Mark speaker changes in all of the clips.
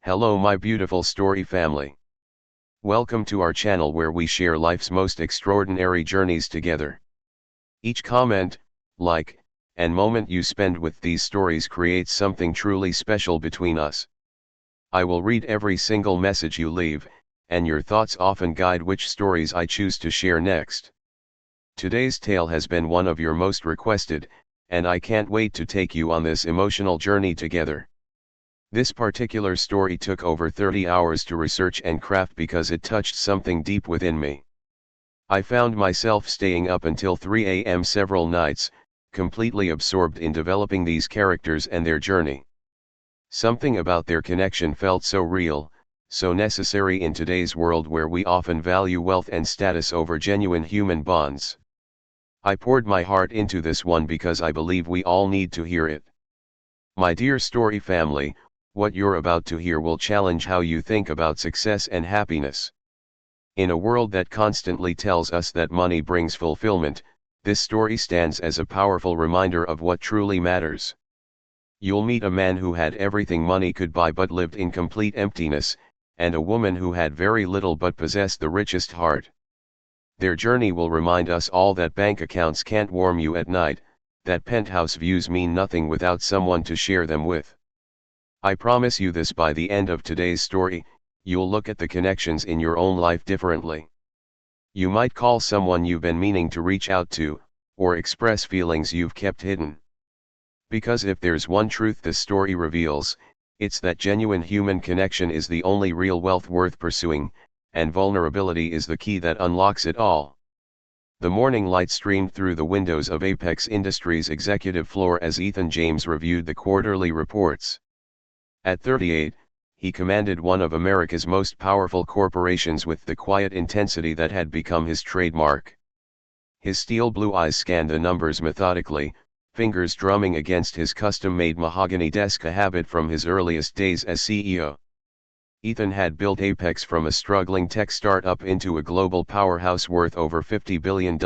Speaker 1: Hello my beautiful story family. Welcome to our channel where we share life's most extraordinary journeys together. Each comment, like, and moment you spend with these stories creates something truly special between us. I will read every single message you leave, and your thoughts often guide which stories I choose to share next. Today's tale has been one of your most requested, and I can't wait to take you on this emotional journey together. This particular story took over 30 hours to research and craft because it touched something deep within me. I found myself staying up until 3 a.m. several nights, completely absorbed in developing these characters and their journey. Something about their connection felt so real, so necessary in today's world where we often value wealth and status over genuine human bonds. I poured my heart into this one because I believe we all need to hear it. My dear story family, what you're about to hear will challenge how you think about success and happiness. In a world that constantly tells us that money brings fulfillment, this story stands as a powerful reminder of what truly matters. You'll meet a man who had everything money could buy but lived in complete emptiness, and a woman who had very little but possessed the richest heart. Their journey will remind us all that bank accounts can't warm you at night, that penthouse views mean nothing without someone to share them with. I promise you this: by the end of today's story, you'll look at the connections in your own life differently. You might call someone you've been meaning to reach out to, or express feelings you've kept hidden. Because if there's one truth this story reveals, it's that genuine human connection is the only real wealth worth pursuing, and vulnerability is the key that unlocks it all. The morning light streamed through the windows of Apex Industries' executive floor as Ethan James reviewed the quarterly reports. At 38, he commanded one of America's most powerful corporations with the quiet intensity that had become his trademark. His steel blue eyes scanned the numbers methodically, fingers drumming against his custom-made mahogany desk, a habit from his earliest days as CEO. Ethan had built Apex from a struggling tech startup into a global powerhouse worth over $50 billion.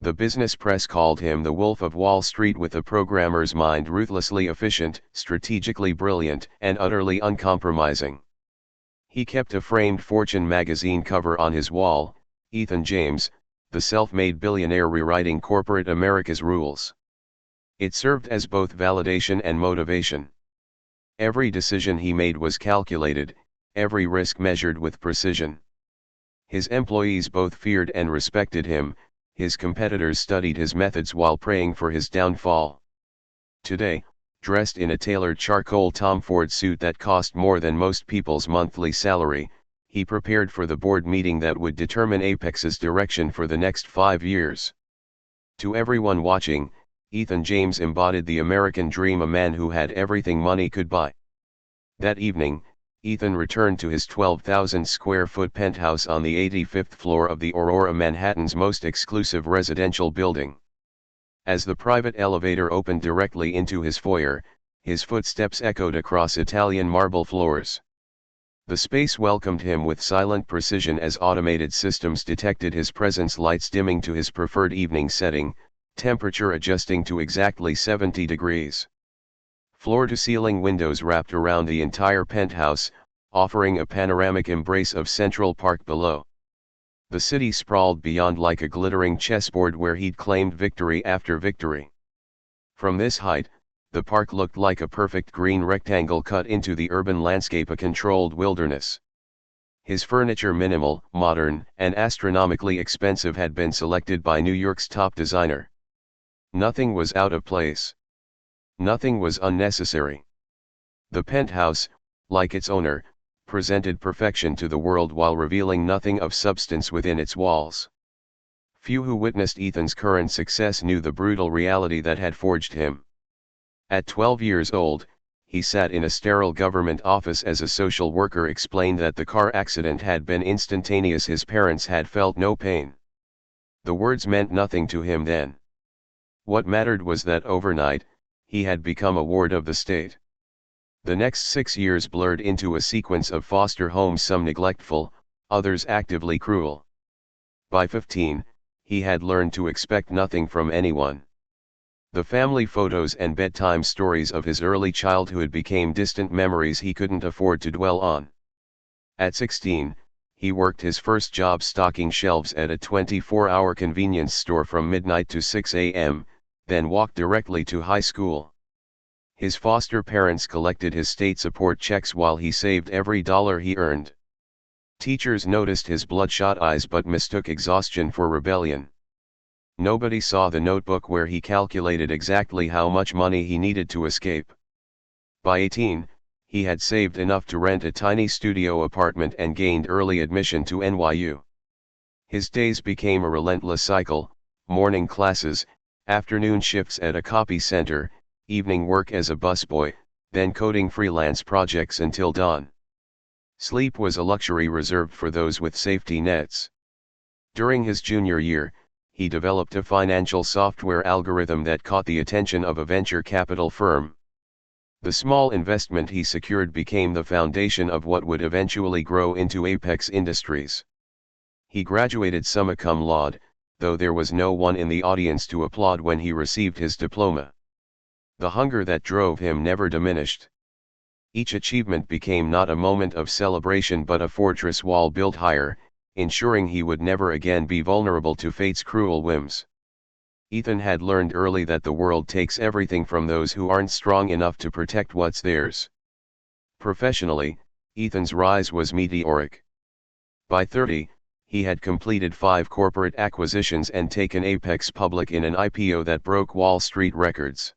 Speaker 1: The business press called him the Wolf of Wall Street, with a programmer's mind, ruthlessly efficient, strategically brilliant, and utterly uncompromising. He kept a framed Fortune magazine cover on his wall, Ethan James, the self-made billionaire rewriting corporate America's rules. It served as both validation and motivation. Every decision he made was calculated, every risk measured with precision. His employees both feared and respected him. His competitors studied his methods while praying for his downfall. Today, dressed in a tailored charcoal Tom Ford suit that cost more than most people's monthly salary, he prepared for the board meeting that would determine Apex's direction for the next 5 years. To everyone watching, Ethan James embodied the American dream, a man who had everything money could buy. That evening, Ethan returned to his 12,000 square foot penthouse on the 85th floor of the Aurora, Manhattan's most exclusive residential building. As the private elevator opened directly into his foyer, his footsteps echoed across Italian marble floors. The space welcomed him with silent precision as automated systems detected his presence, lights dimming to his preferred evening setting, temperature adjusting to exactly 70 degrees. Floor-to-ceiling windows wrapped around the entire penthouse, offering a panoramic embrace of Central Park below. The city sprawled beyond like a glittering chessboard where he'd claimed victory after victory. From this height, the park looked like a perfect green rectangle cut into the urban landscape, a controlled wilderness. His furniture, minimal, modern, and astronomically expensive, had been selected by New York's top designer. Nothing was out of place. Nothing was unnecessary. The penthouse, like its owner, presented perfection to the world while revealing nothing of substance within its walls. Few who witnessed Ethan's current success knew the brutal reality that had forged him. At 12 years old, he sat in a sterile government office as a social worker explained that the car accident had been instantaneous. His parents had felt no pain. The words meant nothing to him then. What mattered was that overnight, he had become a ward of the state. The next 6 years blurred into a sequence of foster homes, some neglectful, others actively cruel. By 15, he had learned to expect nothing from anyone. The family photos and bedtime stories of his early childhood became distant memories he couldn't afford to dwell on. At 16, he worked his first job stocking shelves at a 24-hour convenience store from midnight to 6 a.m., then walked directly to high school. His foster parents collected his state support checks while he saved every dollar he earned. Teachers noticed his bloodshot eyes but mistook exhaustion for rebellion. Nobody saw the notebook where he calculated exactly how much money he needed to escape. By 18, he had saved enough to rent a tiny studio apartment and gained early admission to NYU. His days became a relentless cycle: morning classes, afternoon shifts at a copy center, evening work as a busboy, then coding freelance projects until dawn. Sleep was a luxury reserved for those with safety nets. During his junior year, he developed a financial software algorithm that caught the attention of a venture capital firm. The small investment he secured became the foundation of what would eventually grow into Apex Industries. He graduated summa cum laude, though there was no one in the audience to applaud when he received his diploma. The hunger that drove him never diminished. Each achievement became not a moment of celebration but a fortress wall built higher, ensuring he would never again be vulnerable to fate's cruel whims. Ethan had learned early that the world takes everything from those who aren't strong enough to protect what's theirs. Professionally, Ethan's rise was meteoric. By 30, he had completed 5 corporate acquisitions and taken Apex public in an IPO that broke Wall Street records.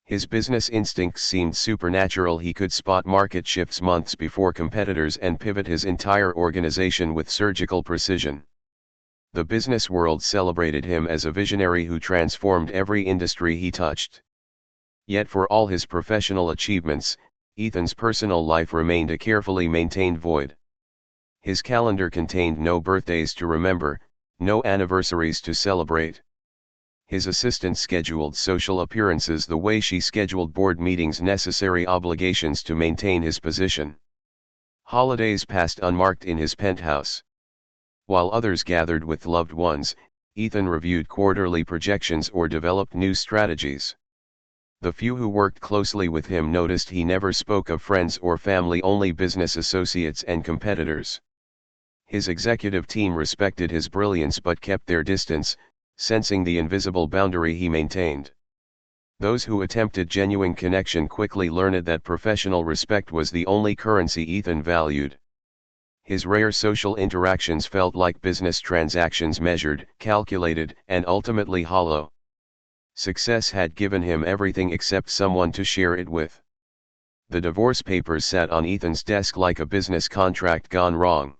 Speaker 1: His business instincts seemed supernatural. He could spot market shifts months before competitors and pivot his entire organization with surgical precision. The business world celebrated him as a visionary who transformed every industry he touched. Yet for all his professional achievements, Ethan's personal life remained a carefully maintained void. His calendar contained no birthdays to remember, no anniversaries to celebrate. His assistant scheduled social appearances the way she scheduled board meetings, necessary obligations to maintain his position. Holidays passed unmarked in his penthouse. While others gathered with loved ones, Ethan reviewed quarterly projections or developed new strategies. The few who worked closely with him noticed he never spoke of friends or family, only business associates and competitors. His executive team respected his brilliance but kept their distance, sensing the invisible boundary he maintained. Those who attempted genuine connection quickly learned that professional respect was the only currency Ethan valued. His rare social interactions felt like business transactions, measured, calculated, and ultimately hollow. Success had given him everything except someone to share it with. The divorce papers sat on Ethan's desk like a business contract gone wrong.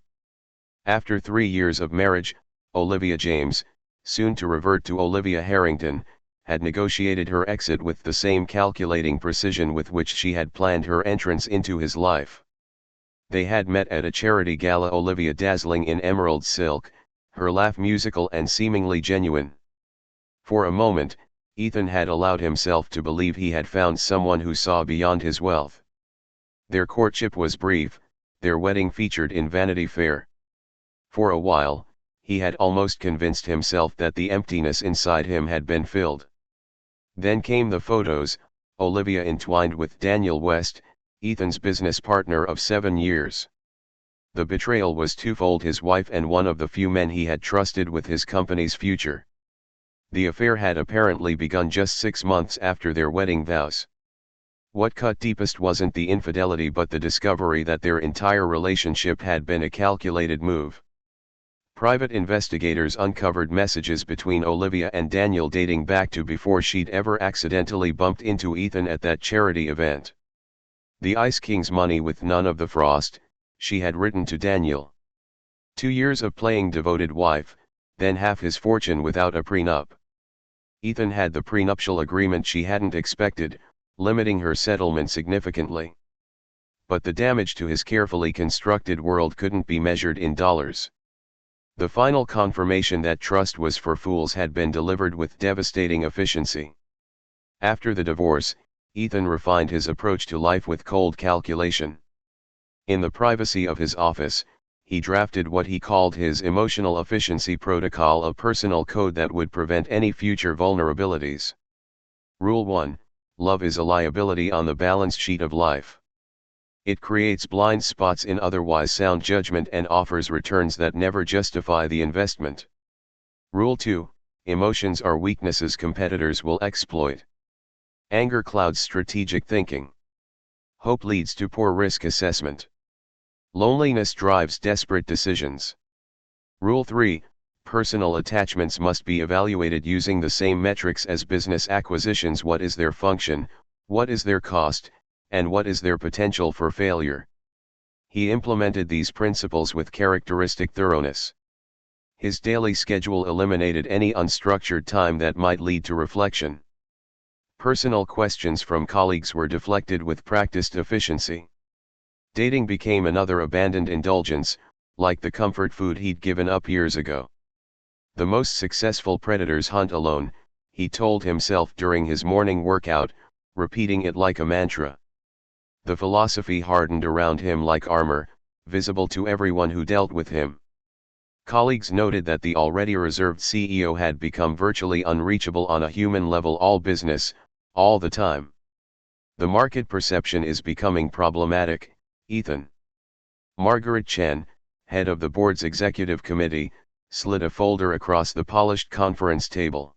Speaker 1: After 3 years of marriage, Olivia James, soon to revert to Olivia Harrington, had negotiated her exit with the same calculating precision with which she had planned her entrance into his life. They had met at a charity gala, Olivia dazzling in emerald silk, her laugh musical and seemingly genuine. For a moment, Ethan had allowed himself to believe he had found someone who saw beyond his wealth. Their courtship was brief, their wedding featured in Vanity Fair. For a while, he had almost convinced himself that the emptiness inside him had been filled. Then came the photos, Olivia entwined with Daniel West, Ethan's business partner of 7 years. The betrayal was twofold: his wife and one of the few men he had trusted with his company's future. The affair had apparently begun just 6 months after their wedding vows. What cut deepest wasn't the infidelity but the discovery that their entire relationship had been a calculated move. Private investigators uncovered messages between Olivia and Daniel dating back to before she'd ever accidentally bumped into Ethan at that charity event. The Ice King's money with none of the frost, she had written to Daniel. 2 years of playing devoted wife, then half his fortune without a prenup. Ethan had the prenuptial agreement she hadn't expected, limiting her settlement significantly. But the damage to his carefully constructed world couldn't be measured in dollars. The final confirmation that trust was for fools had been delivered with devastating efficiency. After the divorce, Ethan refined his approach to life with cold calculation. In the privacy of his office, he drafted what he called his emotional efficiency protocol, a personal code that would prevent any future vulnerabilities. Rule 1, love is a liability on the balance sheet of life. It creates blind spots in otherwise sound judgment and offers returns that never justify the investment. Rule 2, emotions are weaknesses competitors will exploit. Anger clouds strategic thinking. Hope leads to poor risk assessment. Loneliness drives desperate decisions. Rule 3, personal attachments must be evaluated using the same metrics as business acquisitions. What is their function, what is their cost, and what is their potential for failure? He implemented these principles with characteristic thoroughness. His daily schedule eliminated any unstructured time that might lead to reflection. Personal questions from colleagues were deflected with practiced efficiency. Dating became another abandoned indulgence, like the comfort food he'd given up years ago. The most successful predators hunt alone, he told himself during his morning workout, repeating it like a mantra. The philosophy hardened around him like armor, visible to everyone who dealt with him. Colleagues noted that the already reserved CEO had become virtually unreachable on a human level all business, all the time. The market perception is becoming problematic, Ethan. Margaret Chen, head of the board's executive committee, slid a folder across the polished conference table.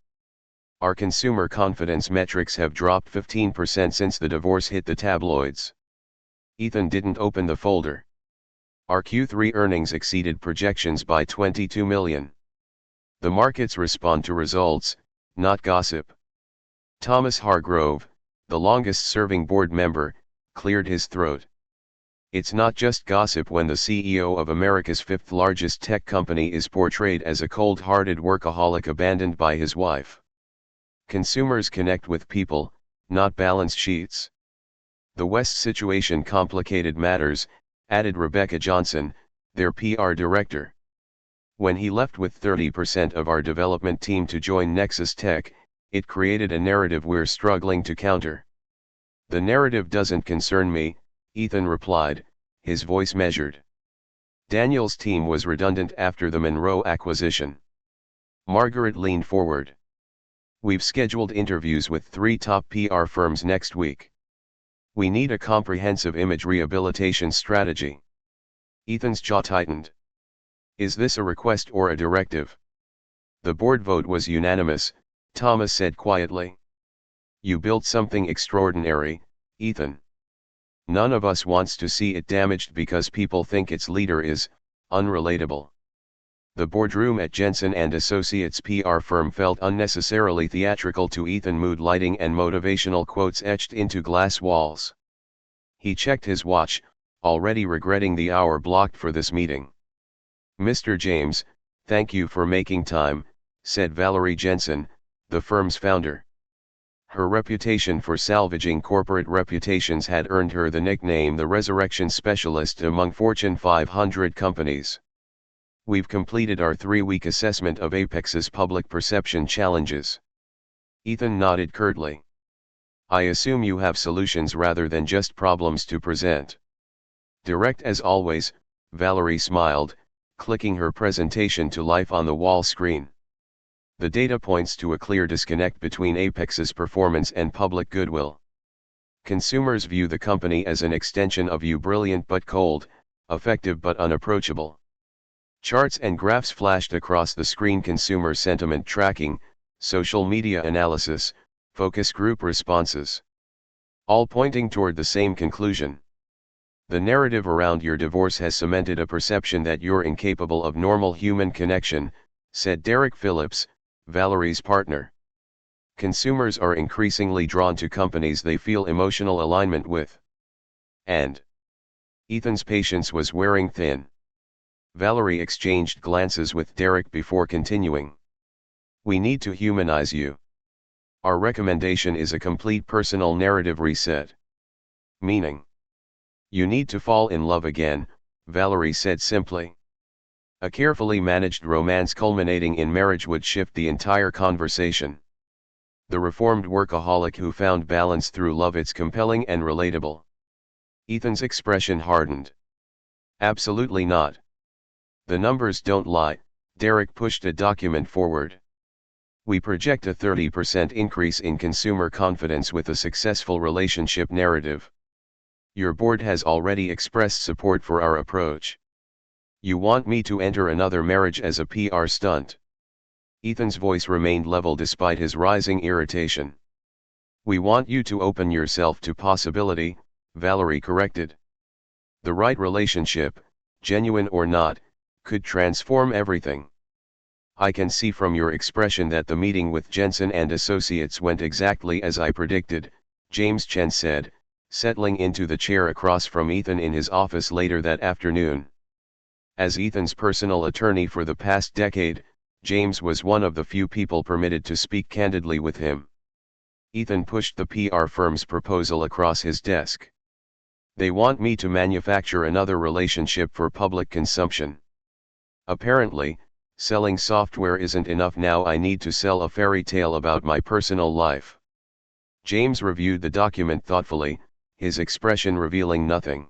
Speaker 1: Our consumer confidence metrics have dropped 15% since the divorce hit the tabloids. Ethan didn't open the folder. Our Q3 earnings exceeded projections by 22 million. The markets respond to results, not gossip. Thomas Hargrove, the longest-serving board member, cleared his throat. It's not just gossip when the CEO of America's fifth-largest tech company is portrayed as a cold-hearted workaholic abandoned by his wife. Consumers connect with people, not balance sheets. The West situation complicated matters, added Rebecca Johnson, their PR director. When he left with 30% of our development team to join Nexus Tech, it created a narrative we're struggling to counter. The narrative doesn't concern me, Ethan replied, his voice measured. Daniel's team was redundant after the Monroe acquisition. Margaret leaned forward. We've scheduled interviews with 3 top PR firms next week. We need a comprehensive image rehabilitation strategy. Ethan's jaw tightened. Is this a request or a directive? The board vote was unanimous, Thomas said quietly. You built something extraordinary, Ethan. None of us wants to see it damaged because people think its leader is unrelatable. The boardroom at Jensen and Associates PR firm felt unnecessarily theatrical to Ethan, mood lighting and motivational quotes etched into glass walls. He checked his watch, already regretting the hour blocked for this meeting. Mr. James, thank you for making time, said Valerie Jensen, the firm's founder. Her reputation for salvaging corporate reputations had earned her the nickname the Resurrection Specialist among Fortune 500 companies. We've completed our 3-week assessment of Apex's public perception challenges. Ethan nodded curtly. I assume you have solutions rather than just problems to present. Direct as always, Valerie smiled, clicking her presentation to life on the wall screen. The data points to a clear disconnect between Apex's performance and public goodwill. Consumers view the company as an extension of you, brilliant but cold, effective but unapproachable. Charts and graphs flashed across the screen: consumer sentiment tracking, social media analysis, focus group responses. All pointing toward the same conclusion. The narrative around your divorce has cemented a perception that you're incapable of normal human connection, said Derek Phillips, Valerie's partner. Consumers are increasingly drawn to companies they feel emotional alignment with. And Ethan's patience was wearing thin. Valerie exchanged glances with Derek before continuing. We need to humanize you. Our recommendation is a complete personal narrative reset. Meaning? You need to fall in love again, Valerie said simply. A carefully managed romance culminating in marriage would shift the entire conversation. The reformed workaholic who found balance through love, it's compelling and relatable. Ethan's expression hardened. Absolutely not. The numbers don't lie. Derek pushed a document forward. We project a 30% increase in consumer confidence with a successful relationship narrative. Your board has already expressed support for our approach. You want me to enter another marriage as a PR stunt? Ethan's voice remained level despite his rising irritation. We want you to open yourself to possibility, Valerie corrected. The right relationship, genuine or not, could transform everything. I can see from your expression that the meeting with Jensen and Associates went exactly as I predicted, James Chen said, settling into the chair across from Ethan in his office later that afternoon. As Ethan's personal attorney for the past decade, James was one of the few people permitted to speak candidly with him. Ethan pushed the PR firm's proposal across his desk. They want me to manufacture another relationship for public consumption. Apparently, selling software isn't enough now. I need to sell a fairy tale about my personal life. James reviewed the document thoughtfully, his expression revealing nothing.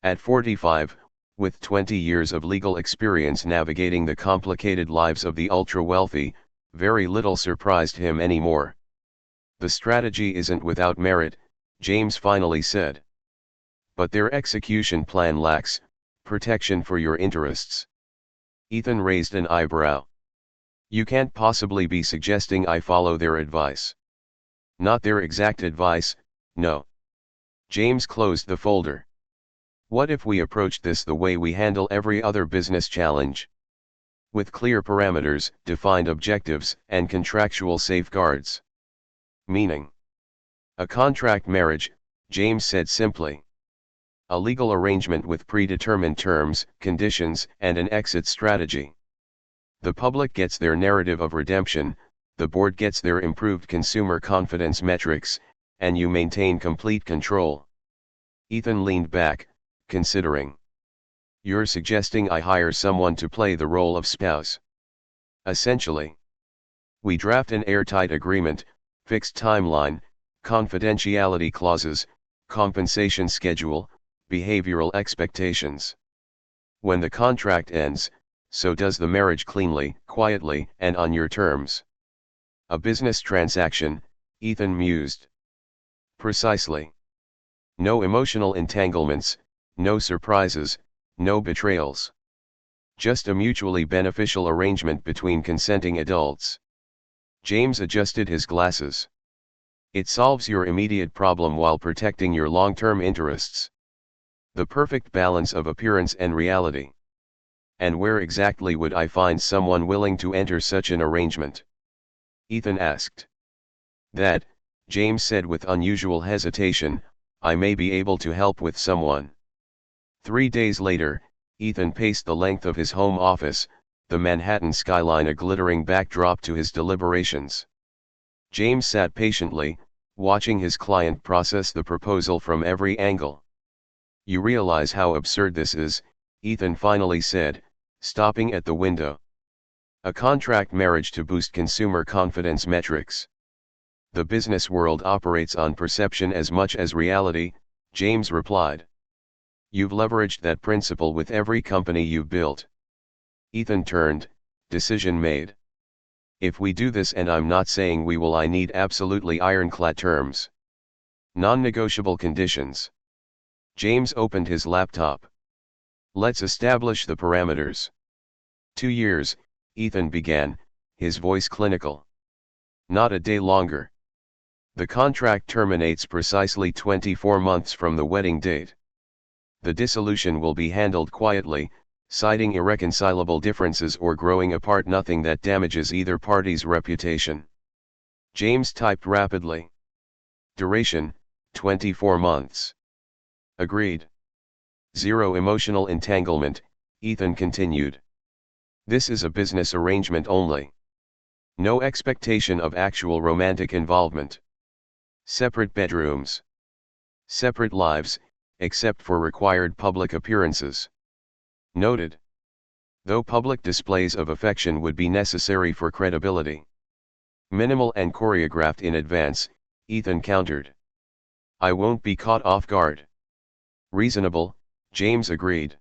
Speaker 1: At 45, with 20 years of legal experience navigating the complicated lives of the ultra-wealthy, very little surprised him anymore. The strategy isn't without merit, James finally said. But their execution plan lacks protection for your interests. Ethan raised an eyebrow. You can't possibly be suggesting I follow their advice. Not their exact advice, no. James closed the folder. What if we approached this the way we handle every other business challenge? With clear parameters, defined objectives, and contractual safeguards. Meaning? A contract marriage, James said simply. A legal arrangement with predetermined terms, conditions, and an exit strategy. The public gets their narrative of redemption, the board gets their improved consumer confidence metrics, and you maintain complete control. Ethan leaned back, considering. You're suggesting I hire someone to play the role of spouse? Essentially. We draft an airtight agreement, fixed timeline, confidentiality clauses, compensation schedule, behavioral expectations. When the contract ends, so does the marriage cleanly, quietly, and on your terms. A business transaction, Ethan mused. Precisely. No emotional entanglements, no surprises, no betrayals. Just a mutually beneficial arrangement between consenting adults. James adjusted his glasses. It solves your immediate problem while protecting your long-term interests. The perfect balance of appearance and reality. And where exactly would I find someone willing to enter such an arrangement? Ethan asked. That, James said with unusual hesitation, I may be able to help with someone. 3 days later, Ethan paced the length of his home office, the Manhattan skyline a glittering backdrop to his deliberations. James sat patiently, watching his client process the proposal from every angle. You realize how absurd this is, Ethan finally said, stopping at the window. A contract marriage to boost consumer confidence metrics. The business world operates on perception as much as reality, James replied. You've leveraged that principle with every company you've built. Ethan turned, decision made. If we do this, and I'm not saying we will, I need absolutely ironclad terms. Non-negotiable conditions. James opened his laptop. Let's establish the parameters. 2 years, Ethan began, his voice clinical. Not a day longer. The contract terminates precisely 24 months from the wedding date. The dissolution will be handled quietly, citing irreconcilable differences or growing apart, nothing that damages either party's reputation. James typed rapidly. Duration, 24 months. Agreed. Zero emotional entanglement, Ethan continued. This is a business arrangement only. No expectation of actual romantic involvement. Separate bedrooms. Separate lives, except for required public appearances. Noted. Though public displays of affection would be necessary for credibility. Minimal and choreographed in advance, Ethan countered. I won't be caught off guard. Reasonable, James agreed.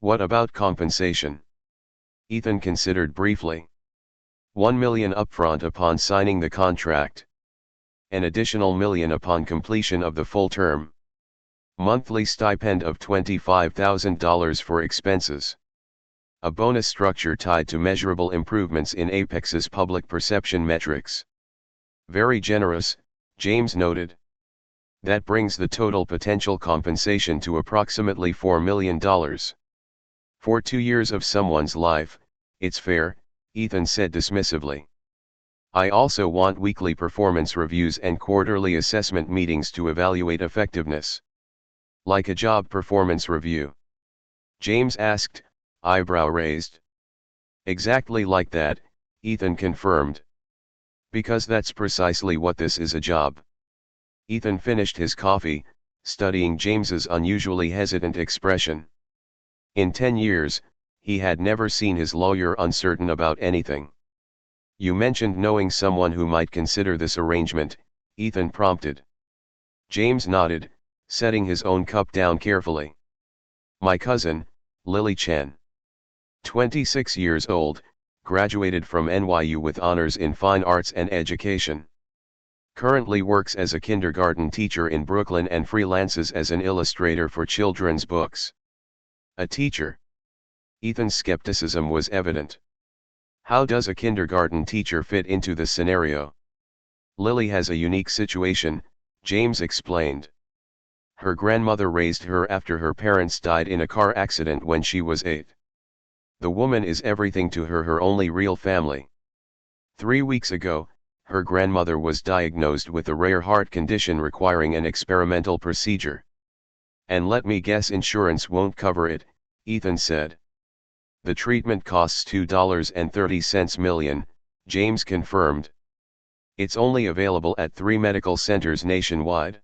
Speaker 1: What about compensation? Ethan considered briefly. $1 million upfront upon signing the contract. An additional $1 million upon completion of the full term. Monthly stipend of $25,000 for expenses. A bonus structure tied to measurable improvements in Apex's public perception metrics. Very generous, James noted. That brings the total potential compensation to approximately $4 million. For 2 years of someone's life, it's fair, Ethan said dismissively. I also want weekly performance reviews and quarterly assessment meetings to evaluate effectiveness. Like a job performance review? James asked, eyebrow raised. Exactly like that, Ethan confirmed. Because that's precisely what this is, a job. Ethan finished his coffee, studying James's unusually hesitant expression. In 10 years, he had never seen his lawyer uncertain about anything. You mentioned knowing someone who might consider this arrangement, Ethan prompted. James nodded, setting his own cup down carefully. My cousin, Lily Chen. 26 years old, graduated from NYU with honors in fine arts and education. Currently works as a kindergarten teacher in Brooklyn and freelances as an illustrator for children's books. A teacher? Ethan's skepticism was evident. How does a kindergarten teacher fit into this scenario? Lily has a unique situation, James explained. Her grandmother raised her after her parents died in a car accident when she was 8. The woman is everything to her, her only real family. 3 weeks ago, her grandmother was diagnosed with a rare heart condition requiring an experimental procedure. And let me guess, insurance won't cover it, Ethan said. The treatment costs $2.30 million, James confirmed. It's only available at 3 medical centers nationwide.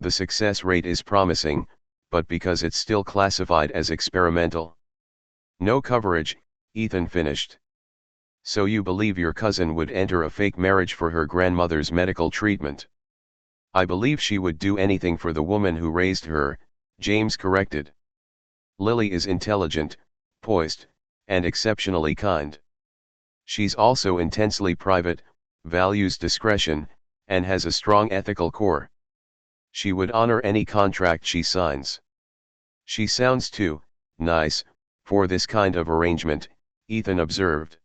Speaker 1: The success rate is promising, but because it's still classified as experimental. No coverage, Ethan finished. So you believe your cousin would enter a fake marriage for her grandmother's medical treatment? I believe she would do anything for the woman who raised her, James corrected. Lily is intelligent, poised, and exceptionally kind. She's also intensely private, values discretion, and has a strong ethical core. She would honor any contract she signs. She sounds too nice for this kind of arrangement, Ethan observed.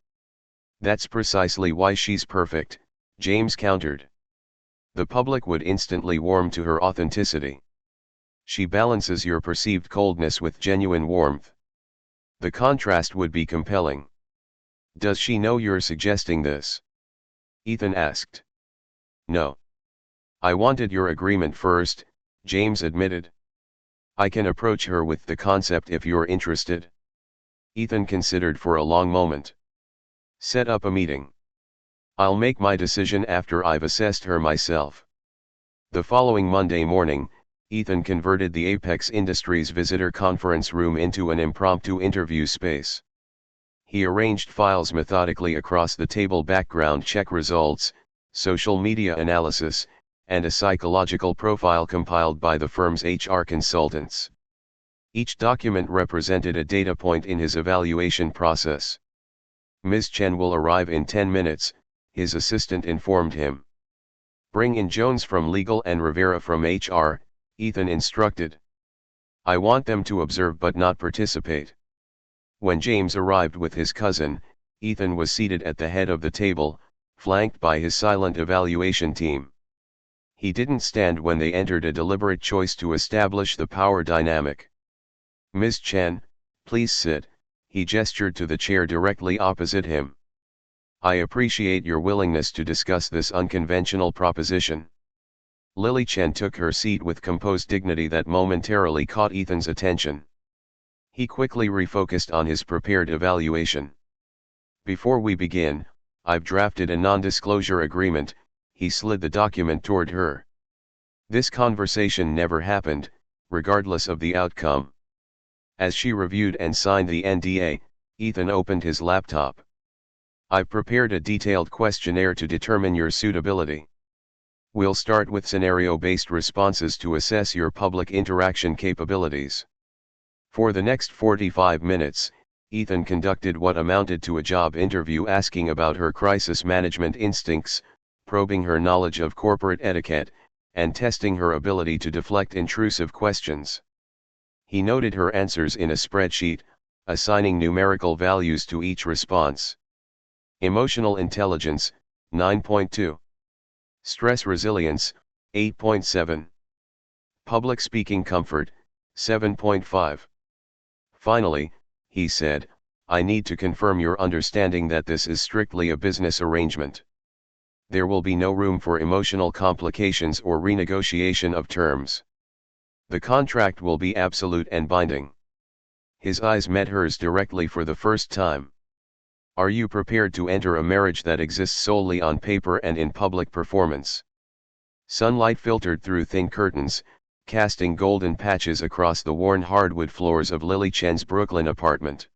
Speaker 1: That's precisely why she's perfect, James countered. The public would instantly warm to her authenticity. She balances your perceived coldness with genuine warmth. The contrast would be compelling. Does she know you're suggesting this? Ethan asked. No. I wanted your agreement first, James admitted. I can approach her with the concept if you're interested. Ethan considered for a long moment. Set up a meeting. I'll make my decision after I've assessed her myself. The following Monday morning, Ethan converted the Apex Industries visitor conference room into an impromptu interview space. He arranged files methodically across the table: background check results, social media analysis, and a psychological profile compiled by the firm's HR consultants. Each document represented a data point in his evaluation process. Ms. Chen will arrive in 10 minutes, his assistant informed him. Bring in Jones from legal and Rivera from HR, Ethan instructed. I want them to observe but not participate. When James arrived with his cousin, Ethan was seated at the head of the table, flanked by his silent evaluation team. He didn't stand when they entered, a deliberate choice to establish the power dynamic. Ms. Chen, please sit, he gestured to the chair directly opposite him. I appreciate your willingness to discuss this unconventional proposition. Lily Chen took her seat with composed dignity that momentarily caught Ethan's attention. He quickly refocused on his prepared evaluation. Before we begin, I've drafted a non-disclosure agreement, he slid the document toward her. This conversation never happened, regardless of the outcome. As she reviewed and signed the NDA, Ethan opened his laptop. I've prepared a detailed questionnaire to determine your suitability. We'll start with scenario-based responses to assess your public interaction capabilities. For the next 45 minutes, Ethan conducted what amounted to a job interview, asking about her crisis management instincts, probing her knowledge of corporate etiquette, and testing her ability to deflect intrusive questions. He noted her answers in a spreadsheet, assigning numerical values to each response. Emotional intelligence, 9.2. Stress resilience, 8.7. Public speaking comfort, 7.5. Finally, he said, "I need to confirm your understanding that this is strictly a business arrangement. There will be no room for emotional complications or renegotiation of terms. The contract will be absolute and binding." His eyes met hers directly for the first time. "Are you prepared to enter a marriage that exists solely on paper and in public performance?" Sunlight filtered through thin curtains, casting golden patches across the worn hardwood floors of Lily Chen's Brooklyn apartment.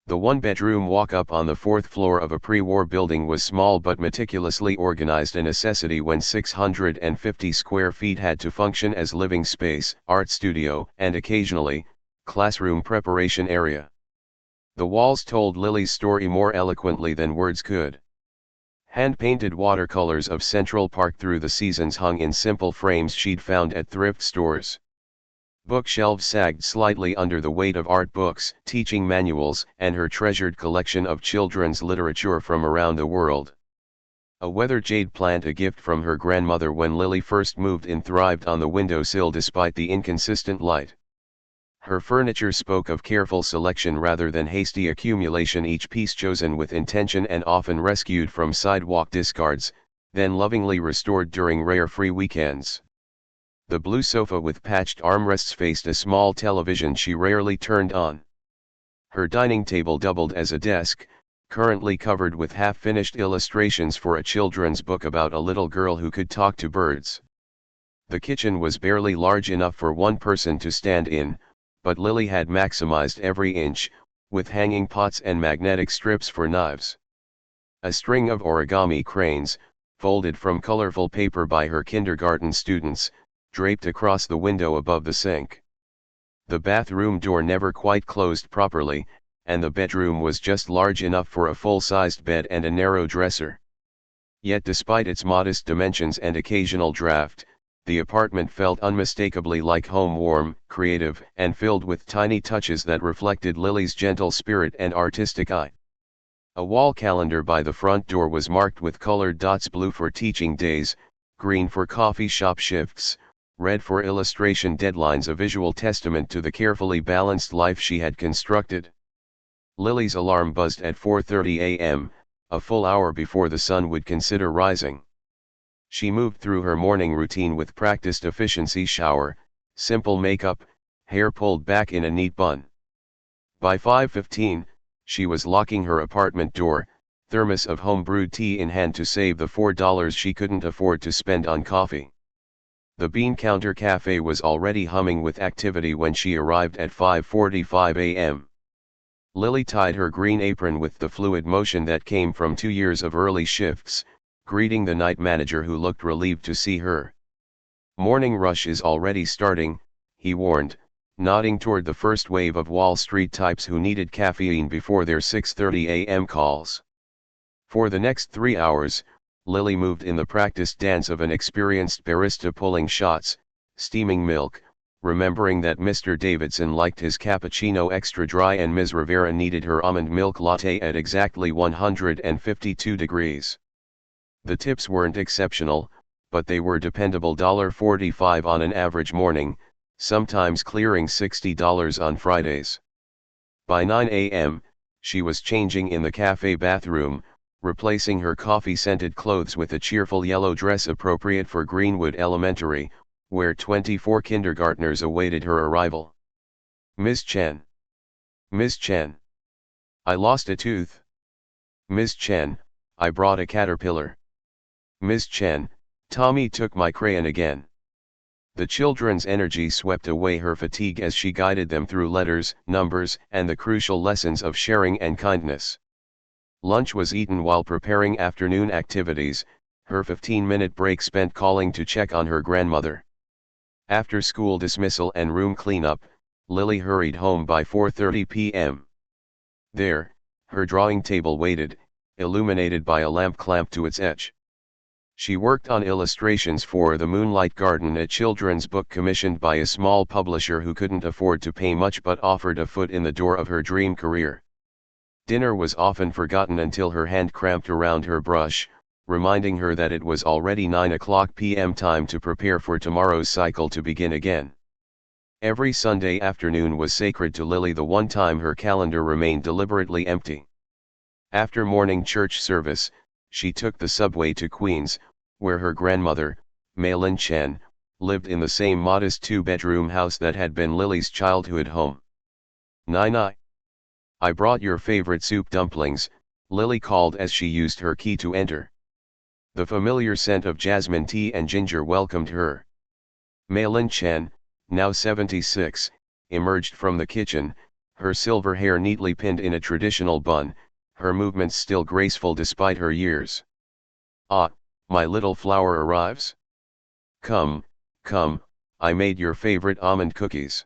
Speaker 1: The one-bedroom walk-up on the fourth floor of a pre-war building was small but meticulously organized, a necessity when 650 square feet had to function as living space, art studio, and occasionally, classroom preparation area. The walls told Lily's story more eloquently than words could. Hand-painted watercolors of Central Park through the seasons hung in simple frames she'd found at thrift stores. Bookshelves sagged slightly under the weight of art books, teaching manuals, and her treasured collection of children's literature from around the world. A weather jade plant, a gift from her grandmother when Lily first moved in, thrived on the windowsill despite the inconsistent light. Her furniture spoke of careful selection rather than hasty accumulation, each piece chosen with intention and often rescued from sidewalk discards, then lovingly restored during rare free weekends. The blue sofa with patched armrests faced a small television she rarely turned on. Her dining table doubled as a desk, currently covered with half-finished illustrations for a children's book about a little girl who could talk to birds. The kitchen was barely large enough for one person to stand in, but Lily had maximized every inch, with hanging pots and magnetic strips for knives. A string of origami cranes, folded from colorful paper by her kindergarten students, draped across the window above the sink. The bathroom door never quite closed properly, and the bedroom was just large enough for a full-sized bed and a narrow dresser. Yet despite its modest dimensions and occasional draft, the apartment felt unmistakably like home, warm, creative, and filled with tiny touches that reflected Lily's gentle spirit and artistic eye. A wall calendar by the front door was marked with colored dots: blue for teaching days, green for coffee shop shifts, red for illustration deadlines, a visual testament to the carefully balanced life she had constructed. Lily's alarm buzzed at 4:30 a.m., a full hour before the sun would consider rising. She moved through her morning routine with practiced efficiency: shower, simple makeup, hair pulled back in a neat bun. By 5:15, she was locking her apartment door, thermos of home-brewed tea in hand to save the $4 she couldn't afford to spend on coffee. The Bean Counter Cafe was already humming with activity when she arrived at 5:45 a.m. Lily tied her green apron with the fluid motion that came from 2 years of early shifts, greeting the night manager, who looked relieved to see her. "Morning rush is already starting," he warned, nodding toward the first wave of Wall Street types who needed caffeine before their 6:30 a.m. calls. For the next 3 hours, Lily moved in the practiced dance of an experienced barista, pulling shots, steaming milk, remembering that Mr. Davidson liked his cappuccino extra dry and Ms. Rivera needed her almond milk latte at exactly 152 degrees. The tips weren't exceptional, but they were dependable: $45 on an average morning, sometimes clearing $60 on Fridays. By 9 a.m., she was changing in the cafe bathroom, replacing her coffee-scented clothes with a cheerful yellow dress appropriate for Greenwood Elementary, where 24 kindergartners awaited her arrival. "Miss Chen. Miss Chen. I lost a tooth. Miss Chen, I brought a caterpillar. Miss Chen, Tommy took my crayon again." The children's energy swept away her fatigue as she guided them through letters, numbers, and the crucial lessons of sharing and kindness. Lunch was eaten while preparing afternoon activities, her 15-minute break spent calling to check on her grandmother. After school dismissal and room cleanup, Lily hurried home by 4:30 p.m. There, her drawing table waited, illuminated by a lamp clamped to its edge. She worked on illustrations for The Moonlight Garden, a children's book commissioned by a small publisher who couldn't afford to pay much but offered a foot in the door of her dream career. Dinner was often forgotten until her hand cramped around her brush, reminding her that it was already 9 p.m. time to prepare for tomorrow's cycle to begin again. Every Sunday afternoon was sacred to Lily, the one time her calendar remained deliberately empty. After morning church service, she took the subway to Queens, where her grandmother, Mei Lin Chen, lived in the same modest two-bedroom house that had been Lily's childhood home. "Nai, I brought your favorite soup dumplings," Lily called as she used her key to enter. The familiar scent of jasmine tea and ginger welcomed her. Mei Lin Chen, now 76, emerged from the kitchen, her silver hair neatly pinned in a traditional bun, her movements still graceful despite her years. "Ah, my little flower arrives? Come, come, I made your favorite almond cookies."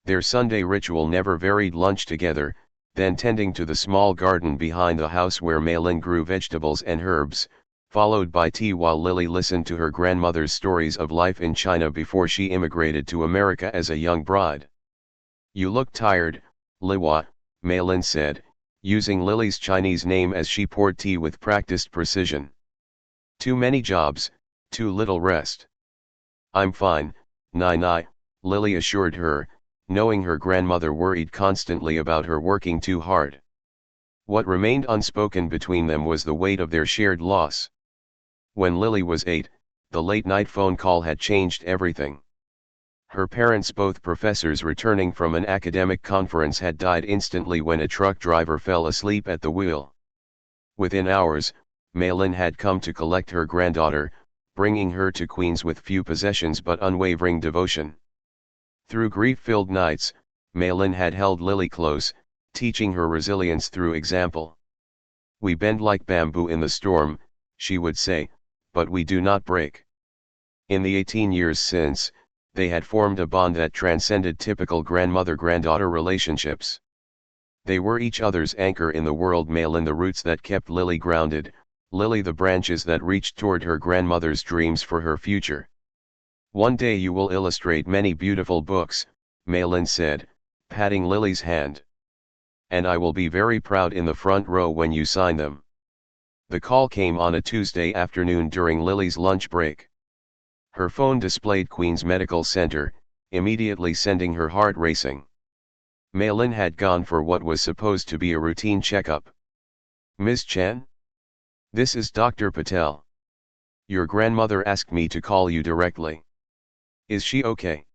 Speaker 1: Their Sunday ritual never varied: lunch together, then tending to the small garden behind the house where Mei Lin grew vegetables and herbs, followed by tea while Lily listened to her grandmother's stories of life in China before she immigrated to America as a young bride. "You look tired, Liwa," Mei Lin said, using Lily's Chinese name as she poured tea with practiced precision. "Too many jobs, too little rest." "I'm fine, Nai," Lily assured her, knowing her grandmother worried constantly about her working too hard. What remained unspoken between them was the weight of their shared loss. When Lily was 8, the late-night phone call had changed everything. Her parents, both professors returning from an academic conference, had died instantly when a truck driver fell asleep at the wheel. Within hours, Mei Lin had come to collect her granddaughter, bringing her to Queens with few possessions but unwavering devotion. Through grief-filled nights, Mei Lin had held Lily close, teaching her resilience through example. "We bend like bamboo in the storm," she would say, "but we do not break." In the 18 years since, they had formed a bond that transcended typical grandmother-granddaughter relationships. They were each other's anchor in the world: Mei Lin the roots that kept Lily grounded, Lily the branches that reached toward her grandmother's dreams for her future. "One day you will illustrate many beautiful books," Mei Lin said, patting Lily's hand. "And I will be very proud in the front row when you sign them." The call came on a Tuesday afternoon during Lily's lunch break. Her phone displayed Queens Medical Center, immediately sending her heart racing. Mei Lin had gone for what was supposed to be a routine checkup. "Miss Chen? This is Dr. Patel. Your grandmother asked me to call you directly. Is she okay?"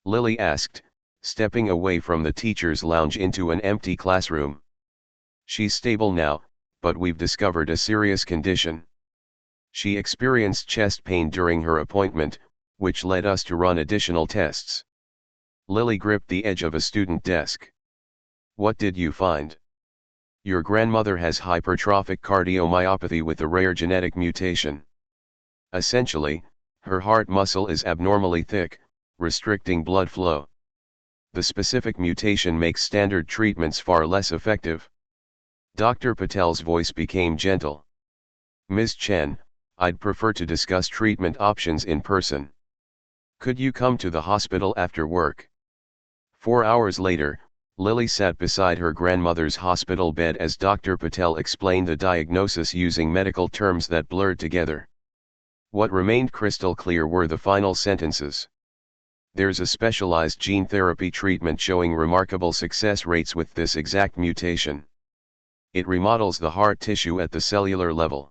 Speaker 1: Lily asked, stepping away from the teacher's lounge into an empty classroom. "She's stable now, but we've discovered a serious condition. She experienced chest pain during her appointment, which led us to run additional tests." Lily gripped the edge of a student desk. "What did you find?" "Your grandmother has hypertrophic cardiomyopathy with a rare genetic mutation. Essentially, her heart muscle is abnormally thick, restricting blood flow. The specific mutation makes standard treatments far less effective." Dr. Patel's voice became gentle. "Ms. Chen, I'd prefer to discuss treatment options in person. Could you come to the hospital after work?" 4 hours later, Lily sat beside her grandmother's hospital bed as Dr. Patel explained the diagnosis using medical terms that blurred together. What remained crystal clear were the final sentences. "There's a specialized gene therapy treatment showing remarkable success rates with this exact mutation. It remodels the heart tissue at the cellular level.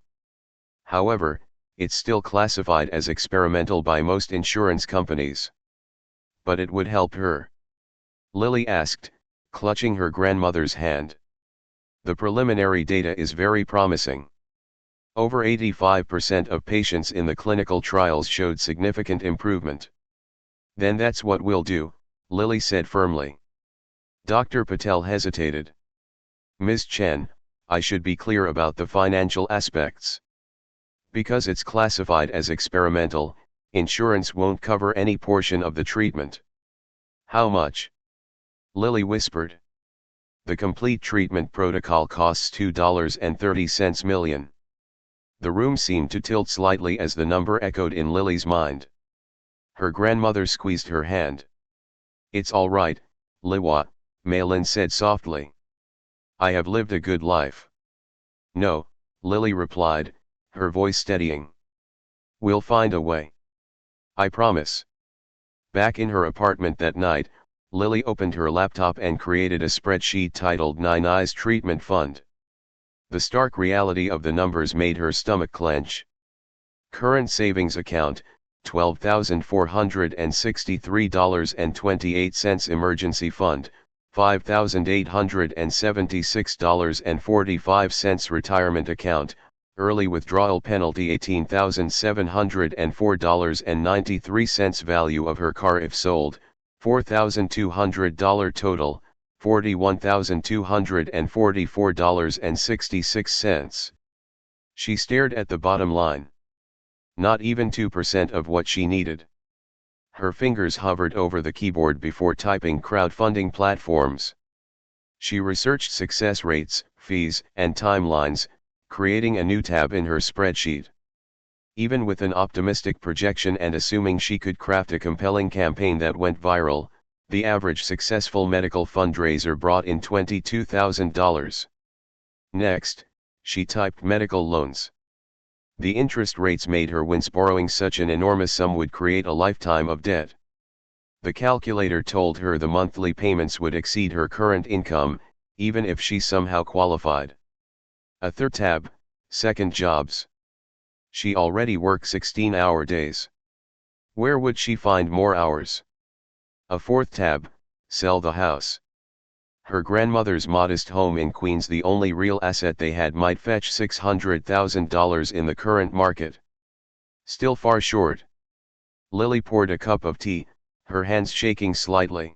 Speaker 1: However, it's still classified as experimental by most insurance companies." "But it would help her?" Lily asked, clutching her grandmother's hand. "The preliminary data is very promising. Over 85% of patients in the clinical trials showed significant improvement." "Then that's what we'll do," Lily said firmly. Dr. Patel hesitated. "Ms. Chen, I should be clear about the financial aspects. Because it's classified as experimental, insurance won't cover any portion of the treatment." "How much?" Lily whispered. The complete treatment protocol costs $2.30 million. The room seemed to tilt slightly as the number echoed in Lily's mind. Her grandmother squeezed her hand. "It's all right, Liwa," Malin said softly. "I have lived a good life." "No," Lily replied, her voice steadying. "We'll find a way. I promise." Back in her apartment that night, Lily opened her laptop and created a spreadsheet titled 9 Eyes Treatment Fund. The stark reality of the numbers made her stomach clench. Current savings account, $12,463.28. Emergency fund, $5,876.45. Retirement account, early withdrawal penalty $18,704.93. Value of her car if sold, $4,200 total, $41,244.66. She stared at the bottom line. Not even 2% of what she needed. Her fingers hovered over the keyboard before typing crowdfunding platforms. She researched success rates, fees, and timelines, creating a new tab in her spreadsheet. Even with an optimistic projection and assuming she could craft a compelling campaign that went viral, the average successful medical fundraiser brought in $22,000. Next, she typed medical loans. The interest rates made her wince. Borrowing such an enormous sum would create a lifetime of debt. The calculator told her the monthly payments would exceed her current income, even if she somehow qualified. A third tab, second jobs. She already worked 16-hour days. Where would she find more hours? A fourth tab, sell the house. Her grandmother's modest home in Queens, the only real asset they had, might fetch $600,000 in the current market. Still far short. Lily poured a cup of tea, her hands shaking slightly.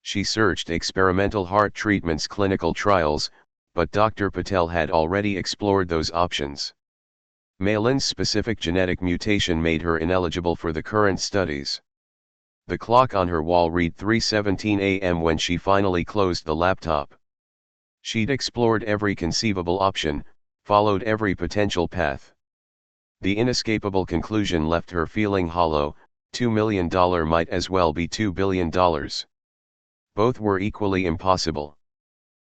Speaker 1: She searched experimental heart treatments, clinical trials, but Dr. Patel had already explored those options. Malin's specific genetic mutation made her ineligible for the current studies. The clock on her wall read 3:17 a.m. when she finally closed the laptop. She'd explored every conceivable option, followed every potential path. The inescapable conclusion left her feeling hollow. $2 million might as well be $2 billion. Both were equally impossible.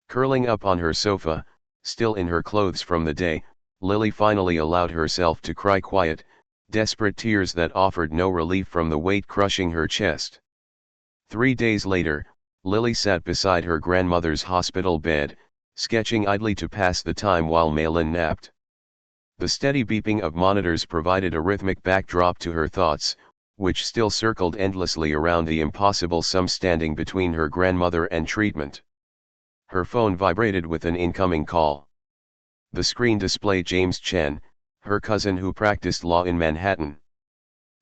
Speaker 1: Curling up on her sofa, still in her clothes from the day, Lily finally allowed herself to cry quiet, desperate tears that offered no relief from the weight crushing her chest. 3 days later, Lily sat beside her grandmother's hospital bed, sketching idly to pass the time while Malin napped. The steady beeping of monitors provided a rhythmic backdrop to her thoughts, which still circled endlessly around the impossible sum standing between her grandmother and treatment. Her phone vibrated with an incoming call. The screen displayed James Chen, her cousin who practiced law in Manhattan.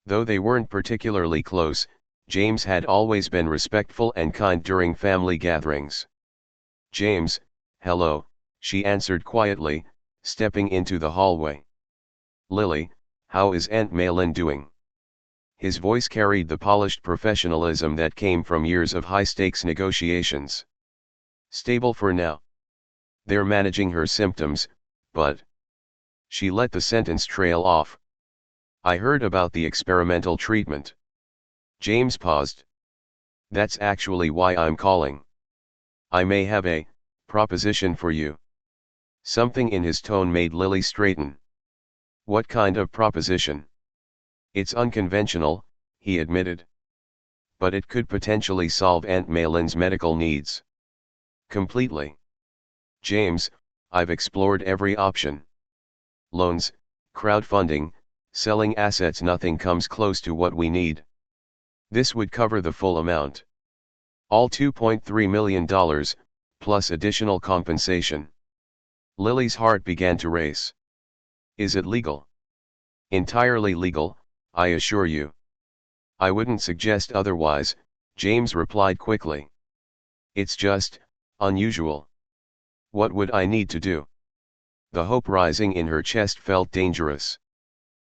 Speaker 1: Though they weren't particularly close, James had always been respectful and kind during family gatherings. "James, hello," she answered quietly, stepping into the hallway. "Lily, how is Aunt Malin doing?" His voice carried the polished professionalism that came from years of high-stakes negotiations. "Stable for now. They're managing her symptoms, but..." She let the sentence trail off. "I heard about the experimental treatment." James paused. "That's actually why I'm calling. I may have a proposition for you." Something in his tone made Lily straighten. "What kind of proposition?" "It's unconventional," he admitted. "But it could potentially solve Aunt Malin's medical needs." "Completely." "James, I've explored every option. Loans, crowdfunding, selling assets. Nothing comes close to what we need. This would cover the full amount. All $2.3 million, plus additional compensation." Lily's heart began to race. "Is it legal?" "Entirely legal, I assure you." "I wouldn't suggest otherwise," James replied quickly. "It's just unusual." "What would I need to do?" The hope rising in her chest felt dangerous.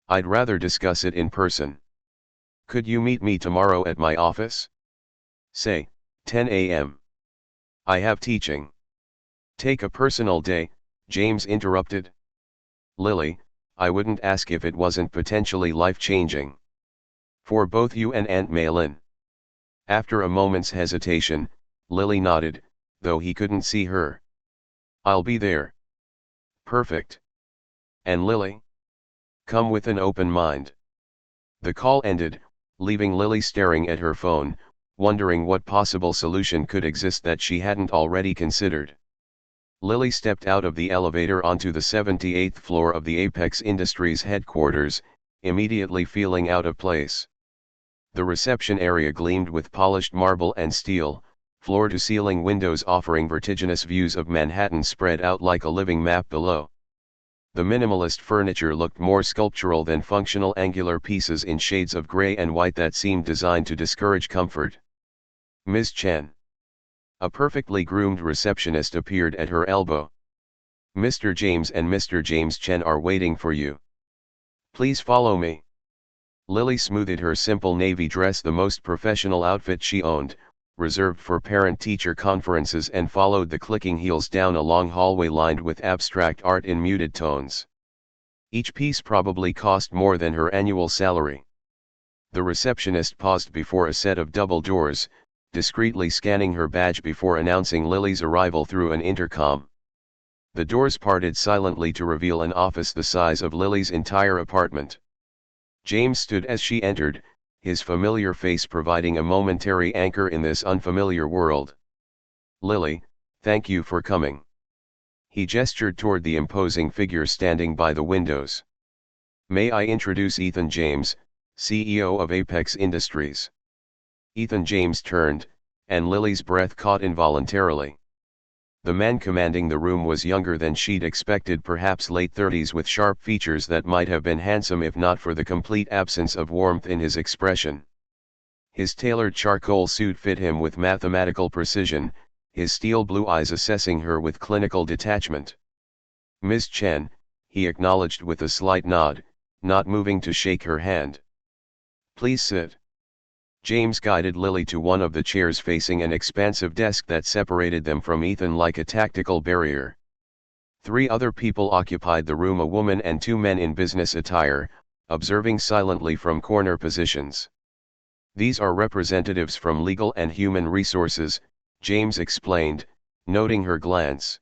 Speaker 1: "I'd rather discuss it in person. Could you meet me tomorrow at my office? Say, 10 a.m. I have teaching. Take a personal day, James interrupted. Lily, I wouldn't ask if it wasn't potentially life-changing. For both you and Aunt Maylin. After a moment's hesitation, Lily nodded, though he couldn't see her. I'll be there. Perfect. And Lily? Come with an open mind. The call ended, leaving Lily staring at her phone, wondering what possible solution could exist that she hadn't already considered. Lily stepped out of the elevator onto the 78th floor of the Apex Industries headquarters, immediately feeling out of place. The reception area gleamed with polished marble and steel, floor-to-ceiling windows offering vertiginous views of Manhattan spread out like a living map below. The minimalist furniture looked more sculptural than functional angular pieces in shades of gray and white that seemed designed to discourage comfort. Ms. Chen. A perfectly groomed receptionist appeared at her elbow. Mr. James and Mr. James Chen are waiting for you. Please follow me. Lily smoothed her simple navy dress, the most professional outfit she owned, reserved for parent-teacher conferences, and followed the clicking heels down a long hallway lined with abstract art in muted tones. Each piece probably cost more than her annual salary. The receptionist paused before a set of double doors, discreetly scanning her badge before announcing Lily's arrival through an intercom. The doors parted silently to reveal an office the size of Lily's entire apartment. James stood as she entered, his familiar face providing a momentary anchor in this unfamiliar world. Lily, thank you for coming. He gestured toward the imposing figure standing by the windows. May I introduce Ethan James, CEO of Apex Industries. Ethan James turned, and Lily's breath caught involuntarily. The man commanding the room was younger than she'd expected, perhaps late 30s, with sharp features that might have been handsome if not for the complete absence of warmth in his expression. His tailored charcoal suit fit him with mathematical precision, his steel blue eyes assessing her with clinical detachment. Ms. Chen, he acknowledged with a slight nod, not moving to shake her hand. Please sit. James guided Lily to one of the chairs facing an expansive desk that separated them from Ethan like a tactical barrier. 3 other people occupied the room, a woman and 2 men in business attire, observing silently from corner positions. These are representatives from legal and human resources, James explained, noting her glance.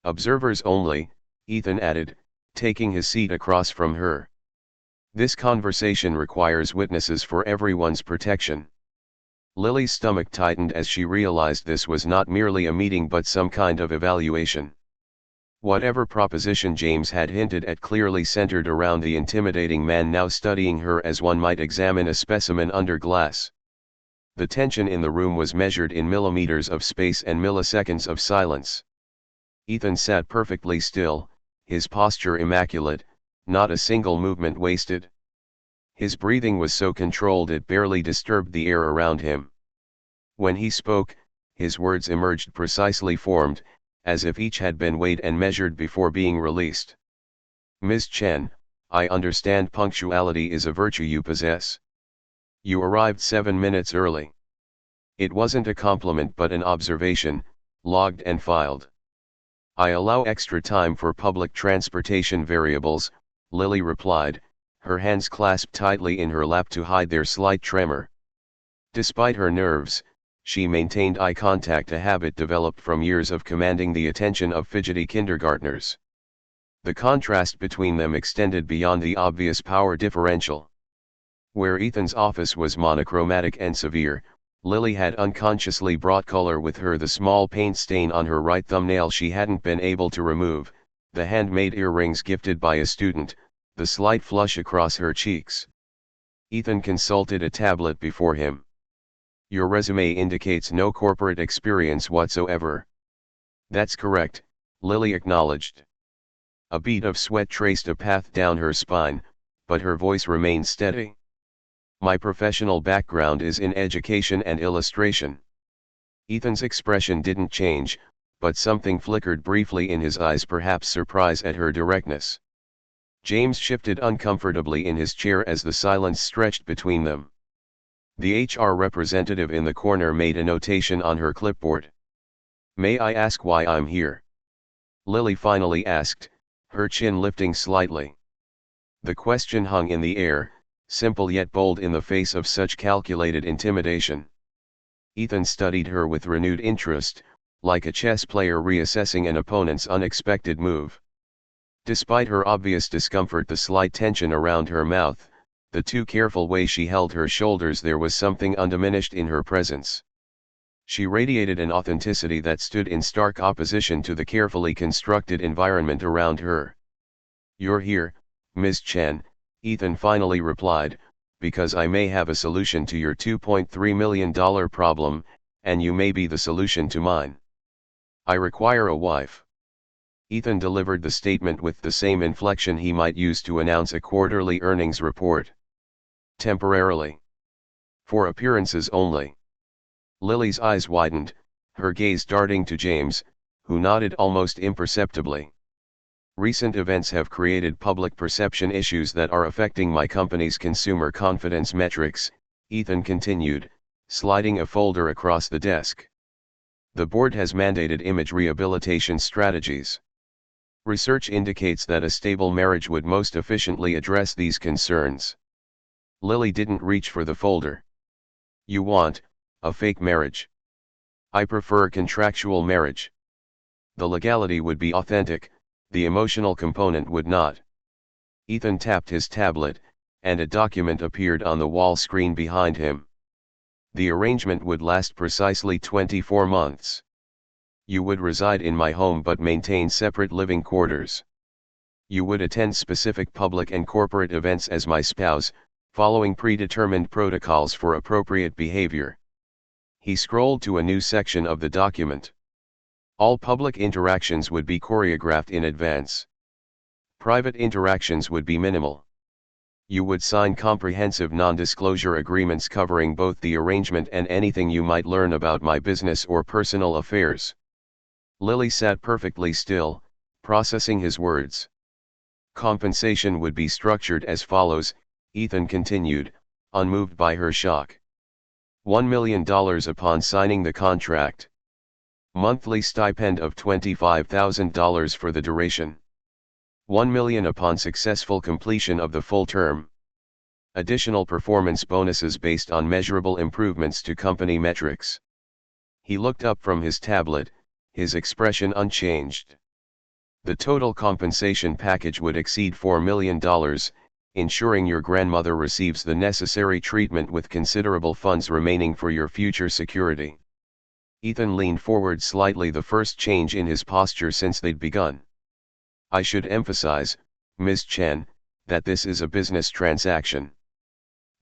Speaker 1: Observers only, Ethan added, taking his seat across from her. This conversation requires witnesses for everyone's protection. Lily's stomach tightened as she realized this was not merely a meeting but some kind of evaluation. Whatever proposition James had hinted at clearly centered around the intimidating man now studying her as one might examine a specimen under glass. The tension in the room was measured in millimeters of space and milliseconds of silence. Ethan sat perfectly still, his posture immaculate, not a single movement wasted. His breathing was so controlled it barely disturbed the air around him. When he spoke, his words emerged precisely formed, as if each had been weighed and measured before being released. Ms. Chen, I understand punctuality is a virtue you possess. You arrived 7 minutes early. It wasn't a compliment but an observation, logged and filed. I allow extra time for public transportation variables, Lily replied, her hands clasped tightly in her lap to hide their slight tremor. Despite her nerves, she maintained eye contact, a habit developed from years of commanding the attention of fidgety kindergartners. The contrast between them extended beyond the obvious power differential. Where Ethan's office was monochromatic and severe, Lily had unconsciously brought color with her, the small paint stain on her right thumbnail she hadn't been able to remove, the handmade earrings gifted by a student, the slight flush across her cheeks. Ethan consulted a tablet before him. Your resume indicates no corporate experience whatsoever. That's correct, Lily acknowledged. A bead of sweat traced a path down her spine, but her voice remained steady. My professional background is in education and illustration. Ethan's expression didn't change, but something flickered briefly in his eyes, perhaps surprise at her directness. James shifted uncomfortably in his chair as the silence stretched between them. The HR representative in the corner made a notation on her clipboard. May I ask why I'm here? Lily finally asked, her chin lifting slightly. The question hung in the air, simple yet bold in the face of such calculated intimidation. Ethan studied her with renewed interest, like a chess player reassessing an opponent's unexpected move. Despite her obvious discomfort, the slight tension around her mouth, the too careful way she held her shoulders, there was something undiminished in her presence. She radiated an authenticity that stood in stark opposition to the carefully constructed environment around her. "You're here, Ms. Chen," Ethan finally replied, "because I may have a solution to your $2.3 million problem, and you may be the solution to mine. I require a wife." Ethan delivered the statement with the same inflection he might use to announce a quarterly earnings report. "Temporarily. For appearances only." Lily's eyes widened, her gaze darting to James, who nodded almost imperceptibly. "Recent events have created public perception issues that are affecting my company's consumer confidence metrics," Ethan continued, sliding a folder across the desk. "The board has mandated image rehabilitation strategies. Research indicates that a stable marriage would most efficiently address these concerns." Lily didn't reach for the folder. "You want a fake marriage?" "I prefer contractual marriage. The legality would be authentic, the emotional component would not." Ethan tapped his tablet, and a document appeared on the wall screen behind him. "The arrangement would last precisely 24 months. You would reside in my home but maintain separate living quarters. You would attend specific public and corporate events as my spouse, following predetermined protocols for appropriate behavior." He scrolled to a new section of the document. "All public interactions would be choreographed in advance. Private interactions would be minimal. You would sign comprehensive non-disclosure agreements covering both the arrangement and anything you might learn about my business or personal affairs." Lily sat perfectly still, processing his words. "Compensation would be structured as follows," Ethan continued, unmoved by her shock. $1 million upon signing the contract. Monthly stipend of $25,000 for the duration. $1 million upon successful completion of the full term. Additional performance bonuses based on measurable improvements to company metrics." He looked up from his tablet, his expression unchanged. "The total compensation package would exceed $4 million, ensuring your grandmother receives the necessary treatment with considerable funds remaining for your future security." Ethan leaned forward slightly, the first change in his posture since they'd begun. "I should emphasize, Ms. Chen, that this is a business transaction.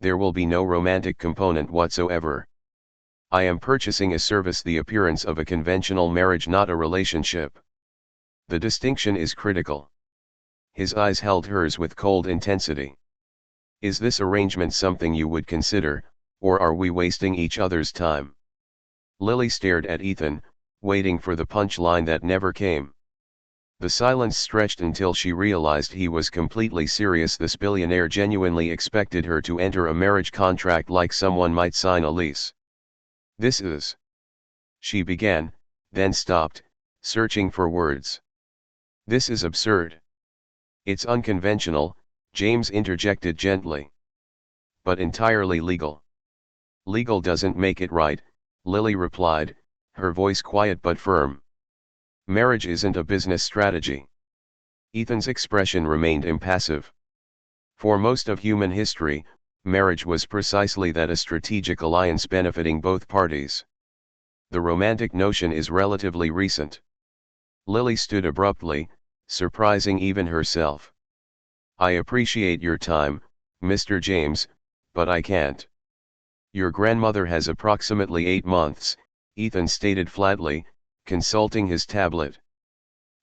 Speaker 1: There will be no romantic component whatsoever. I am purchasing a service, the appearance of a conventional marriage, not a relationship. The distinction is critical." His eyes held hers with cold intensity. "Is this arrangement something you would consider, or are we wasting each other's time?" Lily stared at Ethan, waiting for the punchline that never came. The silence stretched until she realized he was completely serious. This billionaire genuinely expected her to enter a marriage contract like someone might sign a lease. "This is..." she began, then stopped, searching for words. "This is absurd." "It's unconventional," James interjected gently. "But entirely legal." "Legal doesn't make it right," Lily replied, her voice quiet but firm. "Marriage isn't a business strategy." Ethan's expression remained impassive. For most of human history, marriage was precisely that, a strategic alliance benefiting both parties. The romantic notion is relatively recent. Lily stood abruptly, surprising even herself. "I appreciate your time, Mr. James, but I can't." "Your grandmother has approximately 8 months, Ethan stated flatly, consulting his tablet.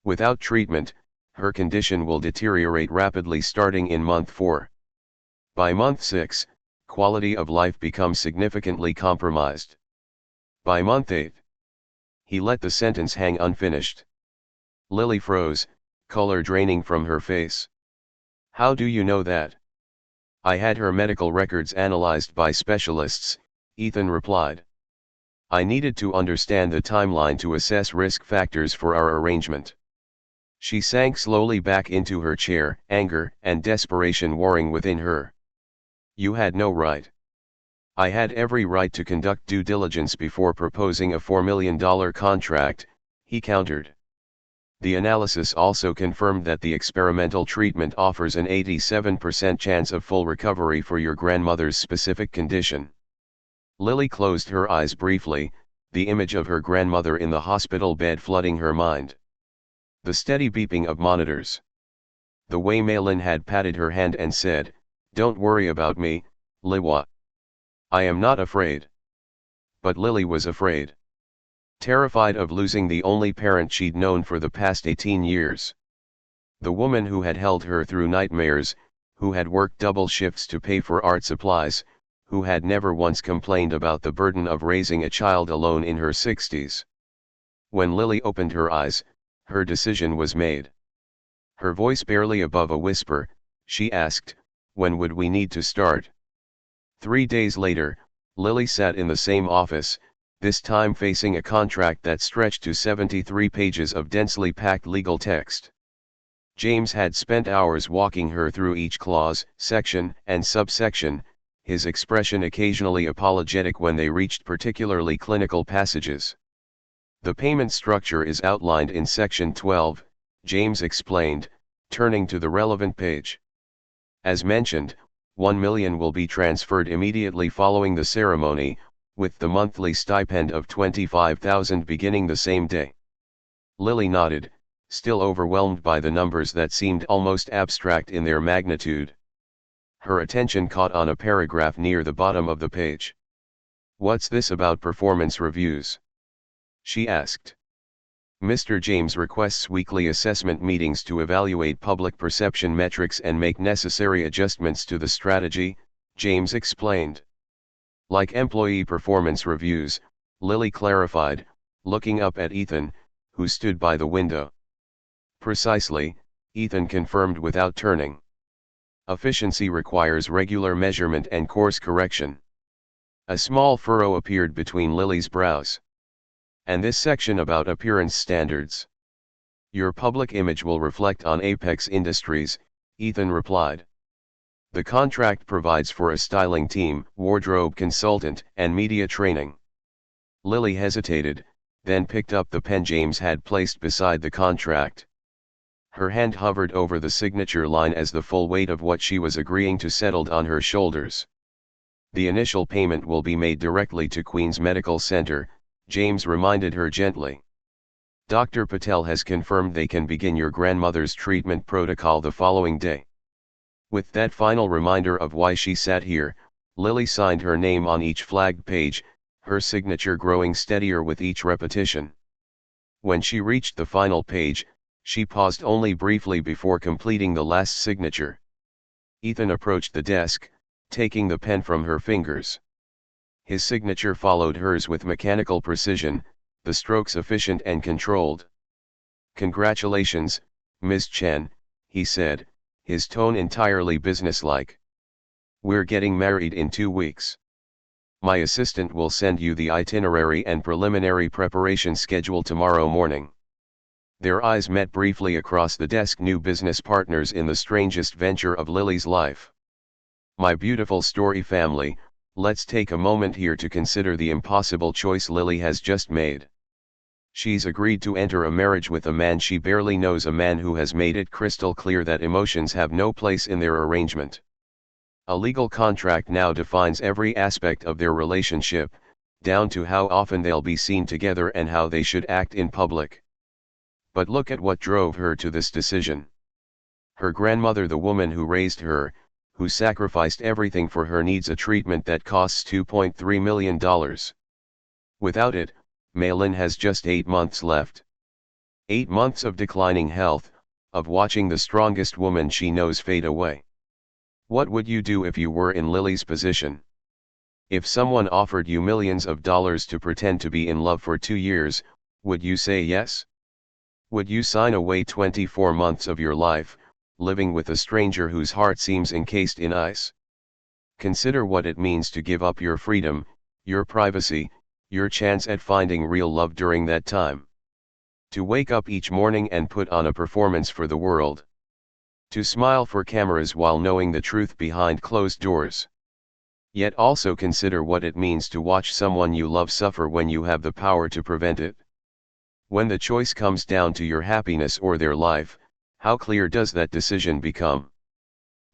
Speaker 1: "Without treatment, her condition will deteriorate rapidly starting in month 4. By month 6, quality of life becomes significantly compromised. By month 8. He let the sentence hang unfinished. Lily froze, color draining from her face. "How do you know that?" "I had her medical records analyzed by specialists," Ethan replied. I needed to understand the timeline to assess risk factors for our arrangement. She sank slowly back into her chair, anger and desperation warring within her. You had no right. I had every right to conduct due diligence before proposing a $4 million contract, he countered. The analysis also confirmed that the experimental treatment offers an 87% chance of full recovery for your grandmother's specific condition. Lily closed her eyes briefly, the image of her grandmother in the hospital bed flooding her mind. The steady beeping of monitors. The way Malin had patted her hand and said, "Don't worry about me, Liwa. I am not afraid." But Lily was afraid. Terrified of losing the only parent she'd known for the past 18 years. The woman who had held her through nightmares, who had worked double shifts to pay for art supplies, who had never once complained about the burden of raising a child alone in her 60s. When Lily opened her eyes, her decision was made. Her voice barely above a whisper, she asked, "When would we need to start?" 3 days later, Lily sat in the same office, this time facing a contract that stretched to 73 pages of densely packed legal text. James had spent hours walking her through each clause, section, and subsection, his expression occasionally apologetic when they reached particularly clinical passages. The payment structure is outlined in Section 12, James explained, turning to the relevant page. As mentioned, $1 million will be transferred immediately following the ceremony, with the monthly stipend of $25,000 beginning the same day. Lily nodded, still overwhelmed by the numbers that seemed almost abstract in their magnitude. Her attention caught on a paragraph near the bottom of the page. "What's this about performance reviews?" she asked. "Mr. James requests weekly assessment meetings to evaluate public perception metrics and make necessary adjustments to the strategy," James explained. "Like employee performance reviews," Lily clarified, looking up at Ethan, who stood by the window. "Precisely," Ethan confirmed without turning. "Efficiency requires regular measurement and course correction." A small furrow appeared between Lily's brows. "And this section about appearance standards? Your public image will reflect on Apex Industries," Ethan replied. "The contract provides for a styling team, wardrobe consultant, and media training." Lily hesitated, then picked up the pen James had placed beside the contract. Her hand hovered over the signature line as the full weight of what she was agreeing to settled on her shoulders. "The initial payment will be made directly to Queen's Medical Center," James reminded her gently. "Dr. Patel has confirmed they can begin your grandmother's treatment protocol the following day." With that final reminder of why she sat here, Lily signed her name on each flagged page, her signature growing steadier with each repetition. When she reached the final page, she paused only briefly before completing the last signature. Ethan approached the desk, taking the pen from her fingers. His signature followed hers with mechanical precision, the strokes efficient and controlled. "Congratulations, Ms. Chen," he said, his tone entirely businesslike. "We're getting married in 2 weeks. My assistant will send you the itinerary and preliminary preparation schedule tomorrow morning." Their eyes met briefly across the desk, new business partners in the strangest venture of Lily's life. "My beautiful story family, let's take a moment here to consider the impossible choice Lily has just made. She's agreed to enter a marriage with a man she barely knows, a man who has made it crystal clear that emotions have no place in their arrangement. A legal contract now defines every aspect of their relationship, down to how often they'll be seen together and how they should act in public. But look at what drove her to this decision. Her grandmother, the woman who raised her, who sacrificed everything for her, needs a treatment that costs $2.3 million. Without it, Malin has just 8 months left. 8 months of declining health, of watching the strongest woman she knows fade away. What would you do if you were in Lily's position? If someone offered you millions of dollars to pretend to be in love for 2 years, would you say yes? Would you sign away 24 months of your life, living with a stranger whose heart seems encased in ice? Consider what it means to give up your freedom, your privacy, your chance at finding real love during that time. To wake up each morning and put on a performance for the world. To smile for cameras while knowing the truth behind closed doors. Yet also consider what it means to watch someone you love suffer when you have the power to prevent it. When the choice comes down to your happiness or their life, how clear does that decision become?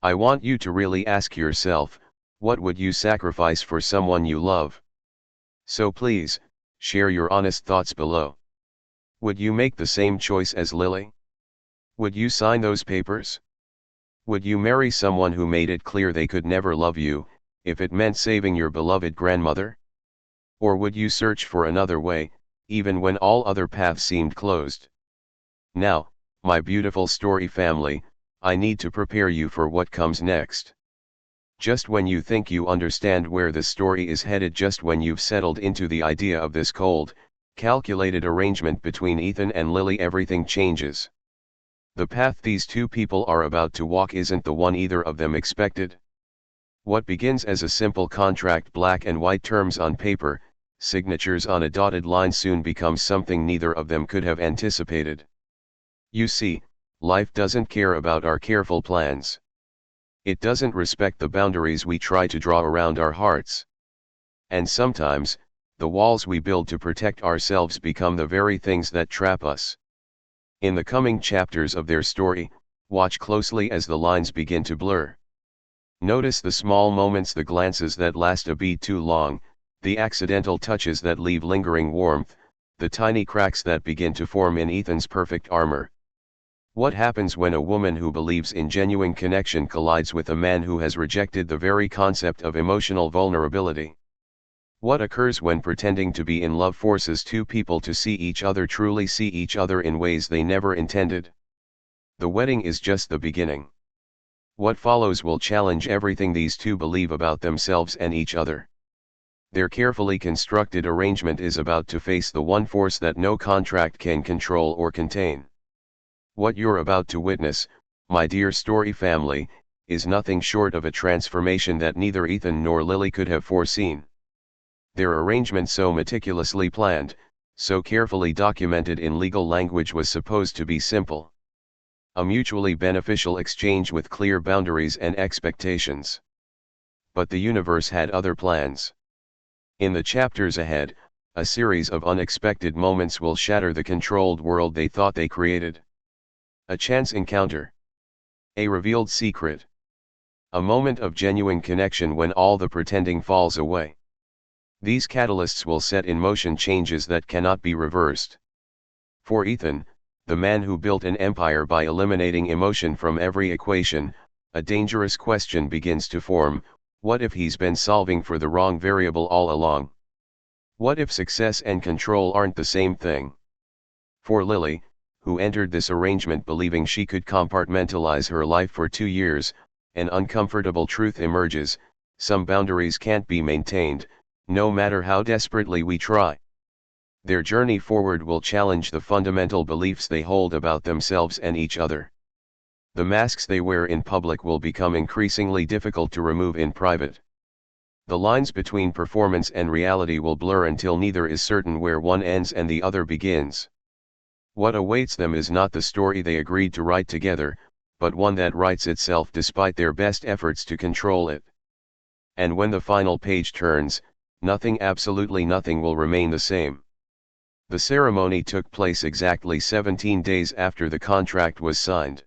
Speaker 1: I want you to really ask yourself, what would you sacrifice for someone you love? So please, share your honest thoughts below. Would you make the same choice as Lily? Would you sign those papers? Would you marry someone who made it clear they could never love you, if it meant saving your beloved grandmother? Or would you search for another way, even when all other paths seemed closed? Now, my beautiful story family, I need to prepare you for what comes next. Just when you think you understand where the story is headed, just when you've settled into the idea of this cold, calculated arrangement between Ethan and Lily, everything changes. The path these two people are about to walk isn't the one either of them expected. What begins as a simple contract, black and white terms on paper, signatures on a dotted line, soon becomes something neither of them could have anticipated. You see, life doesn't care about our careful plans. It doesn't respect the boundaries we try to draw around our hearts. And sometimes, the walls we build to protect ourselves become the very things that trap us. In the coming chapters of their story, watch closely as the lines begin to blur. Notice the small moments, the glances that last a beat too long, the accidental touches that leave lingering warmth, the tiny cracks that begin to form in Ethan's perfect armor. What happens when a woman who believes in genuine connection collides with a man who has rejected the very concept of emotional vulnerability? What occurs when pretending to be in love forces two people to see each other, truly see each other in ways they never intended? The wedding is just the beginning. What follows will challenge everything these two believe about themselves and each other. Their carefully constructed arrangement is about to face the one force that no contract can control or contain. What you're about to witness, my dear story family, is nothing short of a transformation that neither Ethan nor Lily could have foreseen. Their arrangement, so meticulously planned, so carefully documented in legal language, was supposed to be simple. A mutually beneficial exchange with clear boundaries and expectations. But the universe had other plans. In the chapters ahead, a series of unexpected moments will shatter the controlled world they thought they created. A chance encounter. A revealed secret. A moment of genuine connection when all the pretending falls away. These catalysts will set in motion changes that cannot be reversed. For Ethan, the man who built an empire by eliminating emotion from every equation, a dangerous question begins to form: what if he's been solving for the wrong variable all along? What if success and control aren't the same thing? For Lily, who entered this arrangement believing she could compartmentalize her life for 2 years, an uncomfortable truth emerges: some boundaries can't be maintained, no matter how desperately we try. Their journey forward will challenge the fundamental beliefs they hold about themselves and each other. The masks they wear in public will become increasingly difficult to remove in private. The lines between performance and reality will blur until neither is certain where one ends and the other begins. What awaits them is not the story they agreed to write together, but one that writes itself despite their best efforts to control it. And when the final page turns, nothing, absolutely nothing, will remain the same. The ceremony took place exactly 17 days after the contract was signed.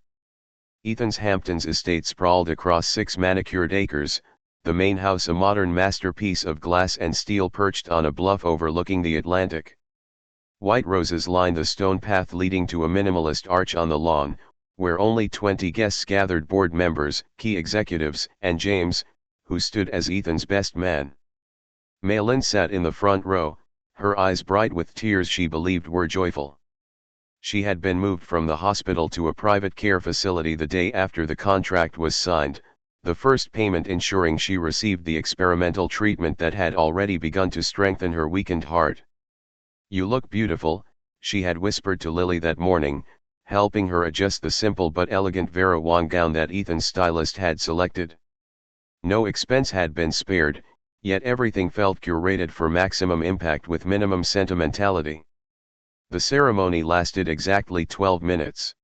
Speaker 1: Ethan's Hamptons estate sprawled across 6 manicured acres, the main house a modern masterpiece of glass and steel perched on a bluff overlooking the Atlantic. White roses lined the stone path leading to a minimalist arch on the lawn, where only 20 guests gathered: board members, key executives, and James, who stood as Ethan's best man. Malin sat in the front row, her eyes bright with tears she believed were joyful. She had been moved from the hospital to a private care facility the day after the contract was signed, the first payment ensuring she received the experimental treatment that had already begun to strengthen her weakened heart. "You look beautiful," she had whispered to Lily that morning, helping her adjust the simple but elegant Vera Wang gown that Ethan's stylist had selected. No expense had been spared, Yet everything felt curated for maximum impact with minimum sentimentality. The ceremony lasted exactly 12 minutes.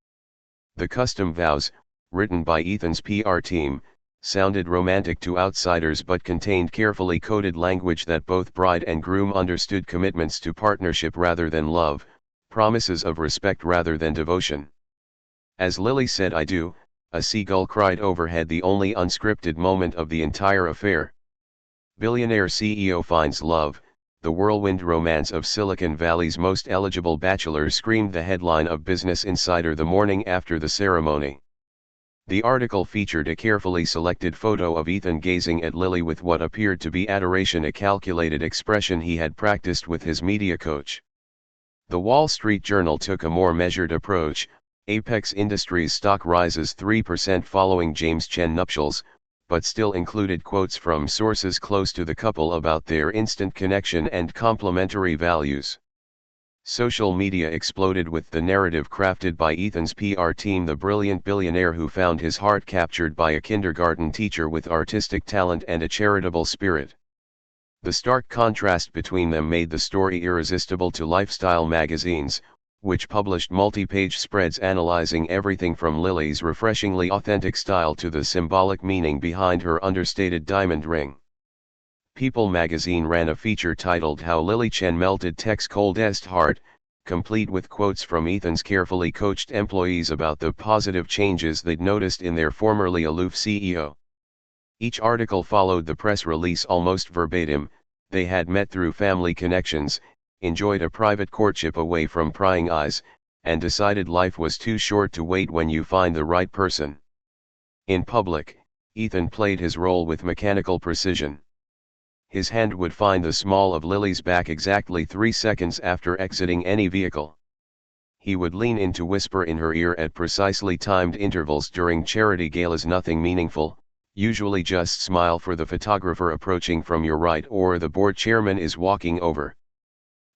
Speaker 1: The custom vows, written by Ethan's PR team, sounded romantic to outsiders but contained carefully coded language that both bride and groom understood: commitments to partnership rather than love, promises of respect rather than devotion. As Lily said "I do," a seagull cried overhead, the only unscripted moment of the entire affair. Billionaire CEO finds love, the whirlwind romance of Silicon Valley's most eligible bachelor, screamed the headline of Business Insider the morning after the ceremony. The article featured a carefully selected photo of Ethan gazing at Lily with what appeared to be adoration, a calculated expression he had practiced with his media coach. The Wall Street Journal took a more measured approach. Apex Industries stock rises 3% following James Chen nuptials, but still included quotes from sources close to the couple about their instant connection and complementary values. Social media exploded with the narrative crafted by Ethan's PR team, the brilliant billionaire who found his heart captured by a kindergarten teacher with artistic talent and a charitable spirit. The stark contrast between them made the story irresistible to lifestyle magazines, which published multi-page spreads analyzing everything from Lily's refreshingly authentic style to the symbolic meaning behind her understated diamond ring. People magazine ran a feature titled "How Lily Chen Melted Tech's Coldest Heart," complete with quotes from Ethan's carefully coached employees about the positive changes they'd noticed in their formerly aloof CEO. Each article followed the press release almost verbatim. They had met through family connections, enjoyed a private courtship away from prying eyes, and decided life was too short to wait when you find the right person. In public, Ethan played his role with mechanical precision. His hand would find the small of Lily's back exactly 3 seconds after exiting any vehicle. He would lean in to whisper in her ear at precisely timed intervals during charity galas. Nothing meaningful, usually just smile for the photographer approaching from your right or the board chairman is walking over.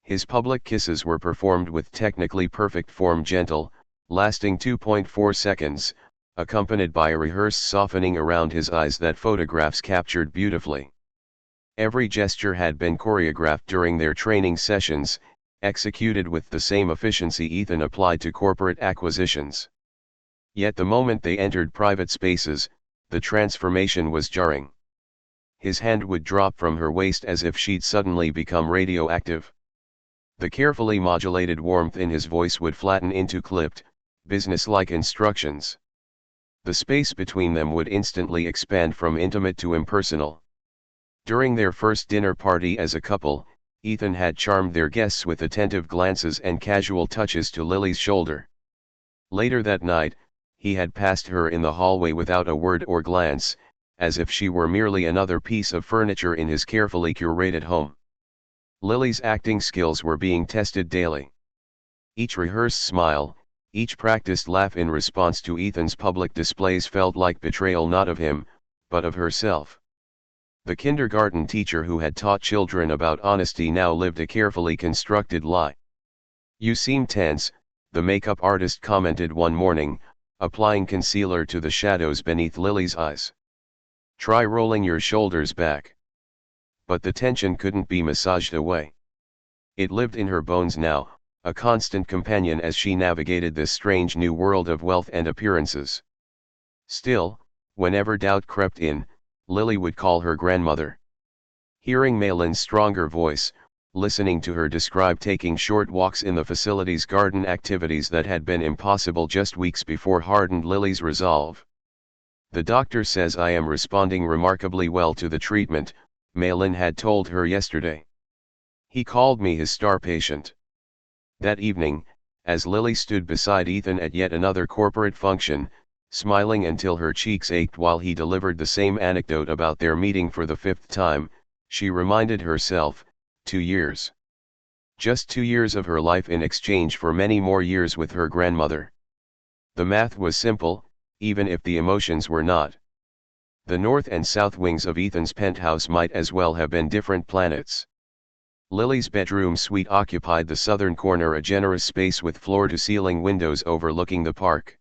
Speaker 1: His public kisses were performed with technically perfect form, gentle, lasting 2.4 seconds, accompanied by a rehearsed softening around his eyes that photographs captured beautifully. Every gesture had been choreographed during their training sessions, executed with the same efficiency Ethan applied to corporate acquisitions. Yet the moment they entered private spaces, the transformation was jarring. His hand would drop from her waist as if she'd suddenly become radioactive. The carefully modulated warmth in his voice would flatten into clipped, business-like instructions. The space between them would instantly expand from intimate to impersonal. During their first dinner party as a couple, Ethan had charmed their guests with attentive glances and casual touches to Lily's shoulder. Later that night, he had passed her in the hallway without a word or glance, as if she were merely another piece of furniture in his carefully curated home. Lily's acting skills were being tested daily. Each rehearsed smile, each practiced laugh in response to Ethan's public displays felt like betrayal, not of him, but of herself. The kindergarten teacher who had taught children about honesty now lived a carefully constructed lie. "You seem tense," the makeup artist commented one morning, applying concealer to the shadows beneath Lily's eyes. "Try rolling your shoulders back." But the tension couldn't be massaged away. It lived in her bones now, a constant companion as she navigated this strange new world of wealth and appearances. Still, whenever doubt crept in, Lily would call her grandmother. Hearing Malin's stronger voice, listening to her describe taking short walks in the facility's garden, activities that had been impossible just weeks before, hardened Lily's resolve. "The doctor says I am responding remarkably well to the treatment," Malin had told her yesterday. "He called me his star patient." That evening, as Lily stood beside Ethan at yet another corporate function, smiling until her cheeks ached while he delivered the same anecdote about their meeting for the 5th time, she reminded herself, 2 years. Just 2 years of her life in exchange for many more years with her grandmother. The math was simple, even if the emotions were not. The north and south wings of Ethan's penthouse might as well have been different planets. Lily's bedroom suite occupied the southern corner, a generous space with floor-to-ceiling windows overlooking the park.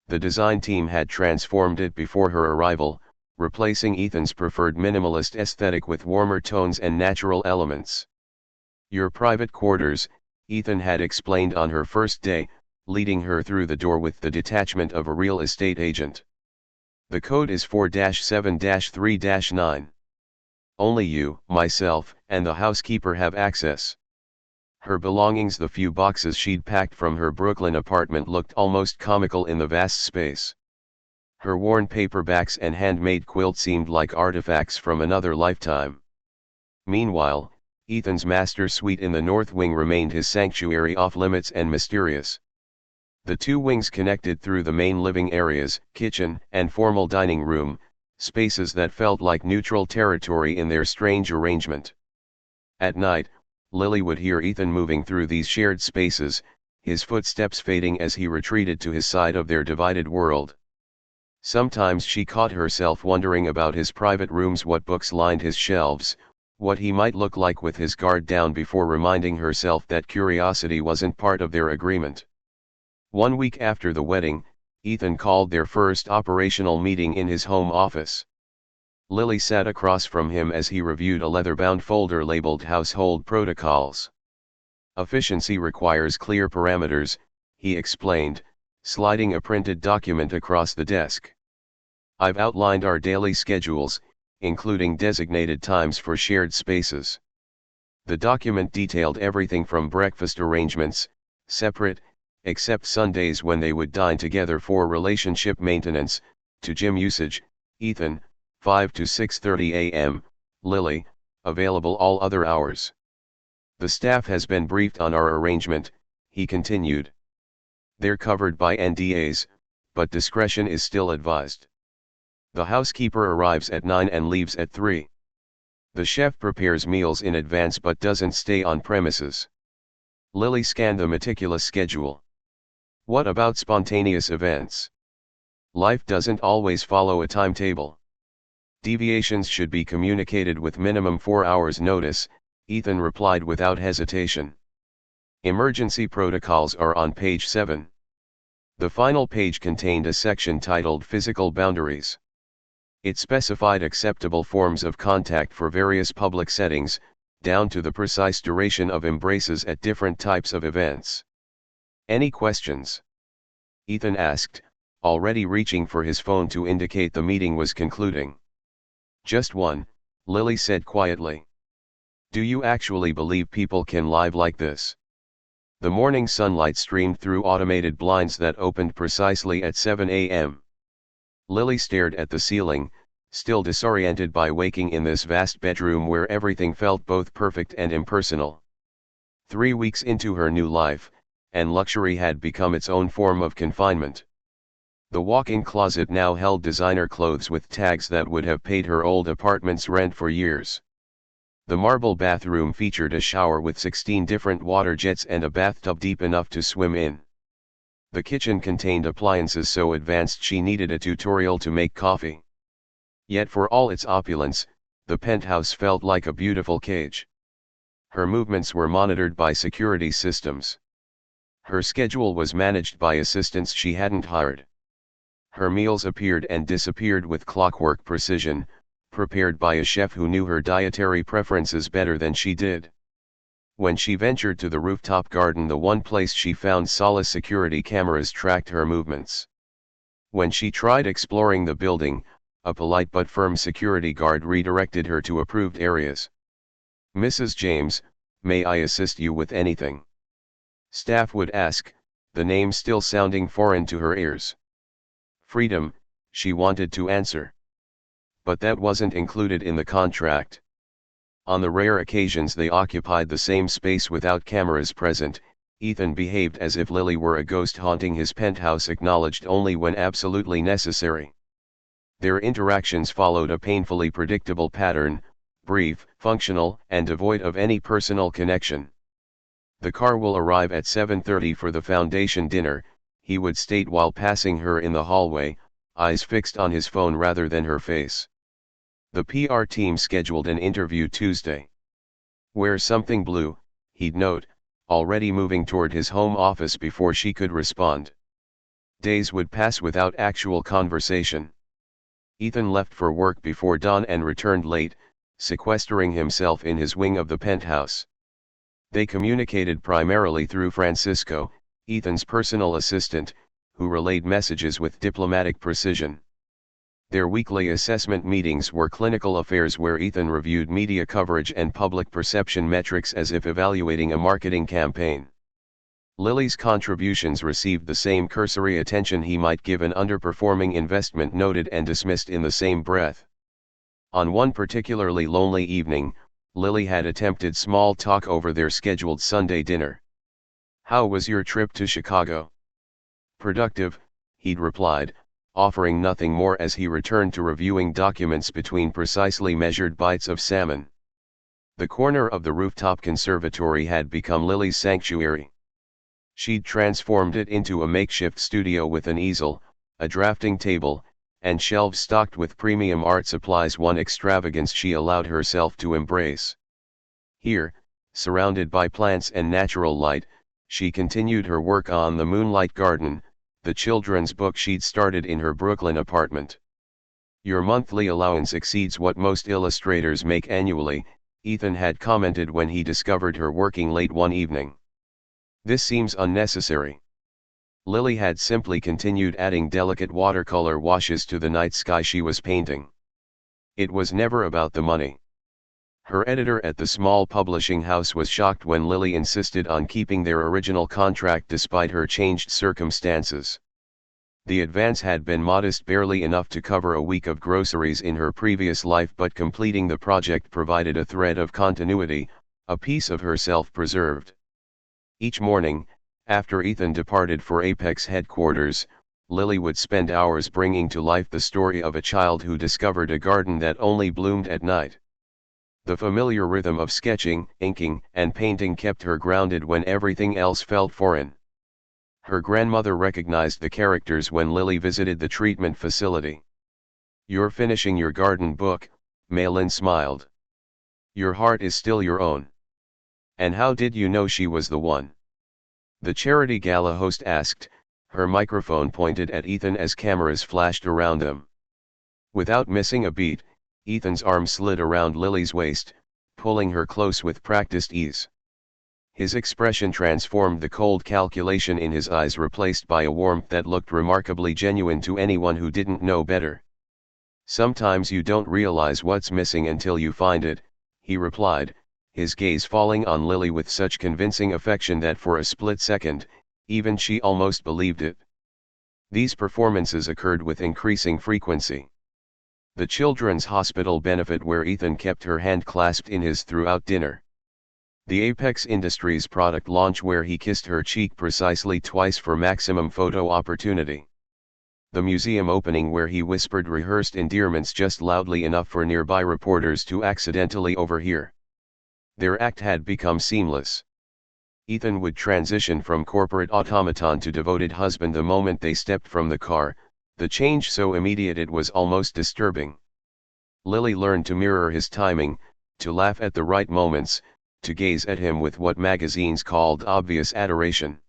Speaker 1: The design team had transformed it before her arrival, replacing Ethan's preferred minimalist aesthetic with warmer tones and natural elements. "Your private quarters," Ethan had explained on her first day, leading her through the door with the detachment of a real estate agent. "The code is 4-7-3-9. Only you, myself, and the housekeeper have access." Her belongings, the few boxes she'd packed from her Brooklyn apartment, looked almost comical in the vast space. Her worn paperbacks and handmade quilt seemed like artifacts from another lifetime. Meanwhile, Ethan's master suite in the north wing remained his sanctuary, off limits and mysterious. The two wings connected through the main living areas, kitchen, and formal dining room, spaces that felt like neutral territory in their strange arrangement. At night, Lily would hear Ethan moving through these shared spaces, his footsteps fading as he retreated to his side of their divided world. Sometimes she caught herself wondering about his private rooms, what books lined his shelves, what he might look like with his guard down, before reminding herself that curiosity wasn't part of their agreement. 1 week after the wedding, Ethan called their first operational meeting in his home office. Lily sat across from him as he reviewed a leather-bound folder labeled Household Protocols. "Efficiency requires clear parameters," he explained, sliding a printed document across the desk. "I've outlined our daily schedules, including designated times for shared spaces." The document detailed everything from breakfast arrangements, separate, except Sundays when they would dine together for relationship maintenance, to gym usage, Ethan, 5 to 6:30 a.m., Lily, available all other hours. "The staff has been briefed on our arrangement," he continued. "They're covered by NDAs, but discretion is still advised. The housekeeper arrives at 9 and leaves at 3. The chef prepares meals in advance but doesn't stay on premises." Lily scanned the meticulous schedule. "What about spontaneous events? Life doesn't always follow a timetable. Deviations should be communicated with minimum 4 hours notice," Ethan replied without hesitation. "Emergency protocols are on page 7. The final page contained a section titled Physical Boundaries. It specified acceptable forms of contact for various public settings, down to the precise duration of embraces at different types of events. "Any questions?" Ethan asked, already reaching for his phone to indicate the meeting was concluding. "Just one," Lily said quietly. "Do you actually believe people can live like this?" The morning sunlight streamed through automated blinds that opened precisely at 7 a.m. Lily stared at the ceiling, still disoriented by waking in this vast bedroom where everything felt both perfect and impersonal. 3 weeks into her new life, and luxury had become its own form of confinement. The walk-in closet now held designer clothes with tags that would have paid her old apartment's rent for years. The marble bathroom featured a shower with 16 different water jets and a bathtub deep enough to swim in. The kitchen contained appliances so advanced she needed a tutorial to make coffee. Yet for all its opulence, the penthouse felt like a beautiful cage. Her movements were monitored by security systems. Her schedule was managed by assistants she hadn't hired. Her meals appeared and disappeared with clockwork precision, prepared by a chef who knew her dietary preferences better than she did. When she ventured to the rooftop garden, the one place she found solace, security cameras tracked her movements. When she tried exploring the building, a polite but firm security guard redirected her to approved areas. "Mrs. James, may I assist you with anything?" Staff would ask, the name still sounding foreign to her ears. "Freedom," she wanted to answer. But that wasn't included in the contract. On the rare occasions they occupied the same space without cameras present, Ethan behaved as if Lily were a ghost haunting his penthouse, acknowledged only when absolutely necessary. Their interactions followed a painfully predictable pattern, brief, functional, and devoid of any personal connection. "The car will arrive at 7:30 for the foundation dinner," he would state while passing her in the hallway, eyes fixed on his phone rather than her face. "The PR team scheduled an interview Tuesday. Wear something blue," he'd note, already moving toward his home office before she could respond. Days would pass without actual conversation. Ethan left for work before dawn and returned late, sequestering himself in his wing of the penthouse. They communicated primarily through Francisco, Ethan's personal assistant, who relayed messages with diplomatic precision. Their weekly assessment meetings were clinical affairs where Ethan reviewed media coverage and public perception metrics as if evaluating a marketing campaign. Lily's contributions received the same cursory attention he might give an underperforming investment, noted and dismissed in the same breath. On one particularly lonely evening, Lily had attempted small talk over their scheduled Sunday dinner. "How was your trip to Chicago?" "Productive," he'd replied, offering nothing more as he returned to reviewing documents between precisely measured bites of salmon. The corner of the rooftop conservatory had become Lily's sanctuary. She'd transformed it into a makeshift studio with an easel, a drafting table, and shelves stocked with premium art supplies, one extravagance she allowed herself to embrace. Here, surrounded by plants and natural light, she continued her work on The Moonlight Garden, the children's book she'd started in her Brooklyn apartment. "Your monthly allowance exceeds what most illustrators make annually," Ethan had commented when he discovered her working late one evening. "This seems unnecessary." Lily had simply continued adding delicate watercolor washes to the night sky she was painting. It was never about the money. Her editor at the small publishing house was shocked when Lily insisted on keeping their original contract despite her changed circumstances. The advance had been modest, barely enough to cover a week of groceries in her previous life, but completing the project provided a thread of continuity, a piece of herself preserved. Each morning, after Ethan departed for Apex headquarters, Lily would spend hours bringing to life the story of a child who discovered a garden that only bloomed at night. The familiar rhythm of sketching, inking, and painting kept her grounded when everything else felt foreign. Her grandmother recognized the characters when Lily visited the treatment facility. "You're finishing your garden book," Malin smiled. "Your heart is still your own." "And how did you know she was the one?" the charity gala host asked, her microphone pointed at Ethan as cameras flashed around them. Without missing a beat, Ethan's arm slid around Lily's waist, pulling her close with practiced ease. His expression transformed, the cold calculation in his eyes replaced by a warmth that looked remarkably genuine to anyone who didn't know better. "Sometimes you don't realize what's missing until you find it," he replied, his gaze falling on Lily with such convincing affection that for a split second, even she almost believed it. These performances occurred with increasing frequency. The Children's Hospital benefit where Ethan kept her hand clasped in his throughout dinner. The Apex Industries product launch where he kissed her cheek precisely twice for maximum photo opportunity. The museum opening where he whispered rehearsed endearments just loudly enough for nearby reporters to accidentally overhear. Their act had become seamless. Ethan would transition from corporate automaton to devoted husband the moment they stepped from the car, the change so immediate it was almost disturbing. Lily learned to mirror his timing, to laugh at the right moments, to gaze at him with what magazines called obvious adoration.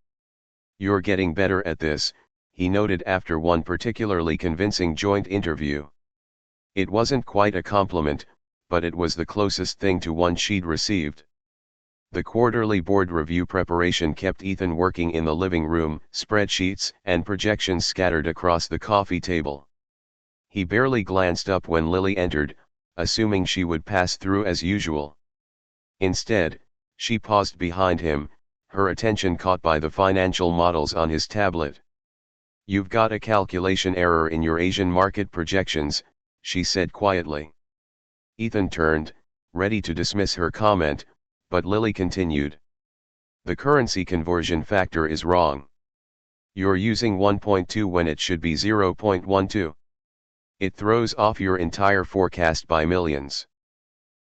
Speaker 1: "You're getting better at this," he noted after one particularly convincing joint interview. It wasn't quite a compliment, but it was the closest thing to one she'd received. The quarterly board review preparation kept Ethan working in the living room, spreadsheets and projections scattered across the coffee table. He barely glanced up when Lily entered, assuming she would pass through as usual. Instead, she paused behind him, her attention caught by the financial models on his tablet. "You've got a calculation error in your Asian market projections," she said quietly. Ethan turned, ready to dismiss her comment, but Lily continued. "The currency conversion factor is wrong. You're using 1.2 when it should be 0.12. It throws off your entire forecast by millions."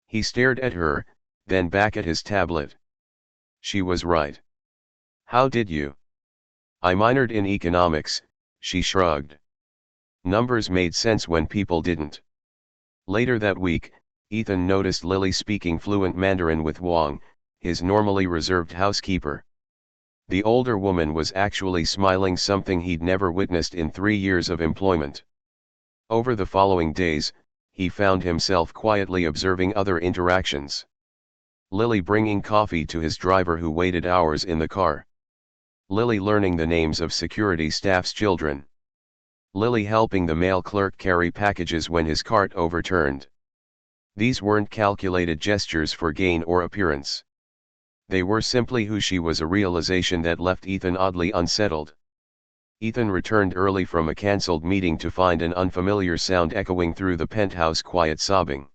Speaker 1: He stared at her, then back at his tablet. She was right. "How did you?" "I minored in economics," she shrugged. Numbers made sense when people didn't. Later that week, Ethan noticed Lily speaking fluent Mandarin with Wang, his normally reserved housekeeper. The older woman was actually smiling, something he'd never witnessed in 3 years of employment. Over the following days, he found himself quietly observing other interactions. Lily bringing coffee to his driver who waited hours in the car. Lily learning the names of security staff's children. Lily helping the mail clerk carry packages when his cart overturned. These weren't calculated gestures for gain or appearance. They were simply who she was, a realization that left Ethan oddly unsettled. Ethan returned early from a cancelled meeting to find an unfamiliar sound echoing through the penthouse, quiet sobbing.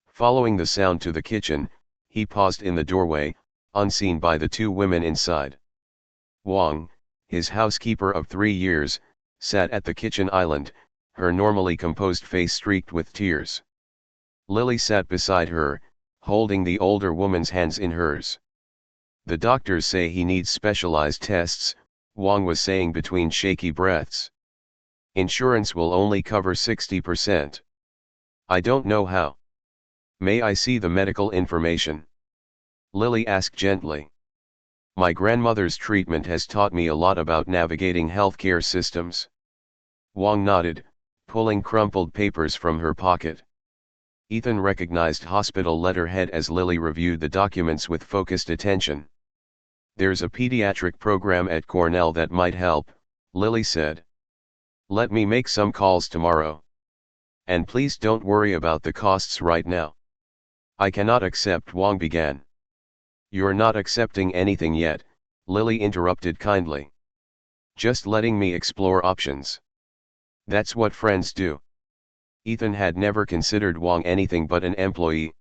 Speaker 1: Following the sound to the kitchen, he paused in the doorway, unseen by the two women inside. Wang, his housekeeper of 3 years, sat at the kitchen island, her normally composed face streaked with tears. Lily sat beside her, holding the older woman's hands in hers. The doctors say he needs specialized tests, Wang was saying between shaky breaths. Insurance will only cover 60%. I don't know how. May I see the medical information? Lily asked gently. My grandmother's treatment has taught me a lot about navigating healthcare systems. Wang nodded, pulling crumpled papers from her pocket. Ethan recognized hospital letterhead as Lily reviewed the documents with focused attention. There's a pediatric program at Cornell that might help, Lily said. Let me make some calls tomorrow. And please don't worry about the costs right now. I cannot accept, Wang began. You're not accepting anything yet, Lily interrupted kindly. Just letting me explore options. That's what friends do. Ethan had never considered Wang anything but an employee.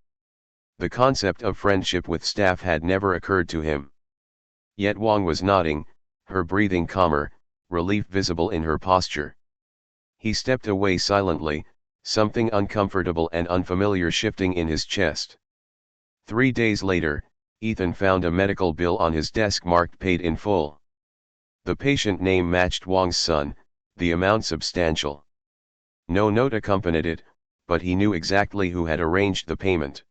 Speaker 1: The concept of friendship with staff had never occurred to him. Yet Wang was nodding, her breathing calmer, relief visible in her posture. He stepped away silently, something uncomfortable and unfamiliar shifting in his chest. 3 days later, Ethan found a medical bill on his desk marked paid in full. The patient name matched Wang's son, the amount substantial. No note accompanied it, but he knew exactly who had arranged the payment.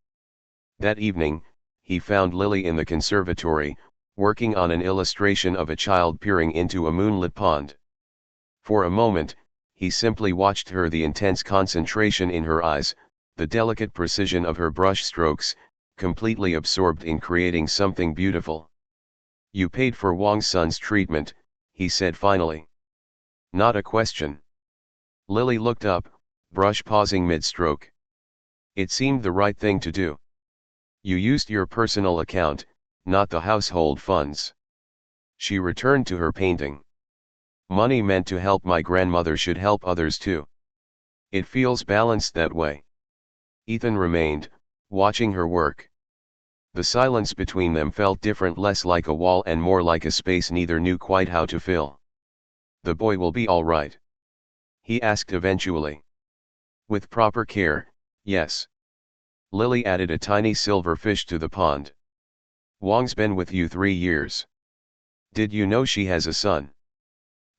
Speaker 1: That evening, he found Lily in the conservatory, working on an illustration of a child peering into a moonlit pond. For a moment, he simply watched her, the intense concentration in her eyes, the delicate precision of her brush strokes, completely absorbed in creating something beautiful. You paid for Wang's son's treatment, he said finally. Not a question. Lily looked up, brush pausing mid-stroke. It seemed the right thing to do. You used your personal account, not the household funds. She returned to her painting. Money meant to help my grandmother should help others too. It feels balanced that way. Ethan remained, watching her work. The silence between them felt different, less like a wall and more like a space neither knew quite how to fill. The boy will be all right? He asked eventually. With proper care, yes. Lily added a tiny silver fish to the pond. Wang's been with you 3 years. Did you know she has a son?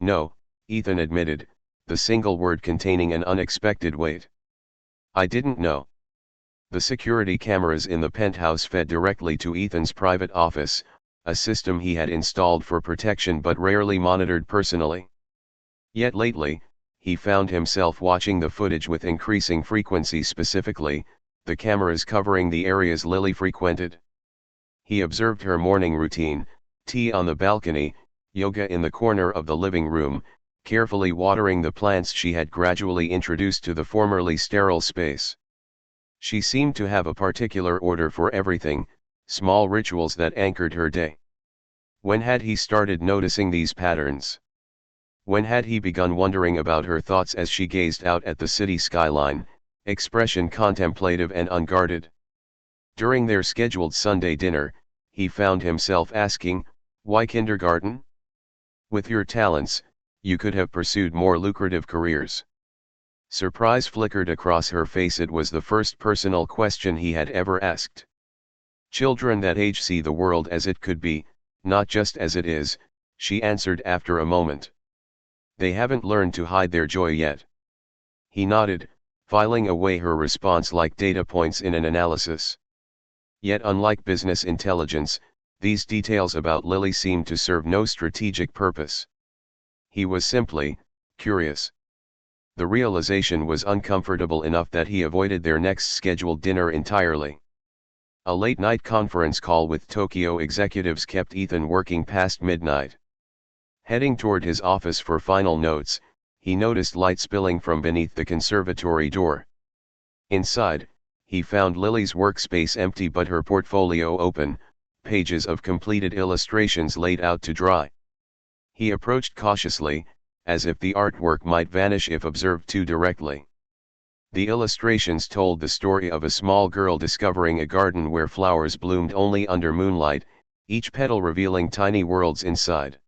Speaker 1: No, Ethan admitted, the single word containing an unexpected weight. I didn't know. The security cameras in the penthouse fed directly to Ethan's private office, a system he had installed for protection but rarely monitored personally. Yet lately, he found himself watching the footage with increasing frequency, specifically, the cameras covering the areas Lily frequented. He observed her morning routine, tea on the balcony, yoga in the corner of the living room, carefully watering the plants she had gradually introduced to the formerly sterile space. She seemed to have a particular order for everything, small rituals that anchored her day. When had he started noticing these patterns? When had he begun wondering about her thoughts as she gazed out at the city skyline, expression contemplative and unguarded? During their scheduled Sunday dinner, he found himself asking, why kindergarten? With your talents, you could have pursued more lucrative careers. Surprise flickered across her face. It was the first personal question he had ever asked. Children that age see the world as it could be, not just as it is, she answered after a moment. They haven't learned to hide their joy yet. He nodded, filing away her response like data points in an analysis. Yet unlike business intelligence, these details about Lily seemed to serve no strategic purpose. He was simply curious. The realization was uncomfortable enough that he avoided their next scheduled dinner entirely. A late-night conference call with Tokyo executives kept Ethan working past midnight. Heading toward his office for final notes, he noticed light spilling from beneath the conservatory door. Inside, he found Lily's workspace empty but her portfolio open, pages of completed illustrations laid out to dry. He approached cautiously, as if the artwork might vanish if observed too directly. The illustrations told the story of a small girl discovering a garden where flowers bloomed only under moonlight, each petal revealing tiny worlds inside.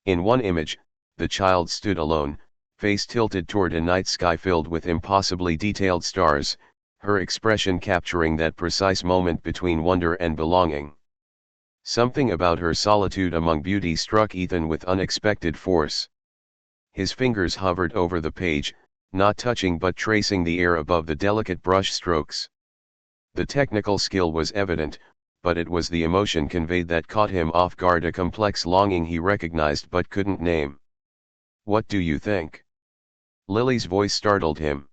Speaker 1: In one image, the child stood alone, face tilted toward a night sky filled with impossibly detailed stars, her expression capturing that precise moment between wonder and belonging. Something about her solitude among beauty struck Ethan with unexpected force. His fingers hovered over the page, not touching but tracing the air above the delicate brush strokes. The technical skill was evident, but it was the emotion conveyed that caught him off guard, a complex longing he recognized but couldn't name. "What do you think?" Lily's voice startled him.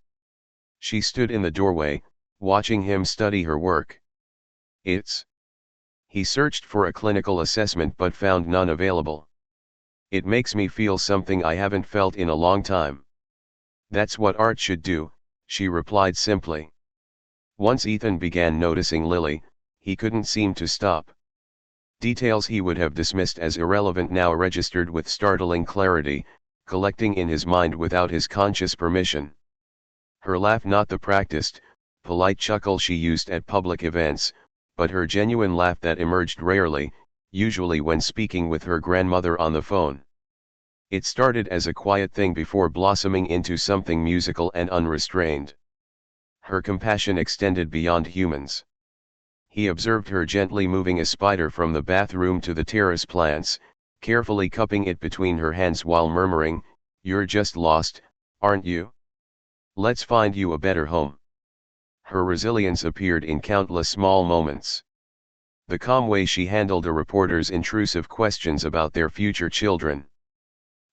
Speaker 1: She stood in the doorway, watching him study her work. "It's..." He searched for a clinical assessment but found none available. "It makes me feel something I haven't felt in a long time." "That's what art should do," she replied simply. Once Ethan began noticing Lily, he couldn't seem to stop. Details he would have dismissed as irrelevant now registered with startling clarity, collecting in his mind without his conscious permission. Her laugh, not the practiced, polite chuckle she used at public events, but her genuine laugh that emerged rarely, usually when speaking with her grandmother on the phone. It started as a quiet thing before blossoming into something musical and unrestrained. Her compassion extended beyond humans. He observed her gently moving a spider from the bathroom to the terrace plants, carefully cupping it between her hands while murmuring, "You're just lost, aren't you? Let's find you a better home." Her resilience appeared in countless small moments. The calm way she handled a reporter's intrusive questions about their future children.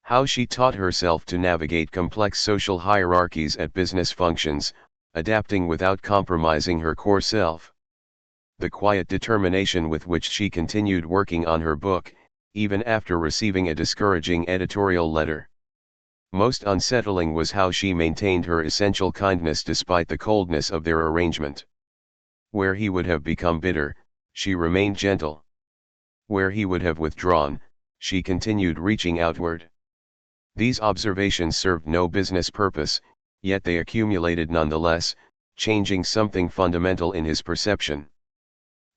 Speaker 1: How she taught herself to navigate complex social hierarchies at business functions, adapting without compromising her core self. The quiet determination with which she continued working on her book, even after receiving a discouraging editorial letter. Most unsettling was how she maintained her essential kindness despite the coldness of their arrangement. Where he would have become bitter, she remained gentle. Where he would have withdrawn, she continued reaching outward. These observations served no business purpose, yet they accumulated nonetheless, changing something fundamental in his perception.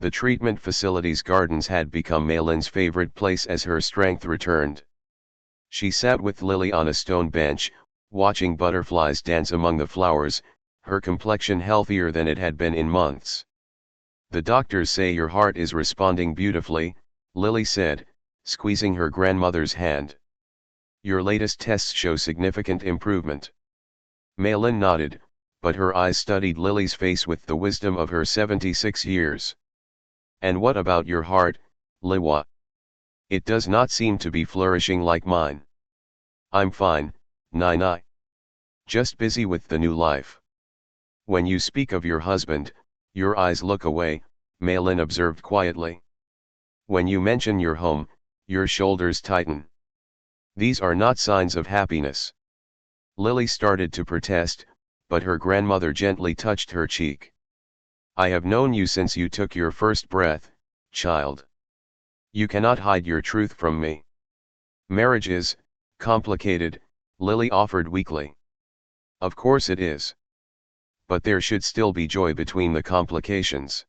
Speaker 1: The treatment facility's gardens had become Malin's favorite place as her strength returned. She sat with Lily on a stone bench, watching butterflies dance among the flowers, her complexion healthier than it had been in months. "The doctors say your heart is responding beautifully," Lily said, squeezing her grandmother's hand. "Your latest tests show significant improvement." Malin nodded, but her eyes studied Lily's face with the wisdom of her 76 years. "And what about your heart, Liwa? It does not seem to be flourishing like mine." "I'm fine, Nai. Just busy with the new life." "When you speak of your husband, your eyes look away," Malin observed quietly. "When you mention your home, your shoulders tighten. These are not signs of happiness." Lily started to protest, but her grandmother gently touched her cheek. "I have known you since you took your first breath, child. You cannot hide your truth from me." "Marriage is complicated," Lily offered weakly. "Of course it is. But there should still be joy between the complications."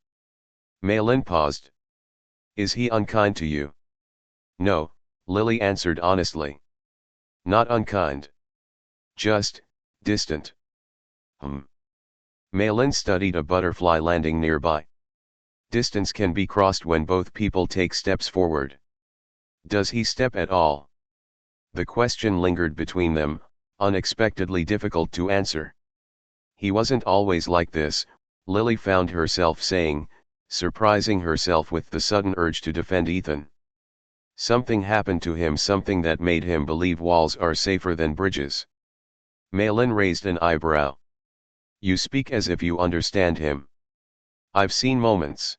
Speaker 1: Malin paused. "Is he unkind to you?" "No," Lily answered honestly. "Not unkind. Just distant." Malin studied a butterfly landing nearby. "Distance can be crossed when both people take steps forward. Does he step at all?" The question lingered between them, unexpectedly difficult to answer. "He wasn't always like this," Lily found herself saying, surprising herself with the sudden urge to defend Ethan. "Something happened to him, something that made him believe walls are safer than bridges." Malin raised an eyebrow. You speak as if you understand him. I've seen moments.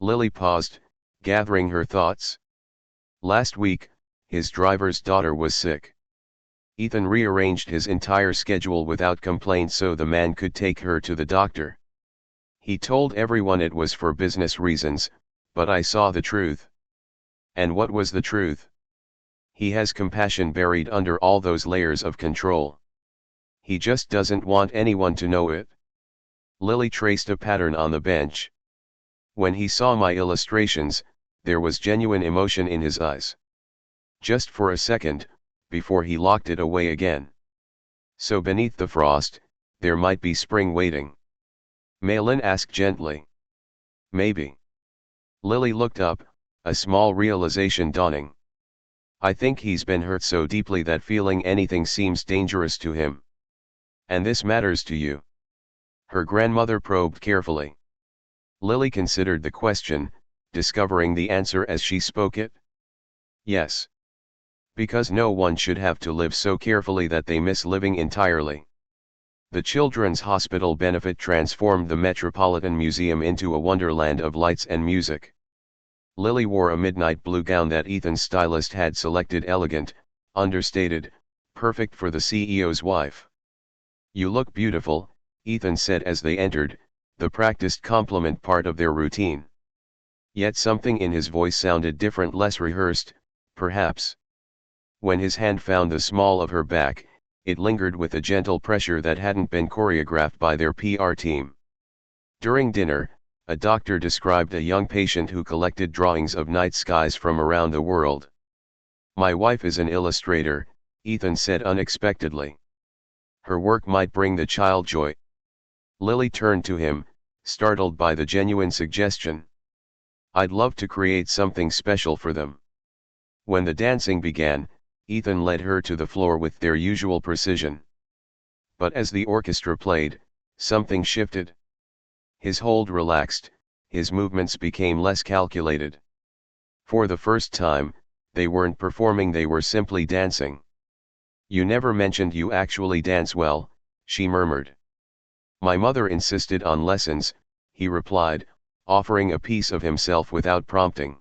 Speaker 1: Lily paused, gathering her thoughts. Last week, his driver's daughter was sick. Ethan rearranged his entire schedule without complaint so the man could take her to the doctor. He told everyone it was for business reasons, but I saw the truth. And what was the truth? He has compassion buried under all those layers of control. He just doesn't want anyone to know it. Lily traced a pattern on the bench. When he saw my illustrations, there was genuine emotion in his eyes. Just for a second, before he locked it away again. So beneath the frost, there might be spring waiting. Malin asked gently. Maybe. Lily looked up, a small realization dawning. I think he's been hurt so deeply that feeling anything seems dangerous to him. And this matters to you? Her grandmother probed carefully. Lily considered the question, discovering the answer as she spoke it. Yes. Because no one should have to live so carefully that they miss living entirely. The Children's Hospital benefit transformed the Metropolitan Museum into a wonderland of lights and music. Lily wore a midnight blue gown that Ethan's stylist had selected, elegant, understated, perfect for the CEO's wife. You look beautiful, Ethan said as they entered, the practiced compliment part of their routine. Yet something in his voice sounded different, less rehearsed, perhaps. When his hand found the small of her back, it lingered with a gentle pressure that hadn't been choreographed by their PR team. During dinner, a doctor described a young patient who collected drawings of night skies from around the world. My wife is an illustrator, Ethan said unexpectedly. Her work might bring the child joy. Lily turned to him, startled by the genuine suggestion. I'd love to create something special for them. When the dancing began, Ethan led her to the floor with their usual precision. But as the orchestra played, something shifted. His hold relaxed, his movements became less calculated. For the first time, they weren't performing, they were simply dancing. You never mentioned you actually dance well, she murmured. My mother insisted on lessons, he replied, offering a piece of himself without prompting.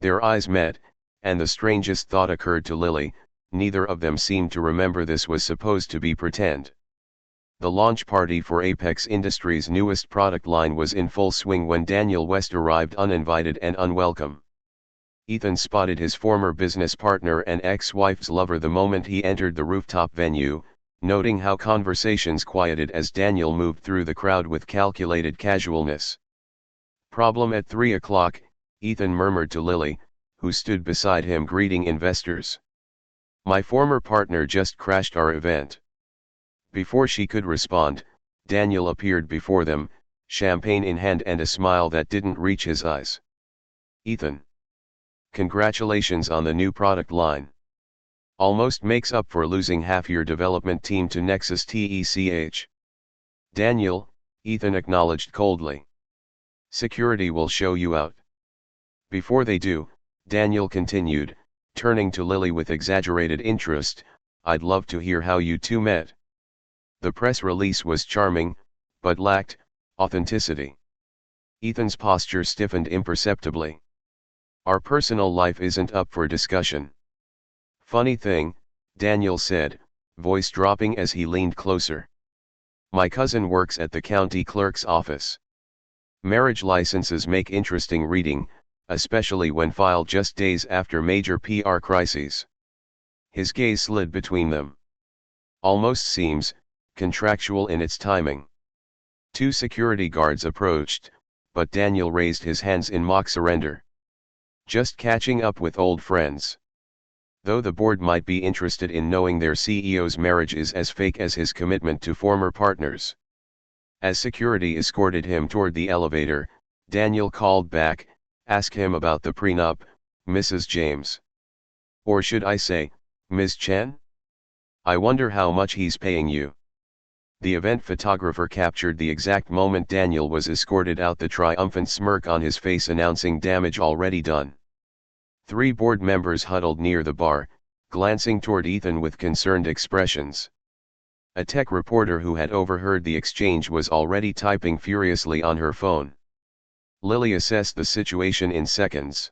Speaker 1: Their eyes met, and the strangest thought occurred to Lily, neither of them seemed to remember this was supposed to be pretend. The launch party for Apex Industries' newest product line was in full swing when Daniel West arrived uninvited and unwelcome. Ethan spotted his former business partner and ex-wife's lover the moment he entered the rooftop venue, noting how conversations quieted as Daniel moved through the crowd with calculated casualness. Problem at 3 o'clock, Ethan murmured to Lily, who stood beside him greeting investors. My former partner just crashed our event. Before she could respond, Daniel appeared before them, champagne in hand and a smile that didn't reach his eyes. Ethan. Congratulations on the new product line. Almost makes up for losing half your development team to Nexus Tech. Daniel, Ethan acknowledged coldly. Security will show you out. Before they do, Daniel continued, turning to Lily with exaggerated interest, I'd love to hear how you two met. The press release was charming, but lacked authenticity. Ethan's posture stiffened imperceptibly. Our personal life isn't up for discussion. Funny thing, Daniel said, voice dropping as he leaned closer. My cousin works at the county clerk's office. Marriage licenses make interesting reading, especially when filed just days after major PR crises. His gaze slid between them. Almost seems contractual in its timing. 2 security guards approached, but Daniel raised his hands in mock surrender. Just catching up with old friends. Though the board might be interested in knowing their CEO's marriage is as fake as his commitment to former partners. As security escorted him toward the elevator, Daniel called back, ask him about the prenup, Mrs. James. Or should I say, Ms. Chen? I wonder how much he's paying you. The event photographer captured the exact moment Daniel was escorted out, the triumphant smirk on his face announcing damage already done. 3 board members huddled near the bar, glancing toward Ethan with concerned expressions. A tech reporter who had overheard the exchange was already typing furiously on her phone. Lily assessed the situation in seconds.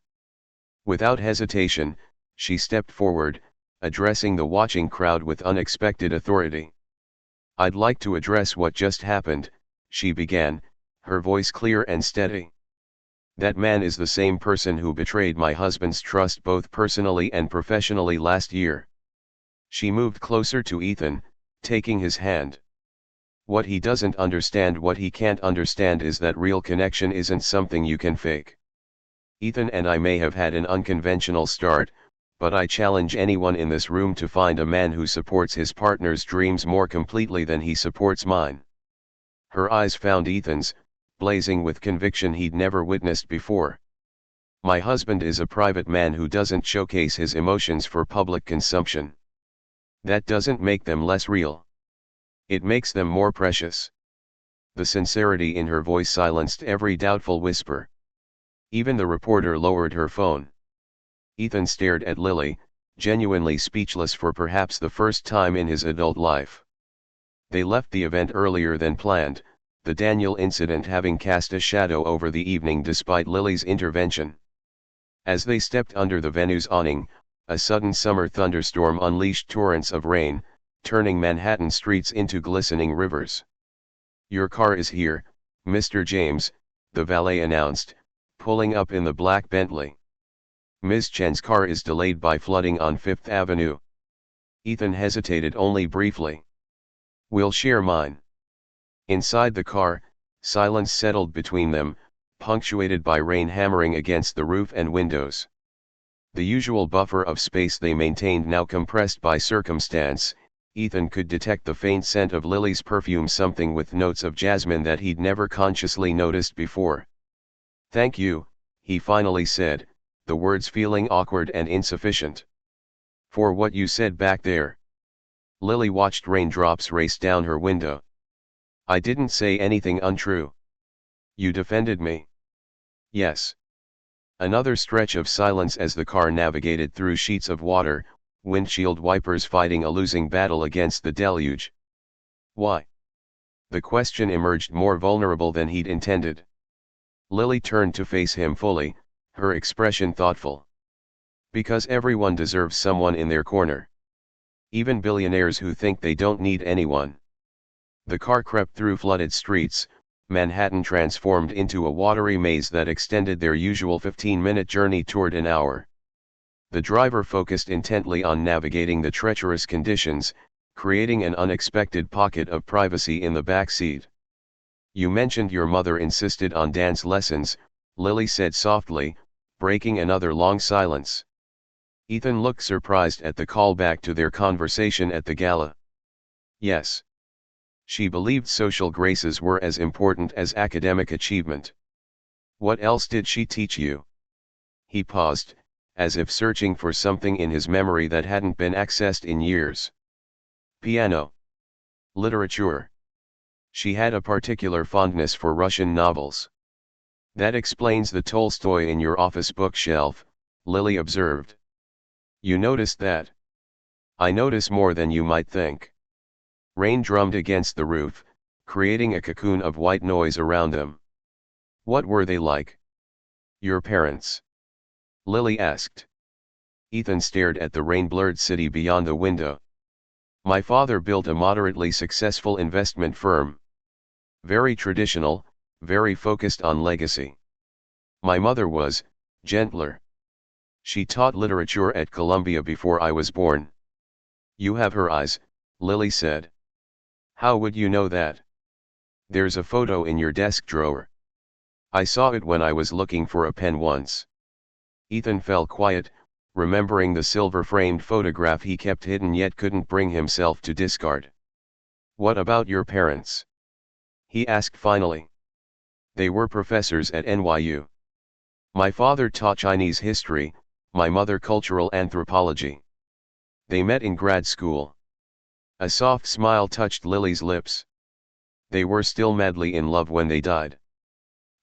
Speaker 1: Without hesitation, she stepped forward, addressing the watching crowd with unexpected authority. "I'd like to address what just happened," she began, her voice clear and steady. "That man is the same person who betrayed my husband's trust both personally and professionally last year." She moved closer to Ethan, taking his hand. "What he doesn't understand, what he can't understand, is that real connection isn't something you can fake. Ethan and I may have had an unconventional start, but I challenge anyone in this room to find a man who supports his partner's dreams more completely than he supports mine." Her eyes found Ethan's, blazing with conviction he'd never witnessed before. "My husband is a private man who doesn't showcase his emotions for public consumption. That doesn't make them less real. It makes them more precious." The sincerity in her voice silenced every doubtful whisper. Even the reporter lowered her phone. Ethan stared at Lily, genuinely speechless for perhaps the first time in his adult life. They left the event earlier than planned, the Daniel incident having cast a shadow over the evening despite Lily's intervention. As they stepped under the venue's awning, a sudden summer thunderstorm unleashed torrents of rain, turning Manhattan streets into glistening rivers. "Your car is here, Mr. James," the valet announced, pulling up in the black Bentley. "Ms. Chen's car is delayed by flooding on Fifth Avenue." Ethan hesitated only briefly. "We'll share mine." Inside the car, silence settled between them, punctuated by rain hammering against the roof and windows. The usual buffer of space they maintained now compressed by circumstance. Ethan could detect the faint scent of Lily's perfume, something with notes of jasmine that he'd never consciously noticed before. "Thank you," he finally said, the words feeling awkward and insufficient. "For what you said back there." Lily watched raindrops race down her window. "I didn't say anything untrue." "You defended me." "Yes." Another stretch of silence as the car navigated through sheets of water, windshield wipers fighting a losing battle against the deluge. "Why?" The question emerged more vulnerable than he'd intended. Lily turned to face him fully, her expression thoughtful. "Because everyone deserves someone in their corner. Even billionaires who think they don't need anyone." The car crept through flooded streets, Manhattan transformed into a watery maze that extended their usual 15-minute journey toward an hour. The driver focused intently on navigating the treacherous conditions, creating an unexpected pocket of privacy in the back seat. "You mentioned your mother insisted on dance lessons," Lily said softly, breaking another long silence. Ethan looked surprised at the callback to their conversation at the gala. "Yes. She believed social graces were as important as academic achievement." "What else did she teach you?" He paused, as if searching for something in his memory that hadn't been accessed in years. "Piano. Literature. She had a particular fondness for Russian novels." "That explains the Tolstoy in your office bookshelf," Lily observed. "You noticed that?" "I notice more than you might think." Rain drummed against the roof, creating a cocoon of white noise around them. "What were they like?" "Your parents?" Lily asked. Ethan stared at the rain-blurred city beyond the window. "My father built a moderately successful investment firm. Very traditional, very focused on legacy. My mother was gentler. She taught literature at Columbia before I was born." "You have her eyes," Lily said. "How would you know that?" "There's a photo in your desk drawer. I saw it when I was looking for a pen once." Ethan fell quiet, remembering the silver-framed photograph he kept hidden yet couldn't bring himself to discard. "What about your parents?" he asked finally. "They were professors at NYU. My father taught Chinese history, my mother cultural anthropology. They met in grad school." A soft smile touched Lily's lips. "They were still madly in love when they died.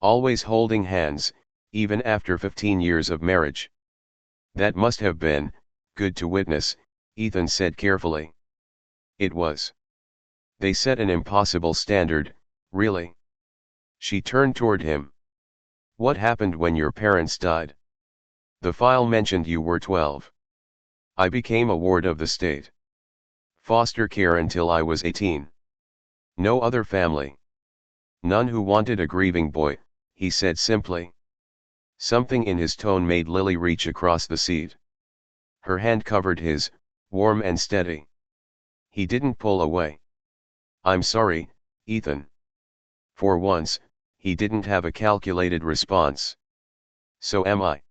Speaker 1: Always holding hands, even after 15 years of marriage." "That must have been good to witness," Ethan said carefully. "It was." They set an impossible standard, really. She turned toward him. What happened when your parents died? The file mentioned you were 12. I became a ward of the state. Foster care until I was 18. No other family. None who wanted a grieving boy, he said simply. Something in his tone made Lily reach across the seat. Her hand covered his, warm and steady. He didn't pull away. I'm sorry, Ethan. For once, he didn't have a calculated response. So am I.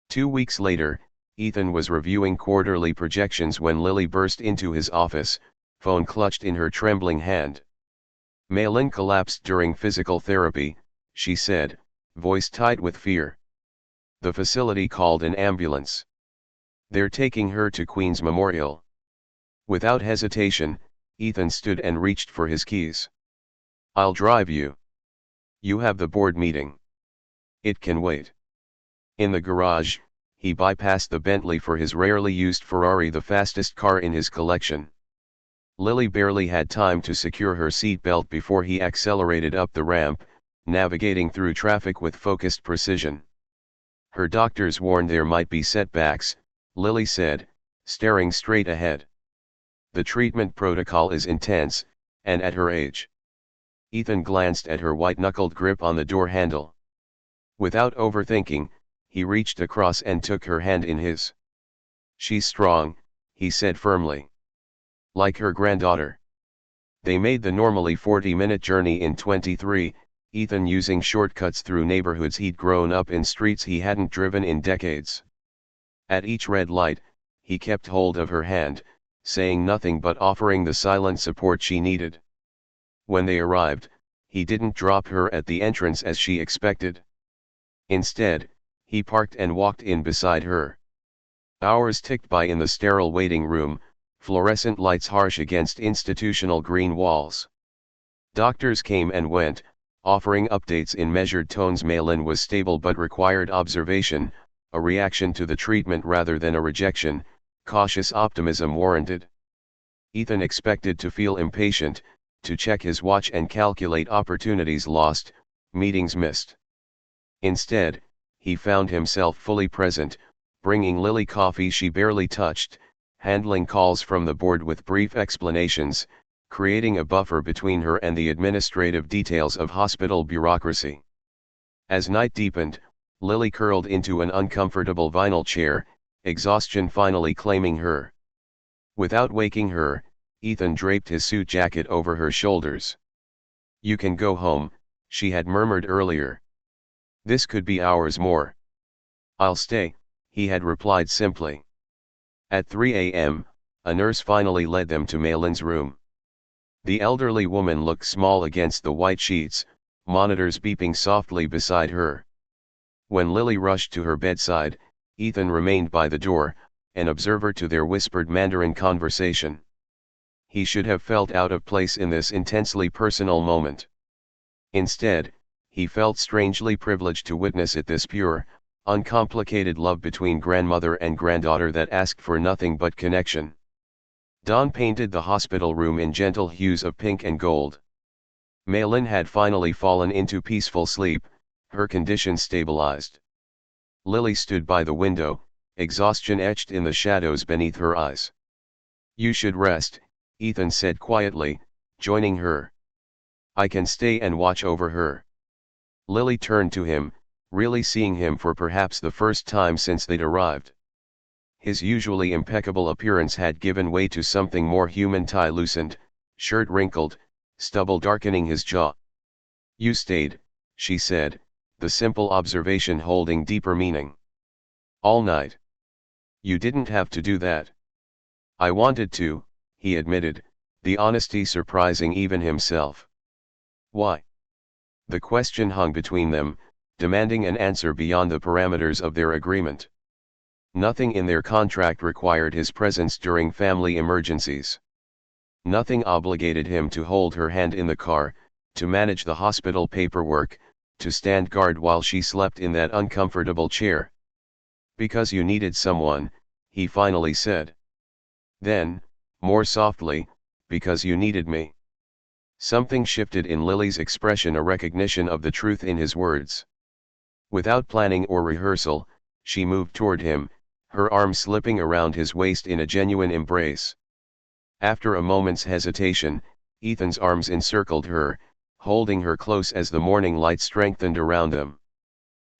Speaker 1: 2 weeks later, Ethan was reviewing quarterly projections when Lily burst into his office, phone clutched in her trembling hand. Malin collapsed during physical therapy, she said, voice tight with fear. The facility called an ambulance. They're taking her to Queen's Memorial. Without hesitation, Ethan stood and reached for his keys. I'll drive you. You have the board meeting. It can wait. In the garage, he bypassed the Bentley for his rarely used Ferrari, the fastest car in his collection. Lily barely had time to secure her seatbelt before he accelerated up the ramp, navigating through traffic with focused precision. Her doctors warned there might be setbacks, Lily said, staring straight ahead. The treatment protocol is intense, and at her age. Ethan glanced at her white-knuckled grip on the door handle. Without overthinking, he reached across and took her hand in his. She's strong, he said firmly. Like her granddaughter. They made the normally 40-minute journey in 23, Ethan using shortcuts through neighborhoods he'd grown up in, streets he hadn't driven in decades. At each red light, he kept hold of her hand, saying nothing but offering the silent support she needed. When they arrived, he didn't drop her at the entrance as she expected. Instead, he parked and walked in beside her. Hours ticked by in the sterile waiting room, fluorescent lights harsh against institutional green walls. Doctors came and went, offering updates in measured tones. Malin was stable but required observation, a reaction to the treatment rather than a rejection, cautious optimism warranted. Ethan expected to feel impatient, to check his watch and calculate opportunities lost, meetings missed. Instead, he found himself fully present, bringing Lily coffee she barely touched, handling calls from the board with brief explanations, creating a buffer between her and the administrative details of hospital bureaucracy. As night deepened, Lily curled into an uncomfortable vinyl chair, exhaustion finally claiming her. Without waking her, Ethan draped his suit jacket over her shoulders. You can go home, she had murmured earlier. This could be hours more. I'll stay, he had replied simply. At 3 a.m., a nurse finally led them to Malin's room. The elderly woman looked small against the white sheets, monitors beeping softly beside her. When Lily rushed to her bedside, Ethan remained by the door, an observer to their whispered Mandarin conversation. He should have felt out of place in this intensely personal moment. Instead, he felt strangely privileged to witness it, this pure, uncomplicated love between grandmother and granddaughter that asked for nothing but connection. Dawn painted the hospital room in gentle hues of pink and gold. Malin had finally fallen into peaceful sleep, her condition stabilized. Lily stood by the window, exhaustion etched in the shadows beneath her eyes. You should rest, Ethan said quietly, joining her. I can stay and watch over her. Lily turned to him, really seeing him for perhaps the first time since they'd arrived. His usually impeccable appearance had given way to something more human, tie loosened, shirt wrinkled, stubble darkening his jaw. You stayed, she said, the simple observation holding deeper meaning. All night. You didn't have to do that. I wanted to, he admitted, the honesty surprising even himself. Why? The question hung between them, demanding an answer beyond the parameters of their agreement. Nothing in their contract required his presence during family emergencies. Nothing obligated him to hold her hand in the car, to manage the hospital paperwork, to stand guard while she slept in that uncomfortable chair. Because you needed someone, he finally said. Then, more softly, because you needed me. Something shifted in Lily's expression, a recognition of the truth in his words. Without planning or rehearsal, she moved toward him, her arm slipping around his waist in a genuine embrace. After a moment's hesitation, Ethan's arms encircled her, holding her close as the morning light strengthened around them.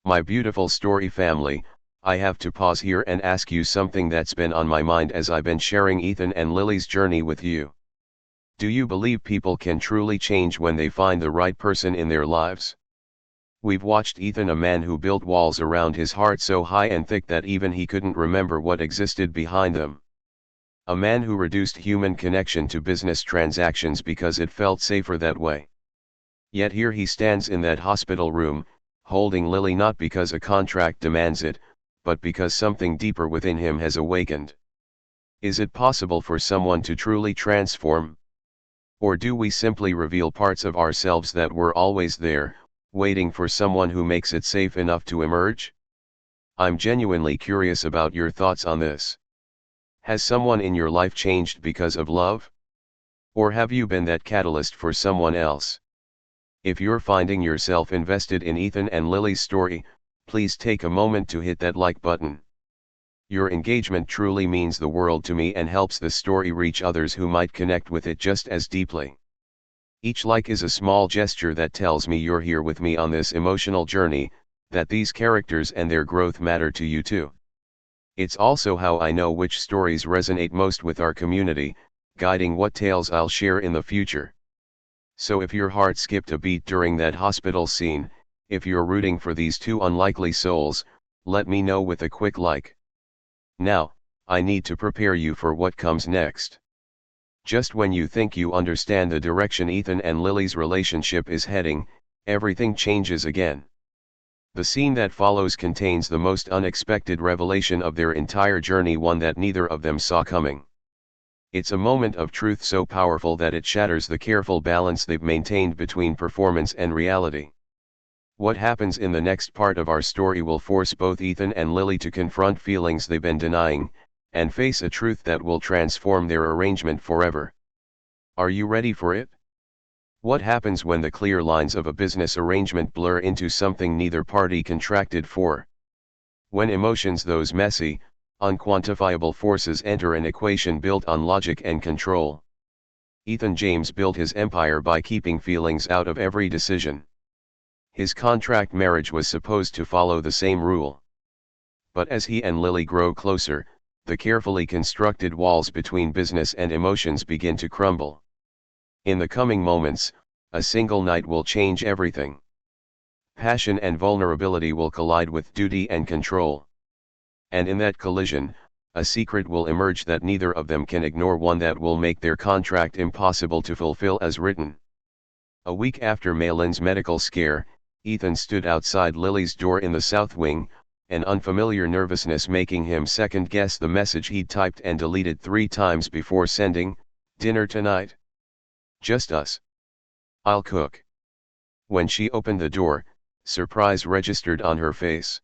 Speaker 1: My beautiful story family, I have to pause here and ask you something that's been on my mind as I've been sharing Ethan and Lily's journey with you. Do you believe people can truly change when they find the right person in their lives? We've watched Ethan, a man who built walls around his heart so high and thick that even he couldn't remember what existed behind them. A man who reduced human connection to business transactions because it felt safer that way. Yet here he stands in that hospital room, holding Lily, not because a contract demands it, but because something deeper within him has awakened. Is it possible for someone to truly transform? Or do we simply reveal parts of ourselves that were always there, waiting for someone who makes it safe enough to emerge? I'm genuinely curious about your thoughts on this. Has someone in your life changed because of love? Or have you been that catalyst for someone else? If you're finding yourself invested in Ethan and Lily's story, please take a moment to hit that like button. Your engagement truly means the world to me and helps the story reach others who might connect with it just as deeply. Each like is a small gesture that tells me you're here with me on this emotional journey, that these characters and their growth matter to you too. It's also how I know which stories resonate most with our community, guiding what tales I'll share in the future. So if your heart skipped a beat during that hospital scene, if you're rooting for these two unlikely souls, let me know with a quick like. Now, I need to prepare you for what comes next. Just when you think you understand the direction Ethan and Lily's relationship is heading, everything changes again. The scene that follows contains the most unexpected revelation of their entire journey, one that neither of them saw coming. It's a moment of truth so powerful that it shatters the careful balance they've maintained between performance and reality. What happens in the next part of our story will force both Ethan and Lily to confront feelings they've been denying, and face a truth that will transform their arrangement forever. Are you ready for it? What happens when the clear lines of a business arrangement blur into something neither party contracted for? When emotions, those messy, unquantifiable forces, enter an equation built on logic and control. Ethan James built his empire by keeping feelings out of every decision. His contract marriage was supposed to follow the same rule. But as he and Lily grow closer, the carefully constructed walls between business and emotions begin to crumble. In the coming moments, a single night will change everything. Passion and vulnerability will collide with duty and control. And in that collision, a secret will emerge that neither of them can ignore, one that will make their contract impossible to fulfill as written. A week after Maylin's medical scare, Ethan stood outside Lily's door in the south wing, an unfamiliar nervousness making him second-guess the message he'd typed and deleted 3 times before sending, "Dinner tonight? Just us. I'll cook." When she opened the door, surprise registered on her face.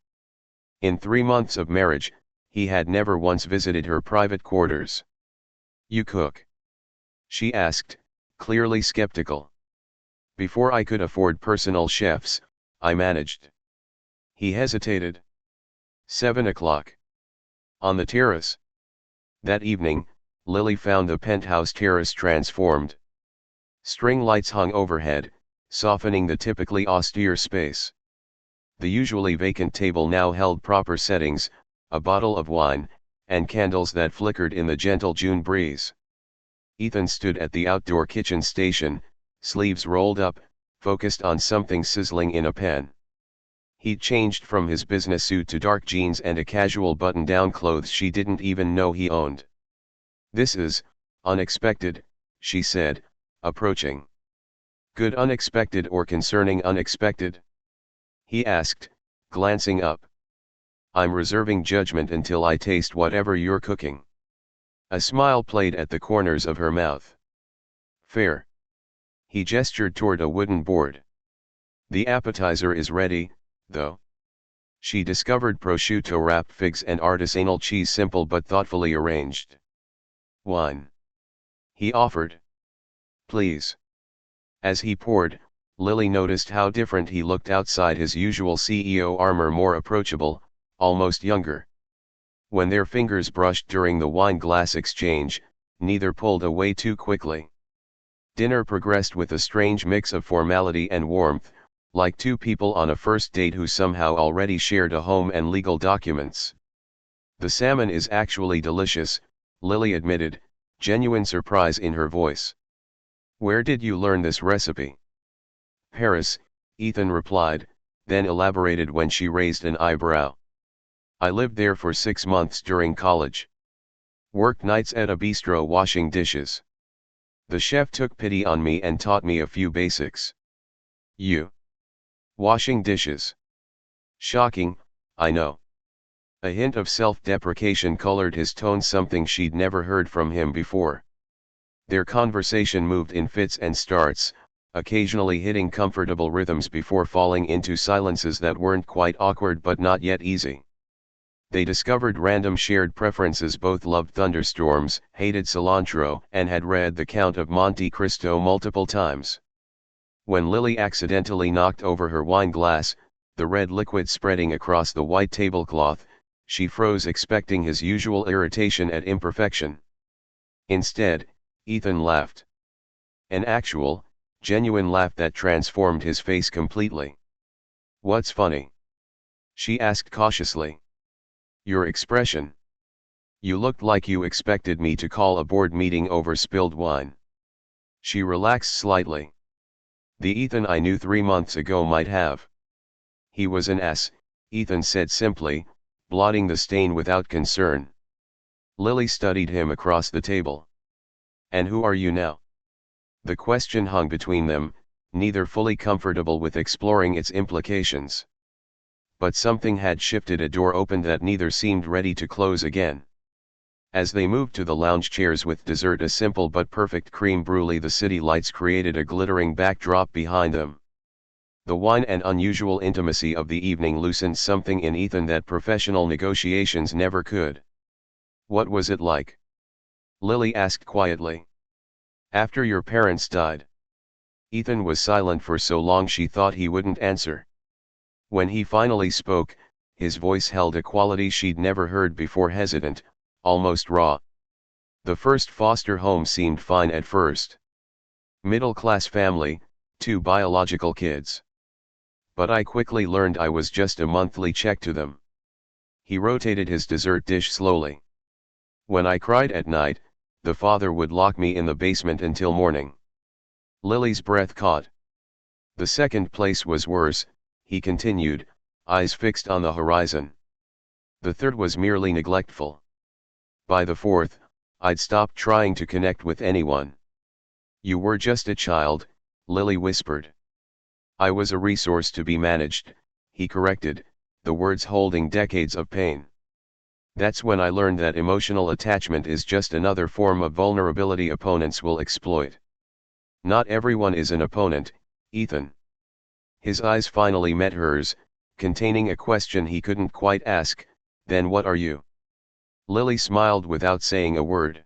Speaker 1: In 3 months of marriage, he had never once visited her private quarters. "You cook?" she asked, clearly skeptical. "Before I could afford personal chefs, I managed." He hesitated. 7 o'clock. On the terrace. That evening, Lily found the penthouse terrace transformed. String lights hung overhead, softening the typically austere space. The usually vacant table now held proper settings, a bottle of wine, and candles that flickered in the gentle June breeze. Ethan stood at the outdoor kitchen station, sleeves rolled up, focused on something sizzling in a pen. He'd changed from his business suit to dark jeans and a casual button-down, clothes she didn't even know he owned. "This is unexpected," she said, approaching. "Good unexpected or concerning unexpected?" he asked, glancing up. "I'm reserving judgment until I taste whatever you're cooking." A smile played at the corners of her mouth. "Fair." He gestured toward a wooden board. "The appetizer is ready, though." She discovered prosciutto wrapped figs and artisanal cheese, simple but thoughtfully arranged. "Wine?" he offered. "Please." As he poured, Lily noticed how different he looked outside his usual CEO armor, more approachable, almost younger. When their fingers brushed during the wine glass exchange, neither pulled away too quickly. Dinner progressed with a strange mix of formality and warmth, like two people on a first date who somehow already shared a home and legal documents. "The salmon is actually delicious," Lily admitted, genuine surprise in her voice. "Where did you learn this recipe?" "Paris," Ethan replied, then elaborated when she raised an eyebrow. "I lived there for 6 months during college. Worked nights at a bistro washing dishes. The chef took pity on me and taught me a few basics." "You? Washing dishes? Shocking, I know." A hint of self-deprecation colored his tone, something she'd never heard from him before. Their conversation moved in fits and starts, occasionally hitting comfortable rhythms before falling into silences that weren't quite awkward but not yet easy. They discovered random shared preferences: both loved thunderstorms, hated cilantro, and had read The Count of Monte Cristo multiple times. When Lily accidentally knocked over her wine glass, the red liquid spreading across the white tablecloth, she froze, expecting his usual irritation at imperfection. Instead, Ethan laughed. An actual, genuine laugh that transformed his face completely. "What's funny?" she asked cautiously. "Your expression. You looked like you expected me to call a board meeting over spilled wine." She relaxed slightly. "The Ethan I knew 3 months ago might have." "He was an ass," Ethan said simply, blotting the stain without concern. Lily studied him across the table. "And who are you now?" The question hung between them, neither fully comfortable with exploring its implications. But something had shifted. A door opened that neither seemed ready to close again. As they moved to the lounge chairs with dessert, a simple but perfect creme brulee, the city lights created a glittering backdrop behind them. The wine and unusual intimacy of the evening loosened something in Ethan that professional negotiations never could. "What was it like?" Lily asked quietly. "After your parents died?" Ethan was silent for so long she thought he wouldn't answer. When he finally spoke, his voice held a quality she'd never heard before: hesitant, almost raw. "The first foster home seemed fine at first. Middle-class family, 2 biological kids. But I quickly learned I was just a monthly check to them." He rotated his dessert dish slowly. "When I cried at night, the father would lock me in the basement until morning." Lily's breath caught. "The second place was worse," he continued, eyes fixed on the horizon. "The third was merely neglectful. By the fourth, I'd stopped trying to connect with anyone." "You were just a child," Lily whispered. "I was a resource to be managed," he corrected, the words holding decades of pain. "That's when I learned that emotional attachment is just another form of vulnerability opponents will exploit." "Not everyone is an opponent, Ethan." His eyes finally met hers, containing a question he couldn't quite ask. "Then what are you?" Lily smiled without saying a word.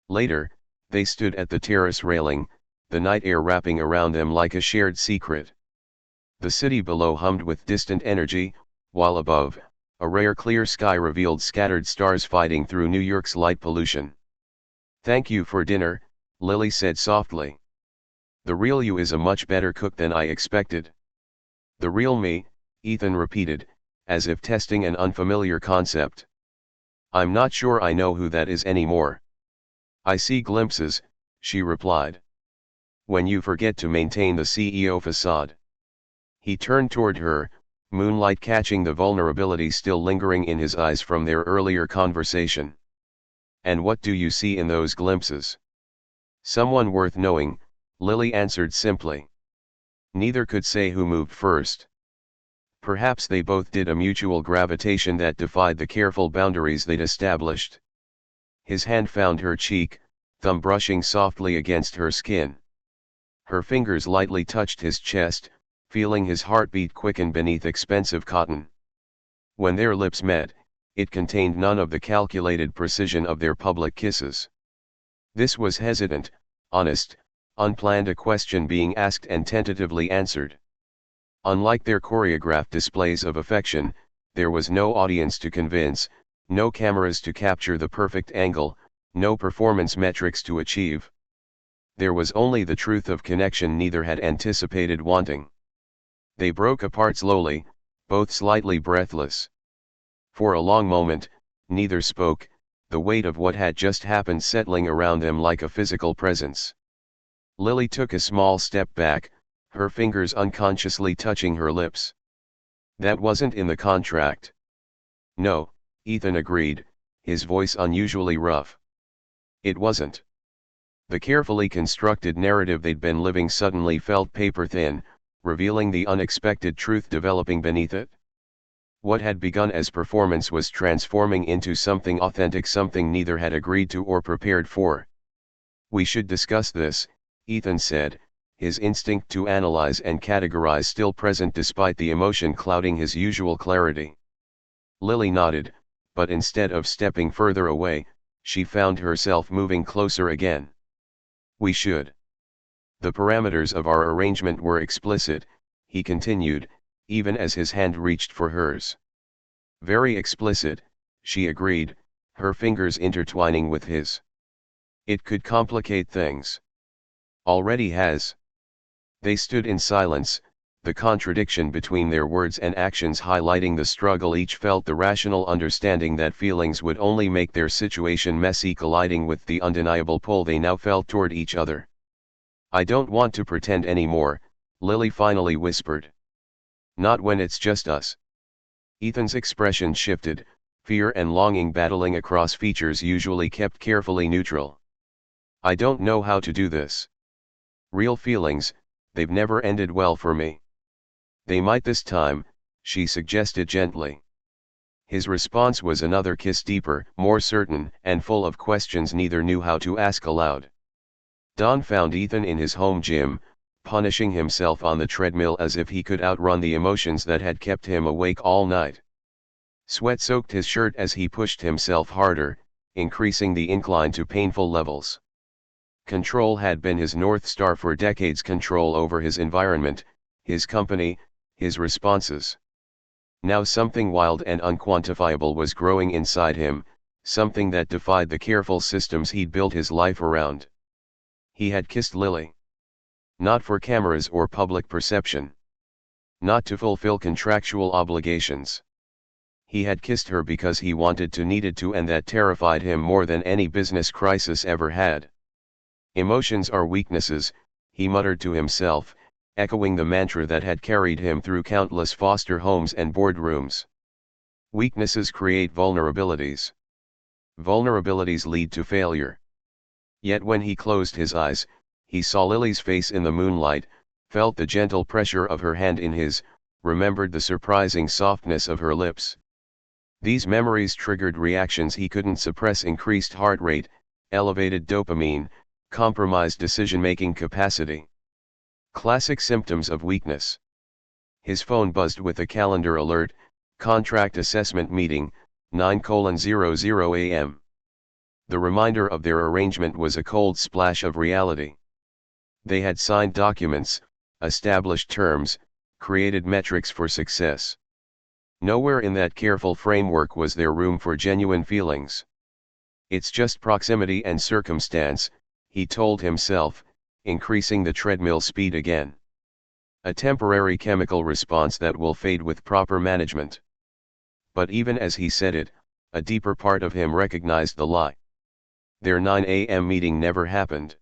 Speaker 1: Later, they stood at the terrace railing, the night air wrapping around them like a shared secret. The city below hummed with distant energy, while above, a rare clear sky revealed scattered stars fighting through New York's light pollution. "Thank you for dinner," Lily said softly. "The real you is a much better cook than I expected." "The real me," Ethan repeated, as if testing an unfamiliar concept. "I'm not sure I know who that is anymore." "I see glimpses," she replied. "When you forget to maintain the CEO facade." He turned toward her, moonlight catching the vulnerability still lingering in his eyes from their earlier conversation. "And what do you see in those glimpses?" "Someone worth knowing," Lily answered simply. Neither could say who moved first. Perhaps they both did, a mutual gravitation that defied the careful boundaries they'd established. His hand found her cheek, thumb brushing softly against her skin. Her fingers lightly touched his chest, feeling his heartbeat quicken beneath expensive cotton. When their lips met, it contained none of the calculated precision of their public kisses. This was hesitant, honest, Unplanned, a question being asked and tentatively answered. Unlike their choreographed displays of affection, there was no audience to convince, no cameras to capture the perfect angle, no performance metrics to achieve. There was only the truth of connection neither had anticipated wanting. They broke apart slowly, both slightly breathless. For a long moment, neither spoke, the weight of what had just happened settling around them like a physical presence. Lily took a small step back, her fingers unconsciously touching her lips. That wasn't in the contract. No, Ethan agreed, his voice unusually rough. It wasn't. The carefully constructed narrative they'd been living suddenly felt paper thin, revealing the unexpected truth developing beneath it. What had begun as performance was transforming into something authentic, something neither had agreed to or prepared for. We should discuss this, Ethan said, his instinct to analyze and categorize still present despite the emotion clouding his usual clarity. Lily nodded, but instead of stepping further away, she found herself moving closer again. We should. The parameters of our arrangement were explicit, he continued, even as his hand reached for hers. Very explicit, she agreed, her fingers intertwining with his. It could complicate things. Already has. They stood in silence, the contradiction between their words and actions highlighting the struggle each felt, the rational understanding that feelings would only make their situation messy colliding with the undeniable pull they now felt toward each other. I don't want to pretend anymore, Lily finally whispered. Not when it's just us. Ethan's expression shifted, fear and longing battling across features usually kept carefully neutral. I don't know how to do this. Real feelings, they've never ended well for me. They might this time, she suggested gently. His response was another kiss, deeper, more certain, and full of questions neither knew how to ask aloud. Dawn found Ethan in his home gym, punishing himself on the treadmill as if he could outrun the emotions that had kept him awake all night. Sweat soaked his shirt as he pushed himself harder, increasing the incline to painful levels. Control had been his North Star for decades, control over his environment, his company, his responses. Now something wild and unquantifiable was growing inside him, something that defied the careful systems he'd built his life around. He had kissed Lily. Not for cameras or public perception. Not to fulfill contractual obligations. He had kissed her because he wanted to, needed to, and that terrified him more than any business crisis ever had. Emotions are weaknesses, he muttered to himself, echoing the mantra that had carried him through countless foster homes and boardrooms. Weaknesses create vulnerabilities. Vulnerabilities lead to failure. Yet when he closed his eyes, he saw Lily's face in the moonlight, felt the gentle pressure of her hand in his, remembered the surprising softness of her lips. These memories triggered reactions he couldn't suppress: increased heart rate, elevated dopamine, compromised decision-making capacity. Classic symptoms of weakness. His phone buzzed with a calendar alert, contract assessment meeting, 9:00 a.m. The reminder of their arrangement was a cold splash of reality. They had signed documents, established terms, created metrics for success. Nowhere in that careful framework was there room for genuine feelings. It's just proximity and circumstance, he told himself, increasing the treadmill speed again. A temporary chemical response that will fade with proper management. But even as he said it, a deeper part of him recognized the lie. Their 9 a.m. meeting never happened.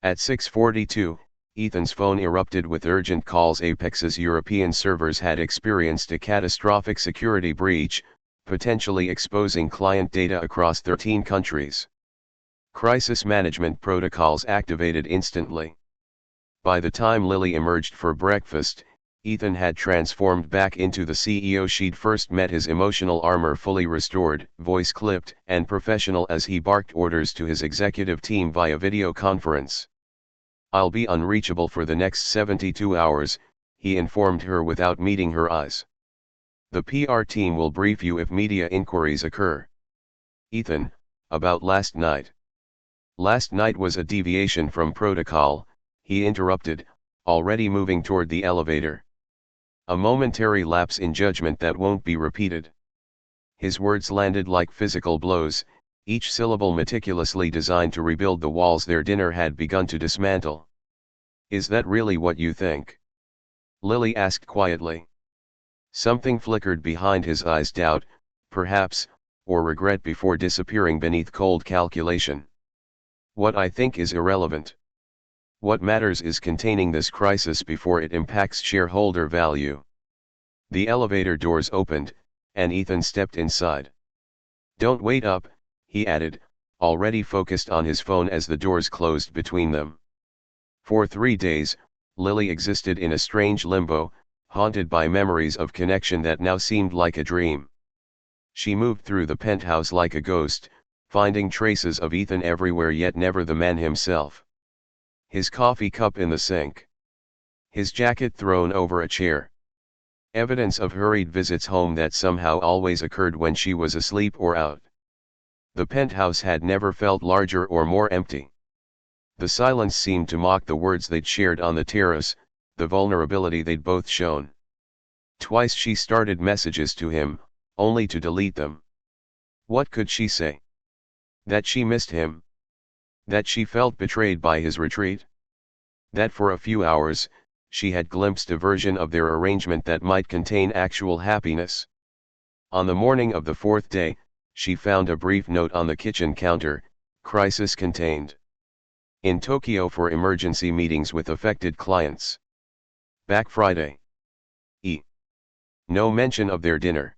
Speaker 1: At 6:42, Ethan's phone erupted with urgent calls. Apex's European servers had experienced a catastrophic security breach, potentially exposing client data across 13 countries. Crisis management protocols activated instantly. By the time Lily emerged for breakfast, Ethan had transformed back into the CEO she'd first met, his emotional armor fully restored, voice clipped and professional as he barked orders to his executive team via video conference. I'll be unreachable for the next 72 hours, he informed her without meeting her eyes. The PR team will brief you if media inquiries occur. Ethan, about last night. Last night was a deviation from protocol, he interrupted, already moving toward the elevator. A momentary lapse in judgment that won't be repeated. His words landed like physical blows, each syllable meticulously designed to rebuild the walls their dinner had begun to dismantle. Is that really what you think? Lily asked quietly. Something flickered behind his eyes, doubt, perhaps, or regret before disappearing beneath cold calculation. What I think is irrelevant. What matters is containing this crisis before it impacts shareholder value. The elevator doors opened, and Ethan stepped inside. Don't wait up, he added, already focused on his phone as the doors closed between them. For 3 days, Lily existed in a strange limbo, haunted by memories of connection that now seemed like a dream. She moved through the penthouse like a ghost, finding traces of Ethan everywhere yet never the man himself. His coffee cup in the sink. His jacket thrown over a chair. Evidence of hurried visits home that somehow always occurred when she was asleep or out. The penthouse had never felt larger or more empty. The silence seemed to mock the words they'd shared on the terrace, the vulnerability they'd both shown. Twice she started messages to him, only to delete them. What could she say? That she missed him? That she felt betrayed by his retreat? That for a few hours, she had glimpsed a version of their arrangement that might contain actual happiness. On the morning of the 4th day, she found a brief note on the kitchen counter, crisis contained. In Tokyo for emergency meetings with affected clients. Back Friday. No mention of their dinner.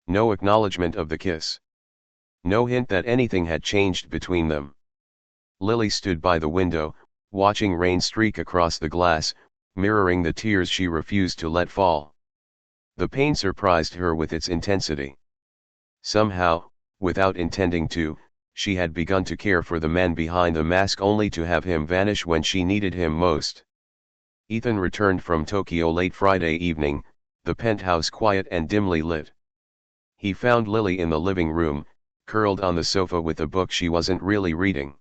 Speaker 1: No acknowledgement of the kiss. No hint that anything had changed between them. Lily stood by the window, watching rain streak across the glass, mirroring the tears she refused to let fall. The pain surprised her with its intensity. Somehow, without intending to, she had begun to care for the man behind the mask only to have him vanish when she needed him most. Ethan returned from Tokyo late Friday evening, the penthouse quiet and dimly lit. He found Lily in the living room, curled on the sofa with a book she wasn't really reading.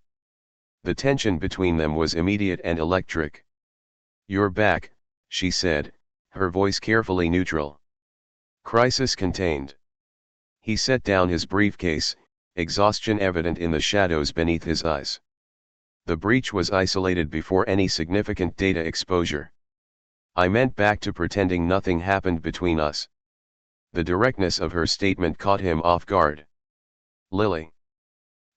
Speaker 1: The tension between them was immediate and electric. "You're back," she said, her voice carefully neutral. Crisis contained. He set down his briefcase, exhaustion evident in the shadows beneath his eyes. The breach was isolated before any significant data exposure. I meant back to pretending nothing happened between us. The directness of her statement caught him off guard. Lily.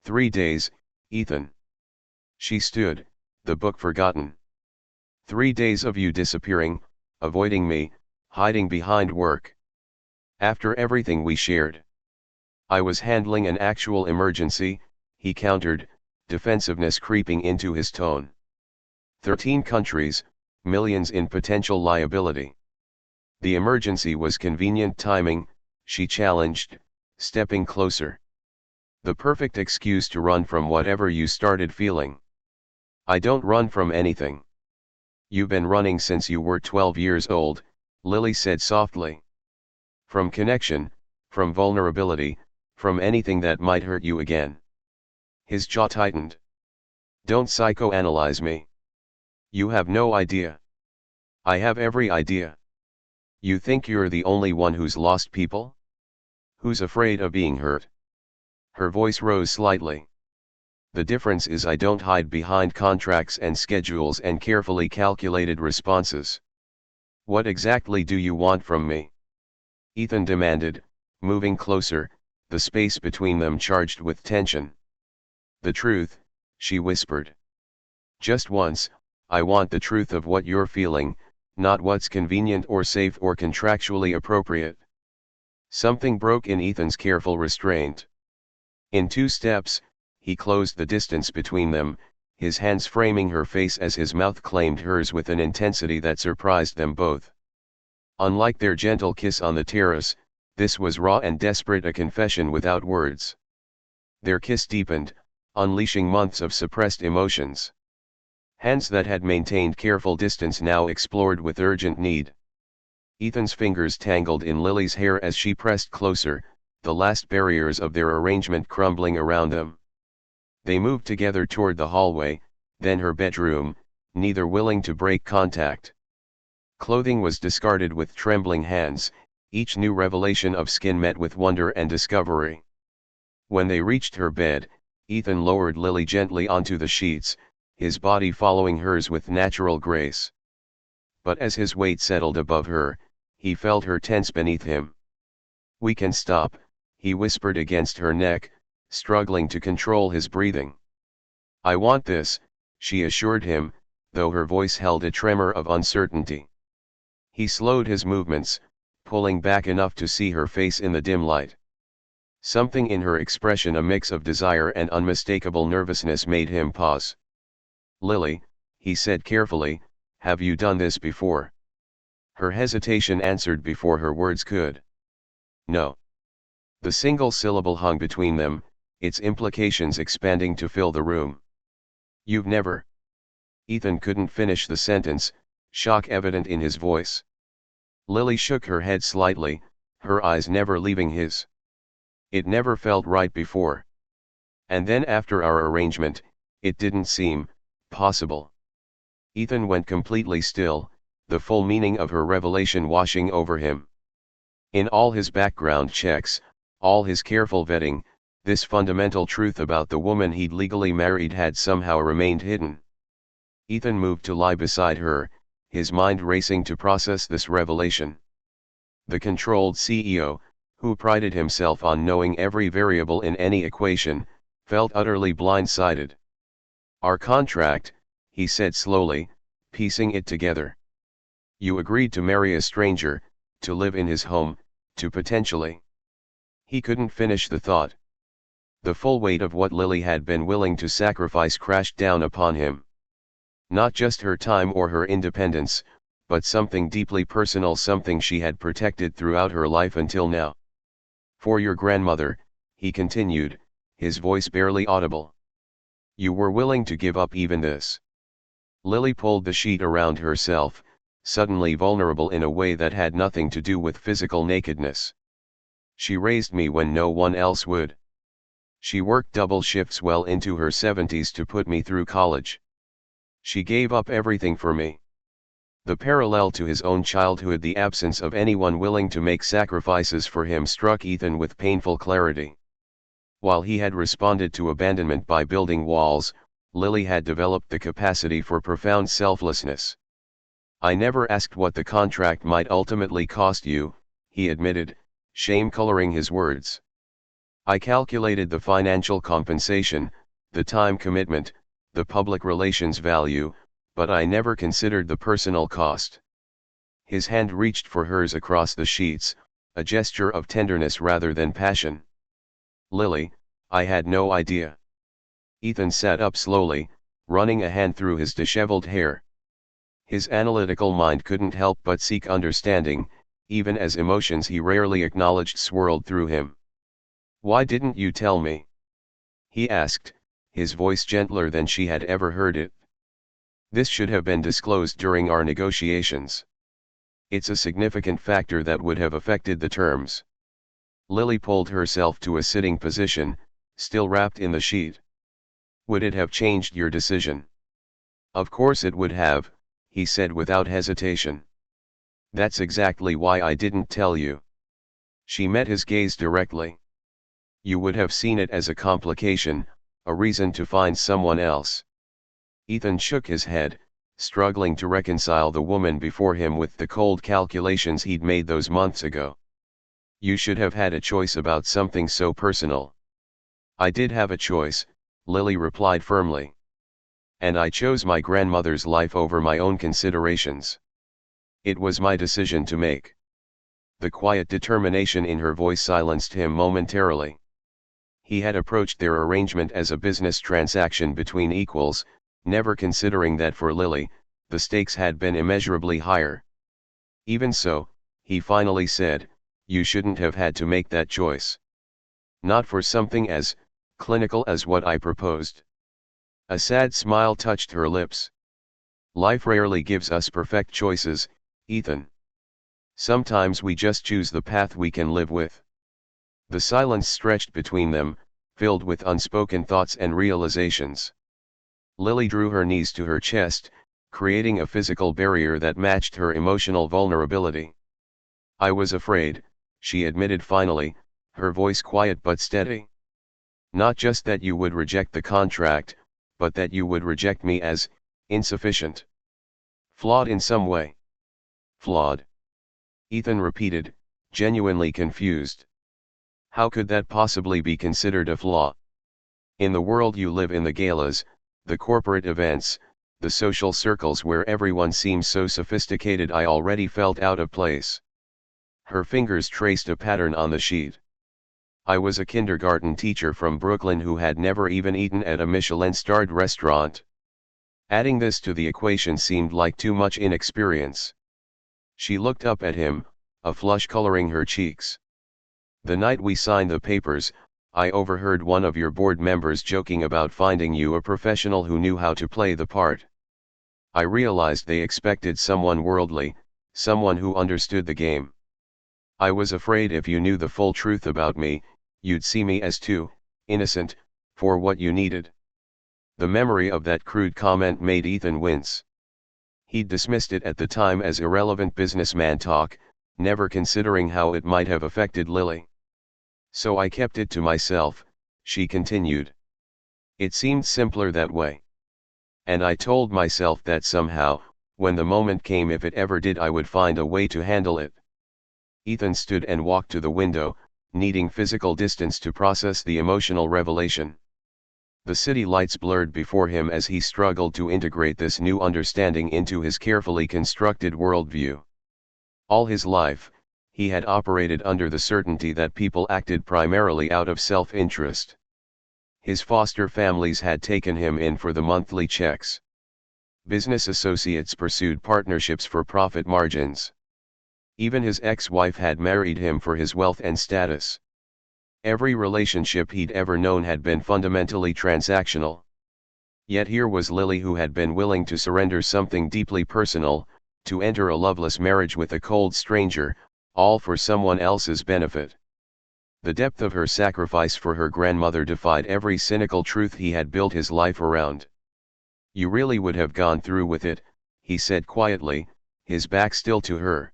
Speaker 1: 3 days, Ethan. She stood, the book forgotten. 3 days of you disappearing, avoiding me, hiding behind work. After everything we shared. I was handling an actual emergency, he countered, defensiveness creeping into his tone. 13 countries, millions in potential liability. The emergency was convenient timing, she challenged, stepping closer. The perfect excuse to run from whatever you started feeling. I don't run from anything. You've been running since you were 12 years old, Lily said softly. From connection, from vulnerability, from anything that might hurt you again. His jaw tightened. Don't psychoanalyze me. You have no idea. I have every idea. You think you're the only one who's lost people? Who's afraid of being hurt? Her voice rose slightly. The difference is I don't hide behind contracts and schedules and carefully calculated responses. What exactly do you want from me? Ethan demanded, moving closer, the space between them charged with tension. The truth, she whispered. Just once, I want the truth of what you're feeling, not what's convenient or safe or contractually appropriate. Something broke in Ethan's careful restraint. In 2 steps, he closed the distance between them, his hands framing her face as his mouth claimed hers with an intensity that surprised them both. Unlike their gentle kiss on the terrace, this was raw and desperate, a confession without words. Their kiss deepened, unleashing months of suppressed emotions. Hands that had maintained careful distance now explored with urgent need. Ethan's fingers tangled in Lily's hair as she pressed closer, the last barriers of their arrangement crumbling around them. They moved together toward the hallway, then her bedroom, neither willing to break contact. Clothing was discarded with trembling hands, each new revelation of skin met with wonder and discovery. When they reached her bed, Ethan lowered Lily gently onto the sheets, his body following hers with natural grace. But as his weight settled above her, he felt her tense beneath him. "We can stop," he whispered against her neck, struggling to control his breathing. "I want this," she assured him, though her voice held a tremor of uncertainty. He slowed his movements, pulling back enough to see her face in the dim light. Something in her expression, a mix of desire and unmistakable nervousness, made him pause. "Lily," he said carefully, "have you done this before?" Her hesitation answered before her words could. "No." The single syllable hung between them, its implications expanding to fill the room. "You've never?" Ethan couldn't finish the sentence, shock evident in his voice. Lily shook her head slightly, her eyes never leaving his. "It never felt right before. And then after our arrangement, it didn't seem possible." Ethan went completely still, the full meaning of her revelation washing over him. In all his background checks, all his careful vetting, this fundamental truth about the woman he'd legally married had somehow remained hidden. Ethan moved to lie beside her, his mind racing to process this revelation. The controlled CEO, who prided himself on knowing every variable in any equation, felt utterly blindsided. "Our contract," he said slowly, piecing it together. "You agreed to marry a stranger, to live in his home, to potentially..." He couldn't finish the thought. The full weight of what Lily had been willing to sacrifice crashed down upon him. Not just her time or her independence, but something deeply personal, something she had protected throughout her life until now. "For your grandmother," he continued, his voice barely audible. "You were willing to give up even this." Lily pulled the sheet around herself, suddenly vulnerable in a way that had nothing to do with physical nakedness. "She raised me when no one else would. She worked double shifts well into her 70s to put me through college. She gave up everything for me." The parallel to his own childhood, the absence of anyone willing to make sacrifices for him, struck Ethan with painful clarity. While he had responded to abandonment by building walls, Lily had developed the capacity for profound selflessness. "I never asked what the contract might ultimately cost you," he admitted, shame coloring his words. "I calculated the financial compensation, the time commitment, the public relations value, but I never considered the personal cost." His hand reached for hers across the sheets, a gesture of tenderness rather than passion. "Lily, I had no idea." Ethan sat up slowly, running a hand through his disheveled hair. His analytical mind couldn't help but seek understanding, even as emotions he rarely acknowledged swirled through him. "Why didn't you tell me?" he asked, his voice gentler than she had ever heard it. "This should have been disclosed during our negotiations. It's a significant factor that would have affected the terms." Lily pulled herself to a sitting position, still wrapped in the sheet. "Would it have changed your decision?" "Of course it would have," he said without hesitation. "That's exactly why I didn't tell you." She met his gaze directly. "You would have seen it as a complication, a reason to find someone else." Ethan shook his head, struggling to reconcile the woman before him with the cold calculations he'd made those months ago. "You should have had a choice about something so personal." "I did have a choice," Lily replied firmly. "And I chose my grandmother's life over my own considerations. It was my decision to make." The quiet determination in her voice silenced him momentarily. He had approached their arrangement as a business transaction between equals, never considering that for Lily, the stakes had been immeasurably higher. "Even so," he finally said, "you shouldn't have had to make that choice. Not for something as clinical as what I proposed." A sad smile touched her lips. "Life rarely gives us perfect choices, Ethan. Sometimes we just choose the path we can live with." The silence stretched between them, filled with unspoken thoughts and realizations. Lily drew her knees to her chest, creating a physical barrier that matched her emotional vulnerability. "I was afraid," she admitted finally, her voice quiet but steady. "Not just that you would reject the contract, but that you would reject me as insufficient. Flawed in some way." "Flawed?" Ethan repeated, genuinely confused. "How could that possibly be considered a flaw? In the world you live in, the galas, the corporate events, the social circles where everyone seems so sophisticated, I already felt out of place." Her fingers traced a pattern on the sheet. "I was a kindergarten teacher from Brooklyn who had never even eaten at a Michelin-starred restaurant." Adding this to the equation seemed like too much inexperience. She looked up at him, a flush coloring her cheeks. "The night we signed the papers, I overheard one of your board members joking about finding you a professional who knew how to play the part. I realized they expected someone worldly, someone who understood the game. I was afraid if you knew the full truth about me, you'd see me as too innocent for what you needed." The memory of that crude comment made Ethan wince. He'd dismissed it at the time as irrelevant businessman talk, never considering how it might have affected Lily. "So I kept it to myself," she continued. "It seemed simpler that way. And I told myself that somehow, when the moment came, if it ever did, I would find a way to handle it." Ethan stood and walked to the window, needing physical distance to process the emotional revelation. The city lights blurred before him as he struggled to integrate this new understanding into his carefully constructed worldview. All his life, he had operated under the certainty that people acted primarily out of self-interest. His foster families had taken him in for the monthly checks. Business associates pursued partnerships for profit margins. Even his ex-wife had married him for his wealth and status. Every relationship he'd ever known had been fundamentally transactional. Yet here was Lily, who had been willing to surrender something deeply personal, to enter a loveless marriage with a cold stranger, all for someone else's benefit. The depth of her sacrifice for her grandmother defied every cynical truth he had built his life around. "You really would have gone through with it," he said quietly, his back still to her.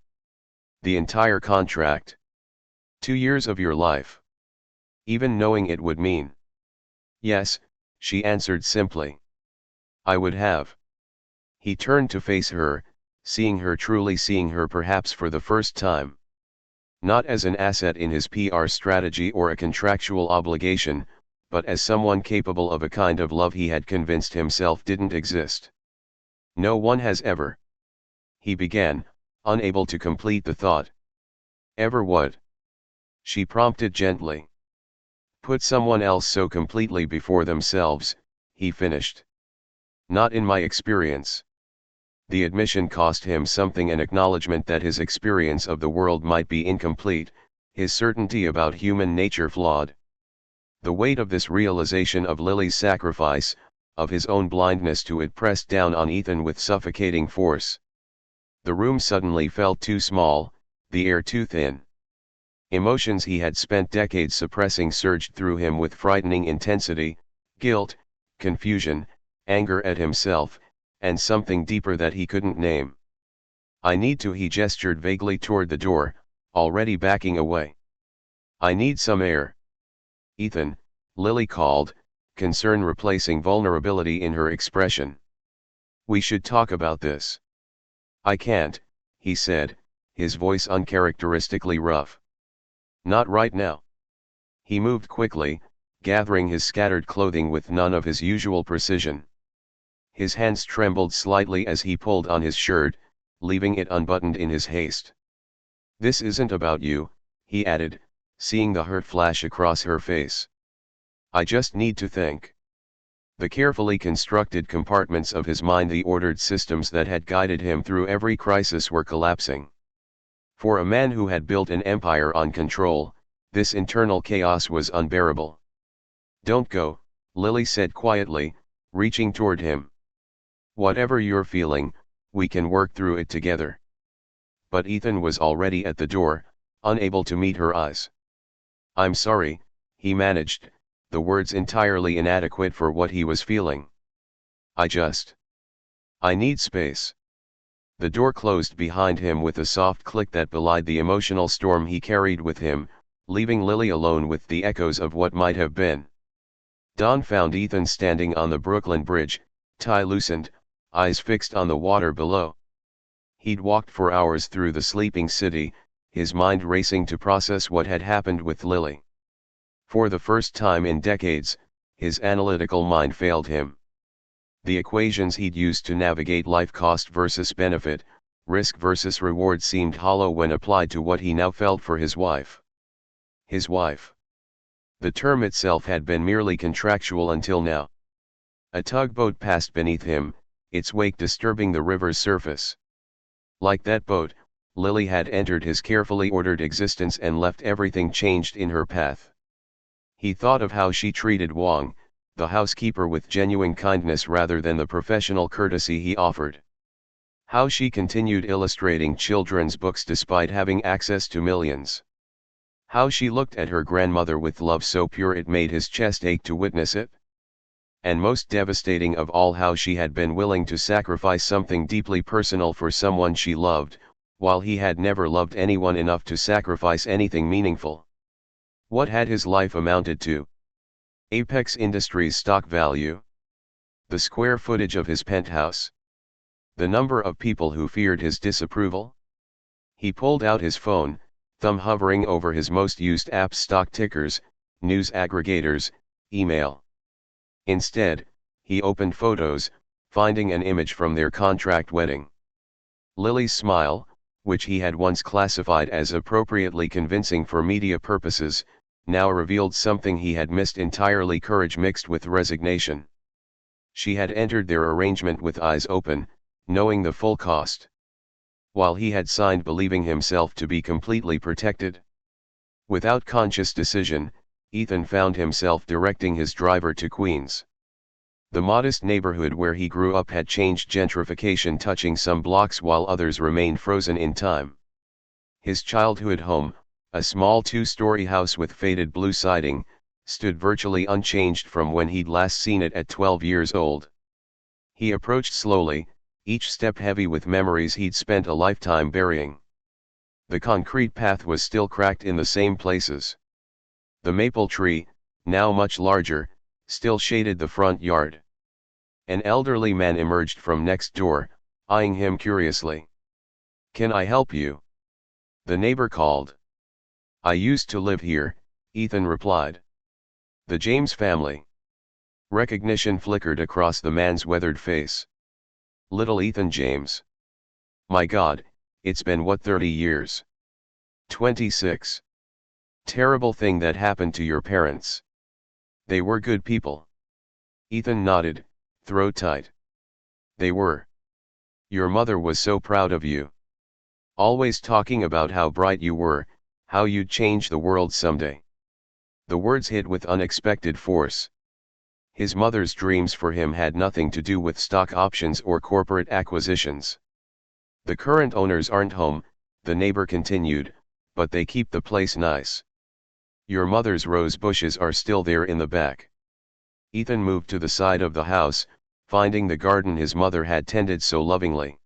Speaker 1: "The entire contract. 2 years of your life. Even knowing it would mean." "Yes," she answered simply. "I would have." He turned to face her, seeing her, truly seeing her, perhaps for the first time. Not as an asset in his PR strategy or a contractual obligation, but as someone capable of a kind of love he had convinced himself didn't exist. "No one has ever," he began, unable to complete the thought. "Ever what?" she prompted gently. "Put someone else so completely before themselves," he finished. "Not in my experience." The admission cost him something, an acknowledgement that his experience of the world might be incomplete, his certainty about human nature flawed. The weight of this realization of Lily's sacrifice, of his own blindness to it, pressed down on Ethan with suffocating force. The room suddenly felt too small, the air too thin. Emotions he had spent decades suppressing surged through him with frightening intensity: guilt, confusion, anger at himself, and something deeper that he couldn't name. "I need to," he gestured vaguely toward the door, already backing away. "I need some air." "Ethan," Lily called, concern replacing vulnerability in her expression. "We should talk about this." "I can't," he said, his voice uncharacteristically rough. "Not right now." He moved quickly, gathering his scattered clothing with none of his usual precision. His hands trembled slightly as he pulled on his shirt, leaving it unbuttoned in his haste. "This isn't about you," he added, seeing the hurt flash across her face. "I just need to think." The carefully constructed compartments of his mind, the ordered systems that had guided him through every crisis, were collapsing. For a man who had built an empire on control, this internal chaos was unbearable. "Don't go," Lily said quietly, reaching toward him. "Whatever you're feeling, we can work through it together." But Ethan was already at the door, unable to meet her eyes. "I'm sorry," he managed, the words entirely inadequate for what he was feeling. I need space. The door closed behind him with a soft click that belied the emotional storm he carried with him, leaving Lily alone with the echoes of what might have been. Dawn found Ethan standing on the Brooklyn Bridge, tie loosened, eyes fixed on the water below. He'd walked for hours through the sleeping city, his mind racing to process what had happened with Lily. For the first time in decades, his analytical mind failed him. The equations he'd used to navigate life, cost versus benefit, risk versus reward, seemed hollow when applied to what he now felt for his wife. His wife. The term itself had been merely contractual until now. A tugboat passed beneath him, its wake disturbing the river's surface. Like that boat, Lily had entered his carefully ordered existence and left everything changed in her path. He thought of how she treated Wang, the housekeeper, with genuine kindness rather than the professional courtesy he offered. How she continued illustrating children's books despite having access to millions. How she looked at her grandmother with love so pure it made his chest ache to witness it. And most devastating of all, how she had been willing to sacrifice something deeply personal for someone she loved, while he had never loved anyone enough to sacrifice anything meaningful. What had his life amounted to? Apex Industries stock value? The square footage of his penthouse? The number of people who feared his disapproval? He pulled out his phone, thumb hovering over his most used apps, stock tickers, news aggregators, email. Instead, he opened Photos, finding an image from their contract wedding. Lily's smile, which he had once classified as appropriately convincing for media purposes, now revealed something he had missed entirely: courage mixed with resignation. She had entered their arrangement with eyes open, knowing the full cost. While he had signed believing himself to be completely protected. Without conscious decision, Ethan found himself directing his driver to Queens. The modest neighborhood where he grew up had changed, gentrification touching some blocks while others remained frozen in time. His childhood home, a small two-story house with faded blue siding, stood virtually unchanged from when he'd last seen it at 12 years old. He approached slowly, each step heavy with memories he'd spent a lifetime burying. The concrete path was still cracked in the same places. The maple tree, now much larger, still shaded the front yard. An elderly man emerged from next door, eyeing him curiously. "Can I help you?" the neighbor called. "I used to live here," Ethan replied. "The James family." Recognition flickered across the man's weathered face. Little Ethan James. My God, it's been what, 30 years? 26. Terrible thing that happened to your parents. They were good people. Ethan nodded, throat tight. They were. Your mother was so proud of you. Always talking about how bright you were, how you'd change the world someday. The words hit with unexpected force. His mother's dreams for him had nothing to do with stock options or corporate acquisitions. The current owners aren't home, the neighbor continued, but they keep the place nice. Your mother's rose bushes are still there in the back. Ethan moved to the side of the house, finding the garden his mother had tended so lovingly.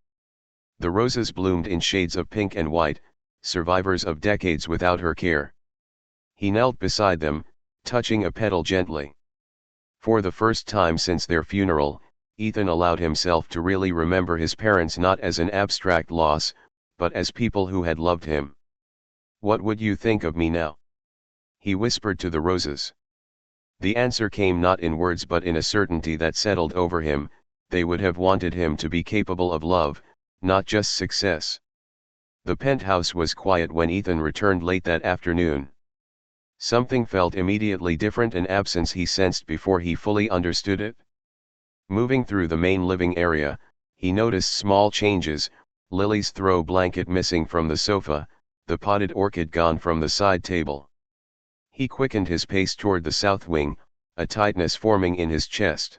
Speaker 1: The roses bloomed in shades of pink and white, survivors of decades without her care. He knelt beside them, touching a petal gently. For the first time since their funeral, Ethan allowed himself to really remember his parents not as an abstract loss, but as people who had loved him. What would you think of me now? He whispered to the roses. The answer came not in words but in a certainty that settled over him: they would have wanted him to be capable of love, not just success. The penthouse was quiet when Ethan returned late that afternoon. Something felt immediately different, an absence he sensed before he fully understood it. Moving through the main living area, he noticed small changes: Lily's throw blanket missing from the sofa, the potted orchid gone from the side table. He quickened his pace toward the south wing, a tightness forming in his chest.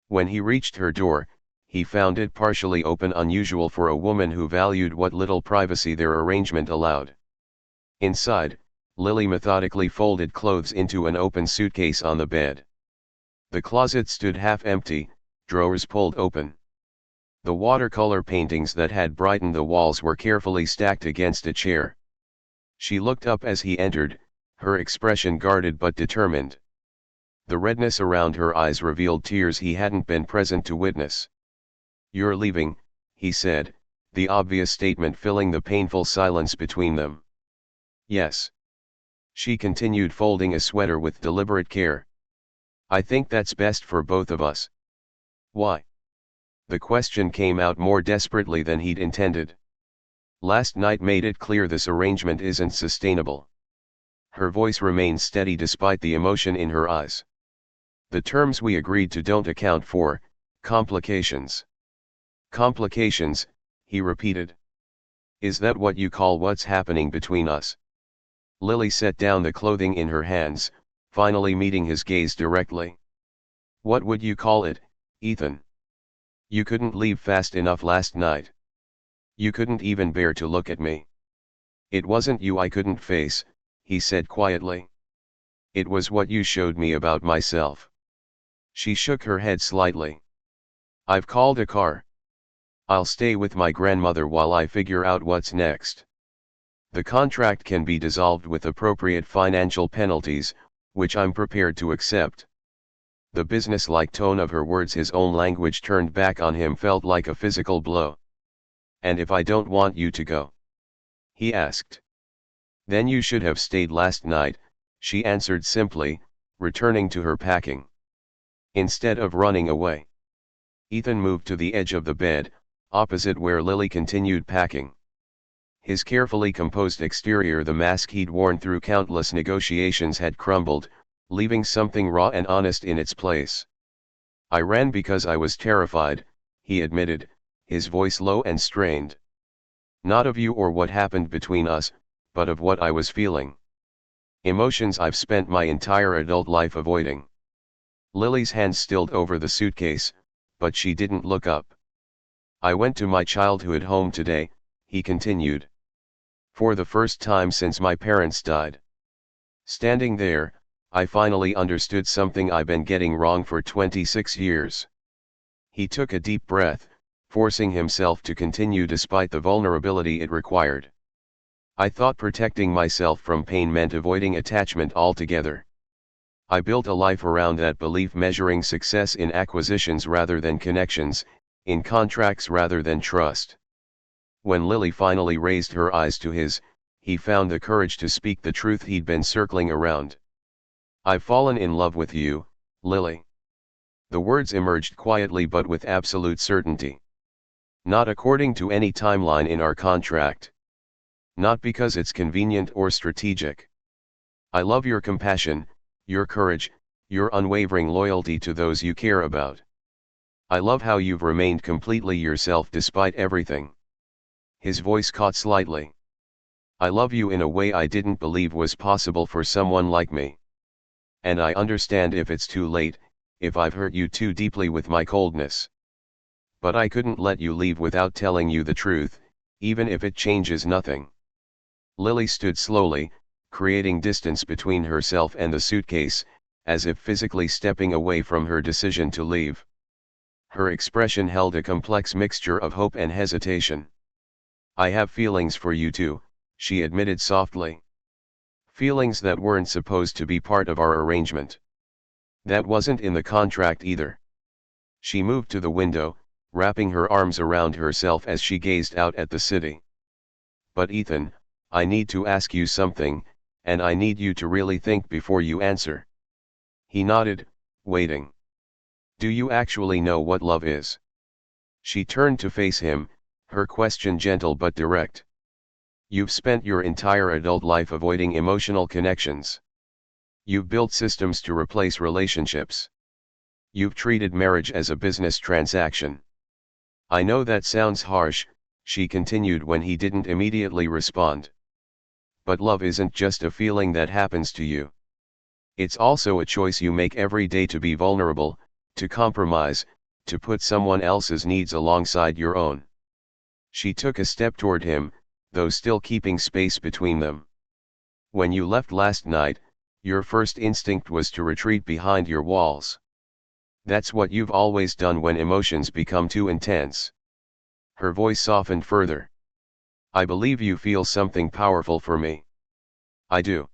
Speaker 1: When he reached her door, he found it partially open, unusual for a woman who valued what little privacy their arrangement allowed. Inside, Lily methodically folded clothes into an open suitcase on the bed. The closet stood half empty, drawers pulled open. The watercolor paintings that had brightened the walls were carefully stacked against a chair. She looked up as he entered, her expression guarded but determined. The redness around her eyes revealed tears he hadn't been present to witness. "You're leaving," he said, the obvious statement filling the painful silence between them. "Yes." She continued, folding a sweater with deliberate care. "I think that's best for both of us." "Why?" The question came out more desperately than he'd intended. "Last night made it clear this arrangement isn't sustainable." Her voice remained steady despite the emotion in her eyes. "The terms we agreed to don't account for complications." "Complications," he repeated. "Is that what you call what's happening between us?" Lily set down the clothing in her hands, finally meeting his gaze directly. "What would you call it, Ethan? You couldn't leave fast enough last night. You couldn't even bear to look at me." "It wasn't you I couldn't face," he said quietly. "It was what you showed me about myself." She shook her head slightly. "I've called a car. I'll stay with my grandmother while I figure out what's next. The contract can be dissolved with appropriate financial penalties, which I'm prepared to accept." The business-like tone of her words, his own language turned back on him, felt like a physical blow. "And if I don't want you to go?" he asked. "Then you should have stayed last night," she answered simply, returning to her packing. "Instead of running away." Ethan moved to the edge of the bed, opposite where Lily continued packing. His carefully composed exterior, the mask he'd worn through countless negotiations, had crumbled, leaving something raw and honest in its place. "I ran because I was terrified," he admitted, his voice low and strained. "Not of you or what happened between us, but of what I was feeling. Emotions I've spent my entire adult life avoiding." Lily's hands stilled over the suitcase, but she didn't look up. "I went to my childhood home today," he continued. "For the first time since my parents died. Standing there, I finally understood something I've been getting wrong for 26 years. He took a deep breath, forcing himself to continue despite the vulnerability it required. "I thought protecting myself from pain meant avoiding attachment altogether. I built a life around that belief, measuring success in acquisitions rather than connections, in contracts rather than trust." When Lily finally raised her eyes to his, he found the courage to speak the truth he'd been circling around. "I've fallen in love with you, Lily." The words emerged quietly but with absolute certainty. "Not according to any timeline in our contract. Not because it's convenient or strategic. I love your compassion, your courage, your unwavering loyalty to those you care about. I love how you've remained completely yourself despite everything." His voice caught slightly. "I love you in a way I didn't believe was possible for someone like me. And I understand if it's too late, if I've hurt you too deeply with my coldness. But I couldn't let you leave without telling you the truth, even if it changes nothing." Lily stood slowly, creating distance between herself and the suitcase, as if physically stepping away from her decision to leave. Her expression held a complex mixture of hope and hesitation. "I have feelings for you too," she admitted softly. "Feelings that weren't supposed to be part of our arrangement. That wasn't in the contract either." She moved to the window, wrapping her arms around herself as she gazed out at the city. "But Ethan, I need to ask you something, and I need you to really think before you answer." He nodded, waiting. "Do you actually know what love is?" She turned to face him, her question gentle but direct. "You've spent your entire adult life avoiding emotional connections. You've built systems to replace relationships. You've treated marriage as a business transaction. I know that sounds harsh," she continued when he didn't immediately respond. "But love isn't just a feeling that happens to you. It's also a choice you make every day to be vulnerable, to compromise, to put someone else's needs alongside your own." She took a step toward him, though still keeping space between them. When you left last night, your first instinct was to retreat behind your walls. That's what you've always done when emotions become too intense. Her voice softened further. I believe you feel something powerful for me. I do.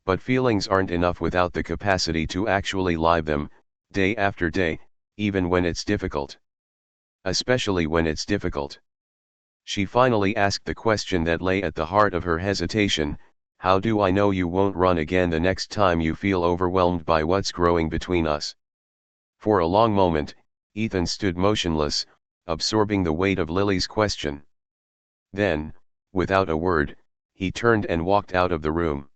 Speaker 1: But feelings aren't enough without the capacity to actually live them, day after day, even when it's difficult. Especially when it's difficult. She finally asked the question that lay at the heart of her hesitation: how do I know you won't run again the next time you feel overwhelmed by what's growing between us? For a long moment, Ethan stood motionless, absorbing the weight of Lily's question. Then, without a word, he turned and walked out of the room.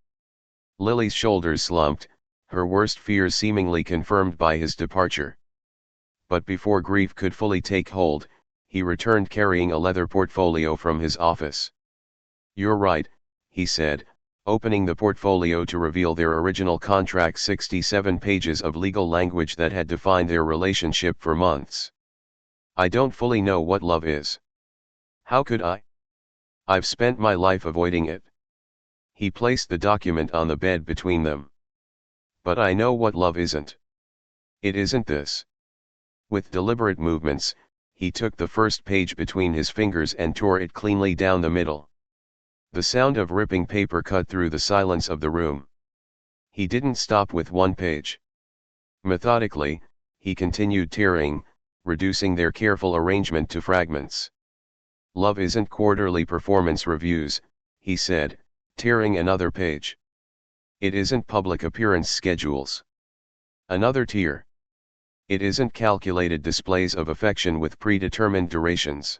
Speaker 1: Lily's shoulders slumped, her worst fears seemingly confirmed by his departure. But before grief could fully take hold, he returned carrying a leather portfolio from his office. You're right, he said, opening the portfolio to reveal their original contract, 67 pages of legal language that had defined their relationship for months. I don't fully know what love is. How could I? I've spent my life avoiding it. He placed the document on the bed between them. But I know what love isn't. It isn't this. With deliberate movements, he took the first page between his fingers and tore it cleanly down the middle. The sound of ripping paper cut through the silence of the room. He didn't stop with one page. Methodically, he continued tearing, reducing their careful arrangement to fragments. Love isn't quarterly performance reviews, he said, tearing another page. It isn't public appearance schedules. Another tear. It isn't calculated displays of affection with predetermined durations.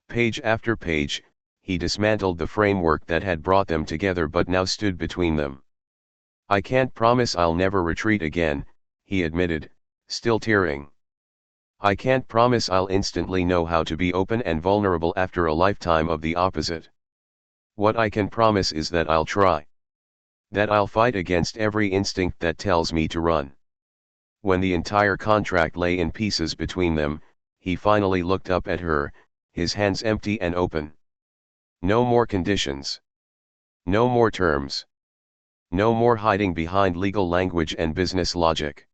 Speaker 1: Page after page, he dismantled the framework that had brought them together but now stood between them. I can't promise I'll never retreat again, he admitted, still tearing. I can't promise I'll instantly know how to be open and vulnerable after a lifetime of the opposite. What I can promise is that I'll try. That I'll fight against every instinct that tells me to run. When the entire contract lay in pieces between them, he finally looked up at her, his hands empty and open. No more conditions. No more terms. No more hiding behind legal language and business logic.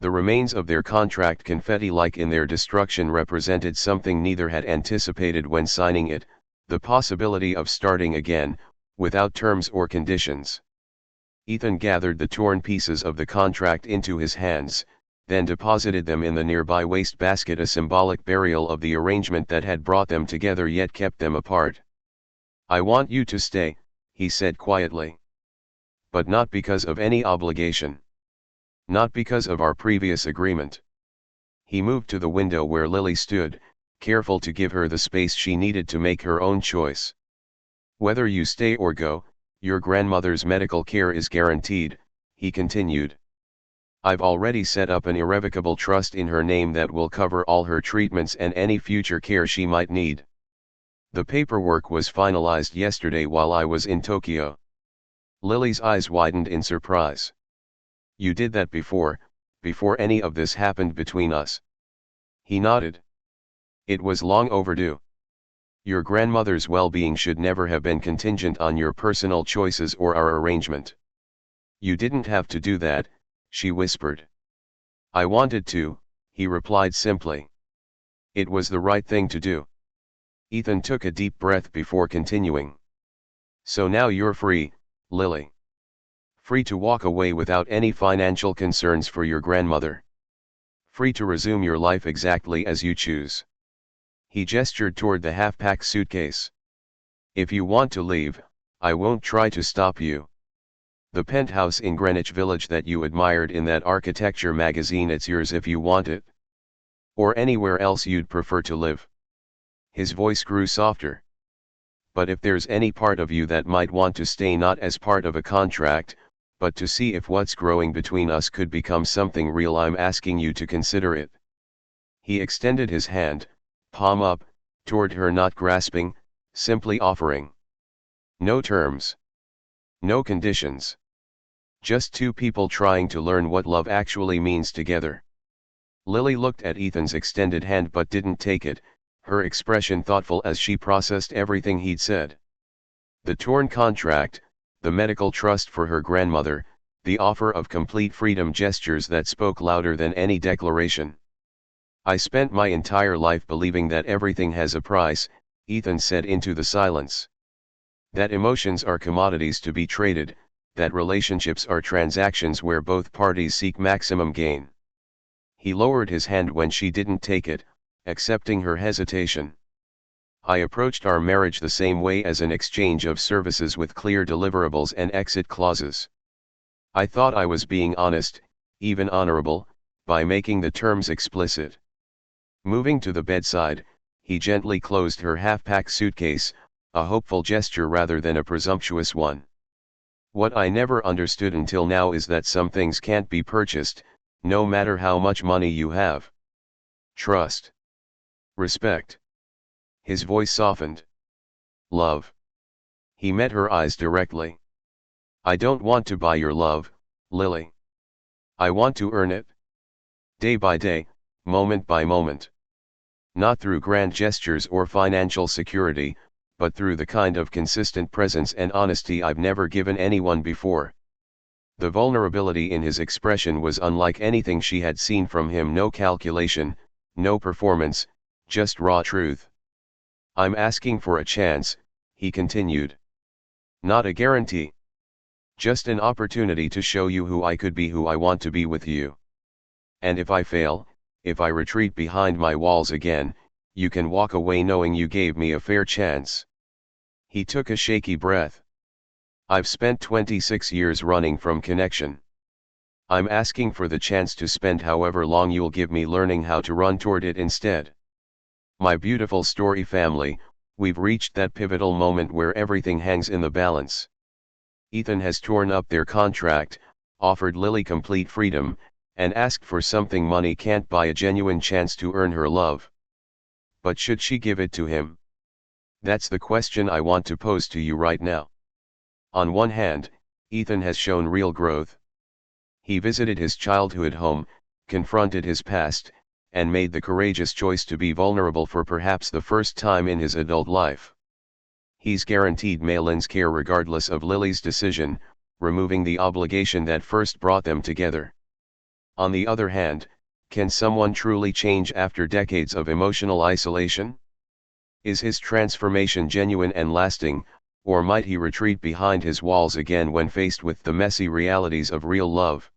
Speaker 1: The remains of their contract, confetti-like in their destruction, represented something neither had anticipated when signing it: the possibility of starting again, without terms or conditions. Ethan gathered the torn pieces of the contract into his hands, then deposited them in the nearby wastebasket, a symbolic burial of the arrangement that had brought them together yet kept them apart. I want you to stay, he said quietly. But not because of any obligation. Not because of our previous agreement. He moved to the window where Lily stood, careful to give her the space she needed to make her own choice. Whether you stay or go, your grandmother's medical care is guaranteed, he continued. I've already set up an irrevocable trust in her name that will cover all her treatments and any future care she might need. The paperwork was finalized yesterday while I was in Tokyo. Lily's eyes widened in surprise. You did that before any of this happened between us? He nodded. It was long overdue. Your grandmother's well-being should never have been contingent on your personal choices or our arrangement. You didn't have to do that, she whispered. I wanted to, he replied simply. It was the right thing to do. Ethan took a deep breath before continuing. So now you're free, Lily. Free to walk away without any financial concerns for your grandmother. Free to resume your life exactly as you choose. He gestured toward the half-packed suitcase. If you want to leave, I won't try to stop you. The penthouse in Greenwich Village that you admired in that architecture magazine, it's yours if you want it. Or anywhere else you'd prefer to live. His voice grew softer. But if there's any part of you that might want to stay, not as part of a contract, but to see if what's growing between us could become something real, I'm asking you to consider it. He extended his hand, palm up, toward her, not grasping, simply offering. No terms. No conditions. Just two people trying to learn what love actually means together. Lily looked at Ethan's extended hand but didn't take it, her expression thoughtful as she processed everything he'd said. The torn contract, the medical trust for her grandmother, the offer of complete freedom, gestures that spoke louder than any declaration. "I spent my entire life believing that everything has a price," Ethan said into the silence. "That emotions are commodities to be traded, that relationships are transactions where both parties seek maximum gain." He lowered his hand when she didn't take it, accepting her hesitation. "I approached our marriage the same way, as an exchange of services with clear deliverables and exit clauses. I thought I was being honest, even honorable, by making the terms explicit." Moving to the bedside, he gently closed her half-packed suitcase, a hopeful gesture rather than a presumptuous one. "What I never understood until now is that some things can't be purchased, no matter how much money you have. Trust. Respect." His voice softened. "Love." He met her eyes directly. "I don't want to buy your love, Lily. I want to earn it. Day by day, moment by moment. Not through grand gestures or financial security, but through the kind of consistent presence and honesty I've never given anyone before." The vulnerability in his expression was unlike anything she had seen from him. No calculation, no performance, just raw truth. "I'm asking for a chance," he continued. "Not a guarantee. Just an opportunity to show you who I could be, who I want to be with you. And if I fail, if I retreat behind my walls again, you can walk away knowing you gave me a fair chance." He took a shaky breath. "I've spent 26 years running from connection. I'm asking for the chance to spend however long you'll give me learning how to run toward it instead." My beautiful story family, we've reached that pivotal moment where everything hangs in the balance. Ethan has torn up their contract, offered Lily complete freedom, and asked for something money can't buy: a genuine chance to earn her love. But should she give it to him? That's the question I want to pose to you right now. On one hand, Ethan has shown real growth. He visited his childhood home, confronted his past, and made the courageous choice to be vulnerable for perhaps the first time in his adult life. He's guaranteed Malin's care regardless of Lily's decision, removing the obligation that first brought them together. On the other hand, can someone truly change after decades of emotional isolation? Is his transformation genuine and lasting, or might he retreat behind his walls again when faced with the messy realities of real love?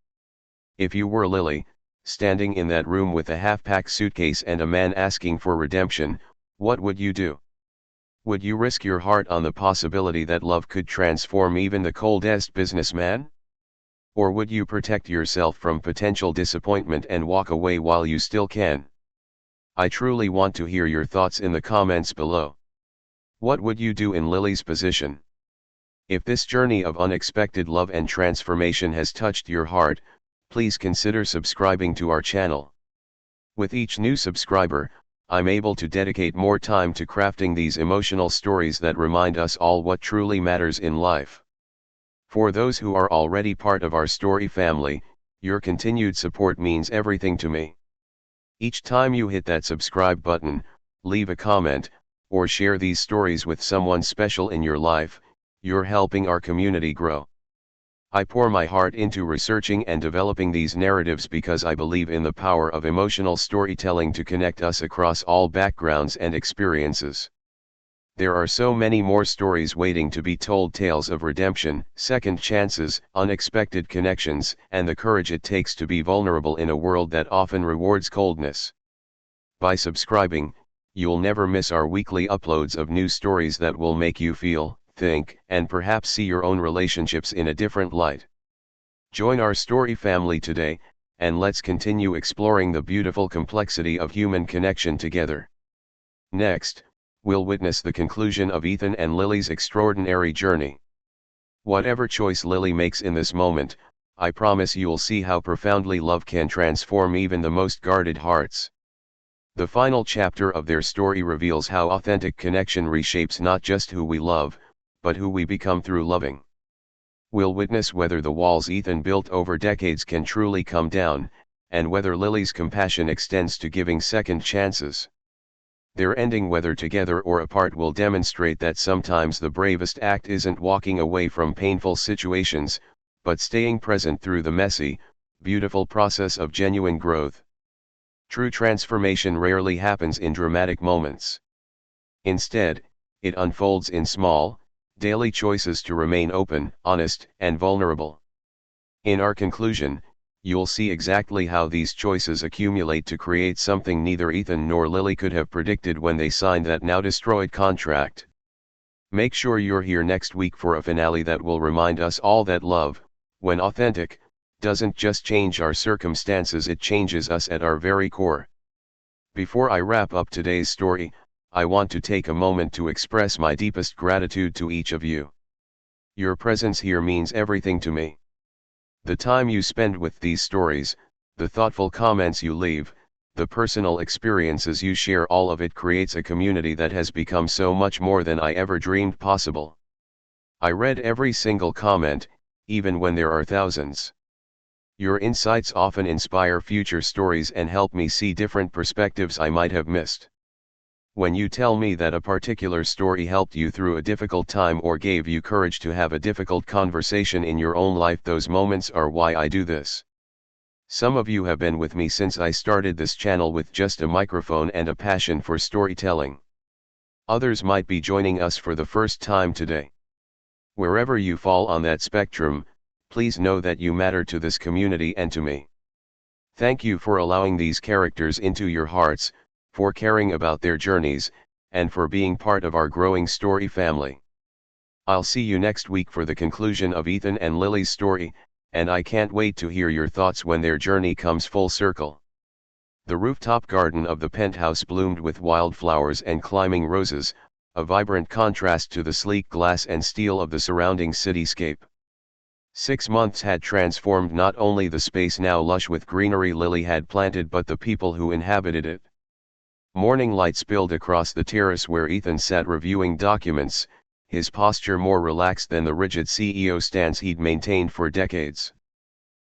Speaker 1: If you were Lily, standing in that room with a half-packed suitcase and a man asking for redemption, what would you do? Would you risk your heart on the possibility that love could transform even the coldest businessman? Or would you protect yourself from potential disappointment and walk away while you still can? I truly want to hear your thoughts in the comments below. What would you do in Lily's position? If this journey of unexpected love and transformation has touched your heart, please consider subscribing to our channel. With each new subscriber, I'm able to dedicate more time to crafting these emotional stories that remind us all what truly matters in life. For those who are already part of our story family, your continued support means everything to me. Each time you hit that subscribe button, leave a comment, or share these stories with someone special in your life, you're helping our community grow. I pour my heart into researching and developing these narratives because I believe in the power of emotional storytelling to connect us across all backgrounds and experiences. There are so many more stories waiting to be told: tales of redemption, second chances, unexpected connections, and the courage it takes to be vulnerable in a world that often rewards coldness. By subscribing, you'll never miss our weekly uploads of new stories that will make you feel, think, and perhaps see your own relationships in a different light. Join our story family today, and let's continue exploring the beautiful complexity of human connection together. Next, we'll witness the conclusion of Ethan and Lily's extraordinary journey. Whatever choice Lily makes in this moment, I promise you'll see how profoundly love can transform even the most guarded hearts. The final chapter of their story reveals how authentic connection reshapes not just who we love, but who we become through loving. We'll witness whether the walls Ethan built over decades can truly come down, and whether Lily's compassion extends to giving second chances. Their ending, whether together or apart, will demonstrate that sometimes the bravest act isn't walking away from painful situations, but staying present through the messy, beautiful process of genuine growth. True transformation rarely happens in dramatic moments. Instead, it unfolds in small, daily choices to remain open, honest, and vulnerable. In our conclusion, you'll see exactly how these choices accumulate to create something neither Ethan nor Lily could have predicted when they signed that now destroyed contract. Make sure you're here next week for a finale that will remind us all that love, when authentic, doesn't just change our circumstances, it changes us at our very core. Before I wrap up today's story, I want to take a moment to express my deepest gratitude to each of you. Your presence here means everything to me. The time you spend with these stories, the thoughtful comments you leave, the personal experiences you share, all of it creates a community that has become so much more than I ever dreamed possible. I read every single comment, even when there are thousands. Your insights often inspire future stories and help me see different perspectives I might have missed. When you tell me that a particular story helped you through a difficult time or gave you courage to have a difficult conversation in your own life, those moments are why I do this. Some of you have been with me since I started this channel with just a microphone and a passion for storytelling. Others might be joining us for the first time today. Wherever you fall on that spectrum, please know that you matter to this community and to me. Thank you for allowing these characters into your hearts, for caring about their journeys, and for being part of our growing story family. I'll see you next week for the conclusion of Ethan and Lily's story, and I can't wait to hear your thoughts when their journey comes full circle. The rooftop garden of the penthouse bloomed with wildflowers and climbing roses, a vibrant contrast to the sleek glass and steel of the surrounding cityscape. 6 months had transformed not only the space now lush with greenery Lily had planted, but the people who inhabited it. Morning light spilled across the terrace where Ethan sat reviewing documents, his posture more relaxed than the rigid CEO stance he'd maintained for decades.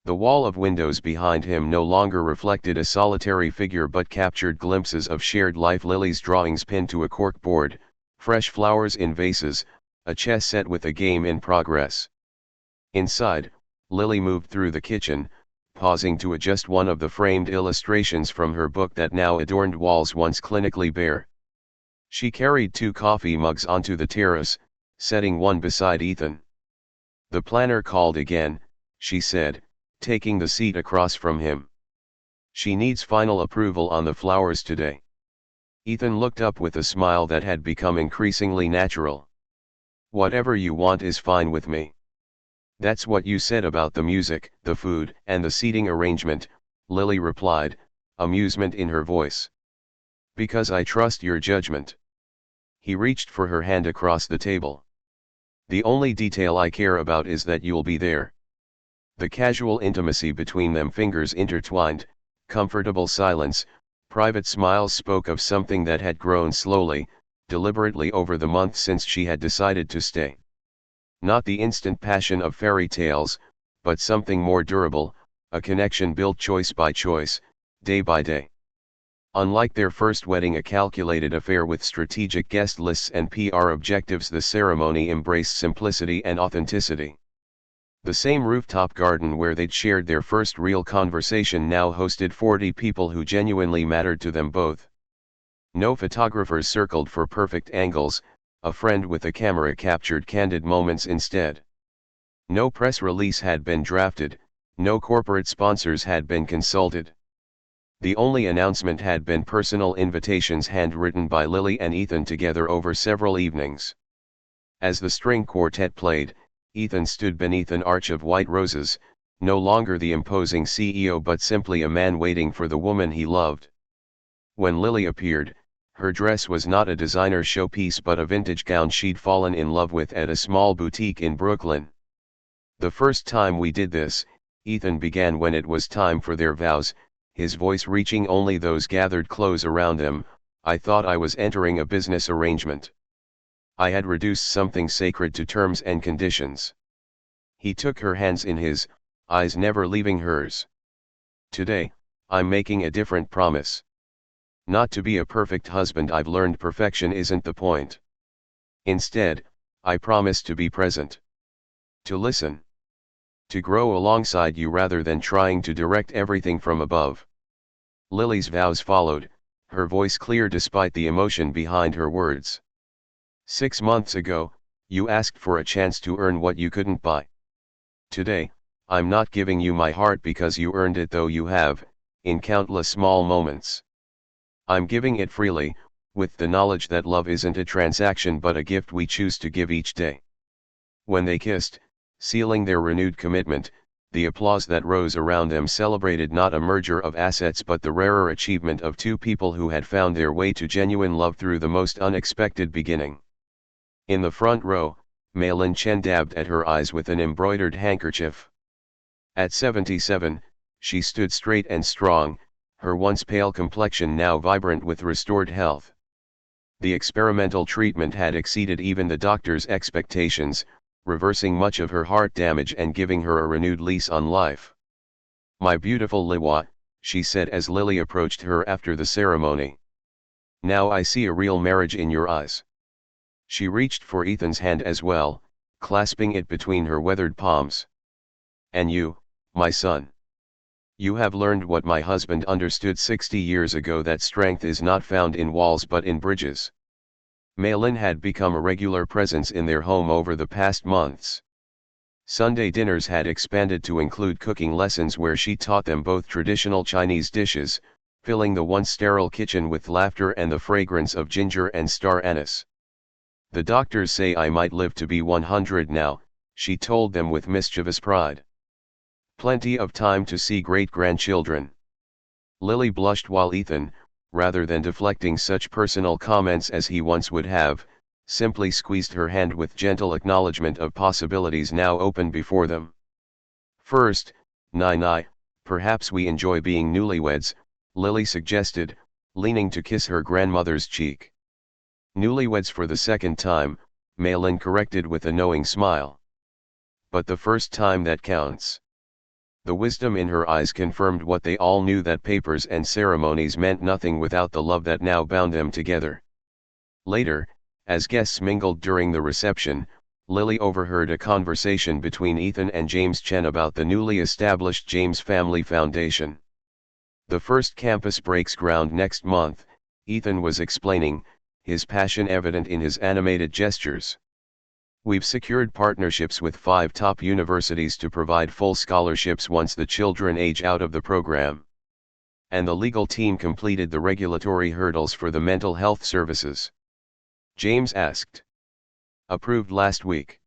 Speaker 1: The wall of windows behind him no longer reflected a solitary figure but captured glimpses of shared life. Lily's drawings pinned to a corkboard, fresh flowers in vases, a chess set with a game in progress. Inside, Lily moved through the kitchen, pausing to adjust one of the framed illustrations from her book that now adorned walls once clinically bare. She carried 2 coffee mugs onto the terrace, setting one beside Ethan. "The planner called again," she said, taking the seat across from him. "She needs final approval on the flowers today." Ethan looked up with a smile that had become increasingly natural. "Whatever you want is fine with me." "That's what you said about the music, the food, and the seating arrangement," Lily replied, amusement in her voice. "Because I trust your judgment." He reached for her hand across the table. "The only detail I care about is that you'll be there." The casual intimacy between them, fingers intertwined, comfortable silence, private smiles spoke of something that had grown slowly, deliberately over the months since she had decided to stay. Not the instant passion of fairy tales, but something more durable, a connection built choice by choice, day by day. Unlike their first wedding, a calculated affair with strategic guest lists and PR objectives, the ceremony embraced simplicity and authenticity. The same rooftop garden where they'd shared their first real conversation now hosted 40 people who genuinely mattered to them both. No photographers circled for perfect angles, a friend with a camera captured candid moments instead. No press release had been drafted, no corporate sponsors had been consulted. The only announcement had been personal invitations handwritten by Lily and Ethan together over several evenings. As the string quartet played, Ethan stood beneath an arch of white roses, no longer the imposing CEO but simply a man waiting for the woman he loved. When Lily appeared, her dress was not a designer showpiece but a vintage gown she'd fallen in love with at a small boutique in Brooklyn. "The first time we did this," Ethan began when it was time for their vows, his voice reaching only those gathered close around them, "I thought I was entering a business arrangement. I had reduced something sacred to terms and conditions." He took her hands in his, eyes never leaving hers. "Today, I'm making a different promise. Not to be a perfect husband, I've learned perfection isn't the point. Instead, I promise to be present. To listen. To grow alongside you rather than trying to direct everything from above. Lily's vows followed, her voice clear despite the emotion behind her words. 6 months ago, you asked for a chance to earn what you couldn't buy. Today, I'm not giving you my heart because you earned it, though you have, in countless small moments. I'm giving it freely, with the knowledge that love isn't a transaction but a gift we choose to give each day. When they kissed, sealing their renewed commitment, the applause that rose around them celebrated not a merger of assets but the rarer achievement of two people who had found their way to genuine love through the most unexpected beginning. In the front row, Mei Lin Chen dabbed at her eyes with an embroidered handkerchief. At 77, she stood straight and strong, her once pale complexion now vibrant with restored health. The experimental treatment had exceeded even the doctor's expectations, reversing much of her heart damage and giving her a renewed lease on life. "My beautiful Liwa," she said as Lily approached her after the ceremony. "Now I see a real marriage in your eyes." She reached for Ethan's hand as well, clasping it between her weathered palms. "And you, my son. You have learned what my husband understood 60 years ago, that strength is not found in walls but in bridges." Mei Lin had become a regular presence in their home over the past months. Sunday dinners had expanded to include cooking lessons where she taught them both traditional Chinese dishes, filling the once sterile kitchen with laughter and the fragrance of ginger and star anise. "The doctors say I might live to be 100 now," she told them with mischievous pride. "Plenty of time to see great-grandchildren." Lily blushed while Ethan, rather than deflecting such personal comments as he once would have, simply squeezed her hand with gentle acknowledgement of possibilities now open before them. "First, Nai, perhaps we enjoy being newlyweds," Lily suggested, leaning to kiss her grandmother's cheek. "Newlyweds for the second time," Mei Lin corrected with a knowing smile. "But the first time that counts." The wisdom in her eyes confirmed what they all knew, that papers and ceremonies meant nothing without the love that now bound them together. Later, as guests mingled during the reception, Lily overheard a conversation between Ethan and James Chen about the newly established James Family Foundation. "The first campus breaks ground next month," Ethan was explaining, his passion evident in his animated gestures. "We've secured partnerships with 5 top universities to provide full scholarships once the children age out of the program. And the legal team completed the regulatory hurdles for the mental health services." James asked. "Approved last week.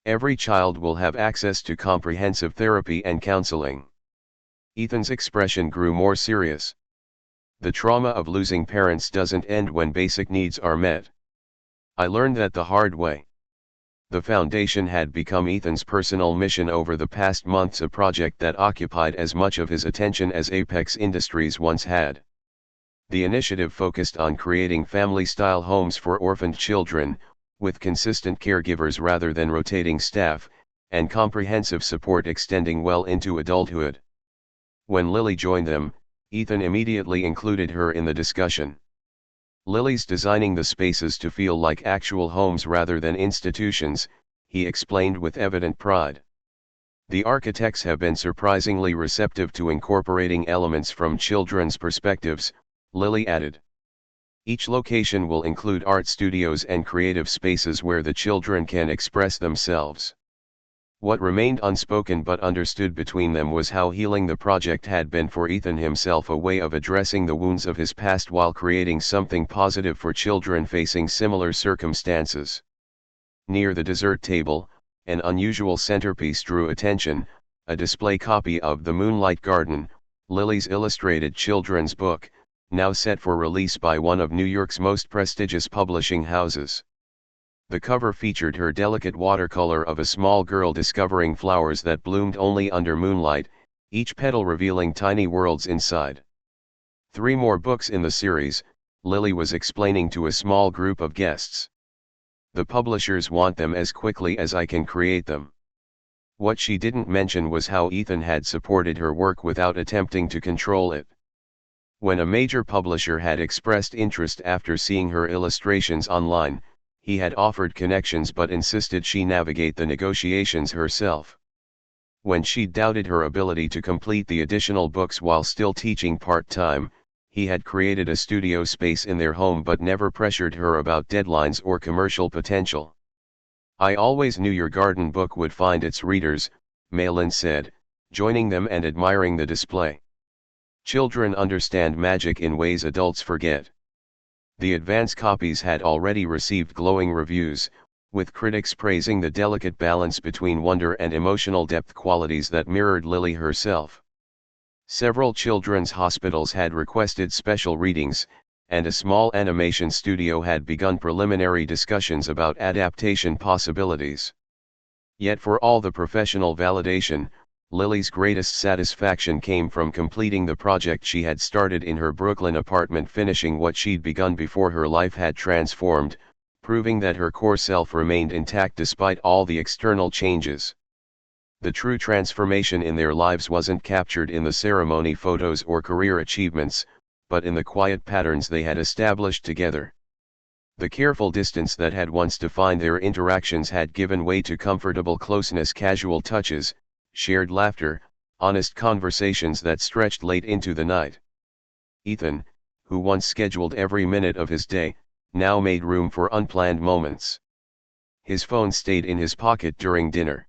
Speaker 1: Every child will have access to comprehensive therapy and counseling." Ethan's expression grew more serious. "The trauma of losing parents doesn't end when basic needs are met. I learned that the hard way." The foundation had become Ethan's personal mission over the past months, a project that occupied as much of his attention as Apex Industries once had. The initiative focused on creating family-style homes for orphaned children, with consistent caregivers rather than rotating staff, and comprehensive support extending well into adulthood. When Lily joined them, Ethan immediately included her in the discussion. "Lily's designing the spaces to feel like actual homes rather than institutions," he explained with evident pride. "The architects have been surprisingly receptive to incorporating elements from children's perspectives," Lily added. "Each location will include art studios and creative spaces where the children can express themselves." What remained unspoken but understood between them was how healing the project had been for Ethan himself, a way of addressing the wounds of his past while creating something positive for children facing similar circumstances. Near the dessert table, an unusual centerpiece drew attention, a display copy of The Moonlight Garden, Lily's illustrated children's book, now set for release by one of New York's most prestigious publishing houses. The cover featured her delicate watercolor of a small girl discovering flowers that bloomed only under moonlight, each petal revealing tiny worlds inside. 3 more books in the series, Lily was explaining to a small group of guests. "The publishers want them as quickly as I can create them." What she didn't mention was how Ethan had supported her work without attempting to control it. When a major publisher had expressed interest after seeing her illustrations online, he had offered connections but insisted she navigate the negotiations herself. When she doubted her ability to complete the additional books while still teaching part-time, he had created a studio space in their home but never pressured her about deadlines or commercial potential. "I always knew your garden book would find its readers," Malin said, joining them and admiring the display. "Children understand magic in ways adults forget." The advance copies had already received glowing reviews, with critics praising the delicate balance between wonder and emotional depth, qualities that mirrored Lily herself. Several children's hospitals had requested special readings, and a small animation studio had begun preliminary discussions about adaptation possibilities. Yet for all the professional validation, Lily's greatest satisfaction came from completing the project she had started in her Brooklyn apartment, finishing what she'd begun before her life had transformed, proving that her core self remained intact despite all the external changes. The true transformation in their lives wasn't captured in the ceremony photos or career achievements, but in the quiet patterns they had established together. The careful distance that had once defined their interactions had given way to comfortable closeness, casual touches, shared laughter, honest conversations that stretched late into the night. Ethan, who once scheduled every minute of his day, now made room for unplanned moments. His phone stayed in his pocket during dinner.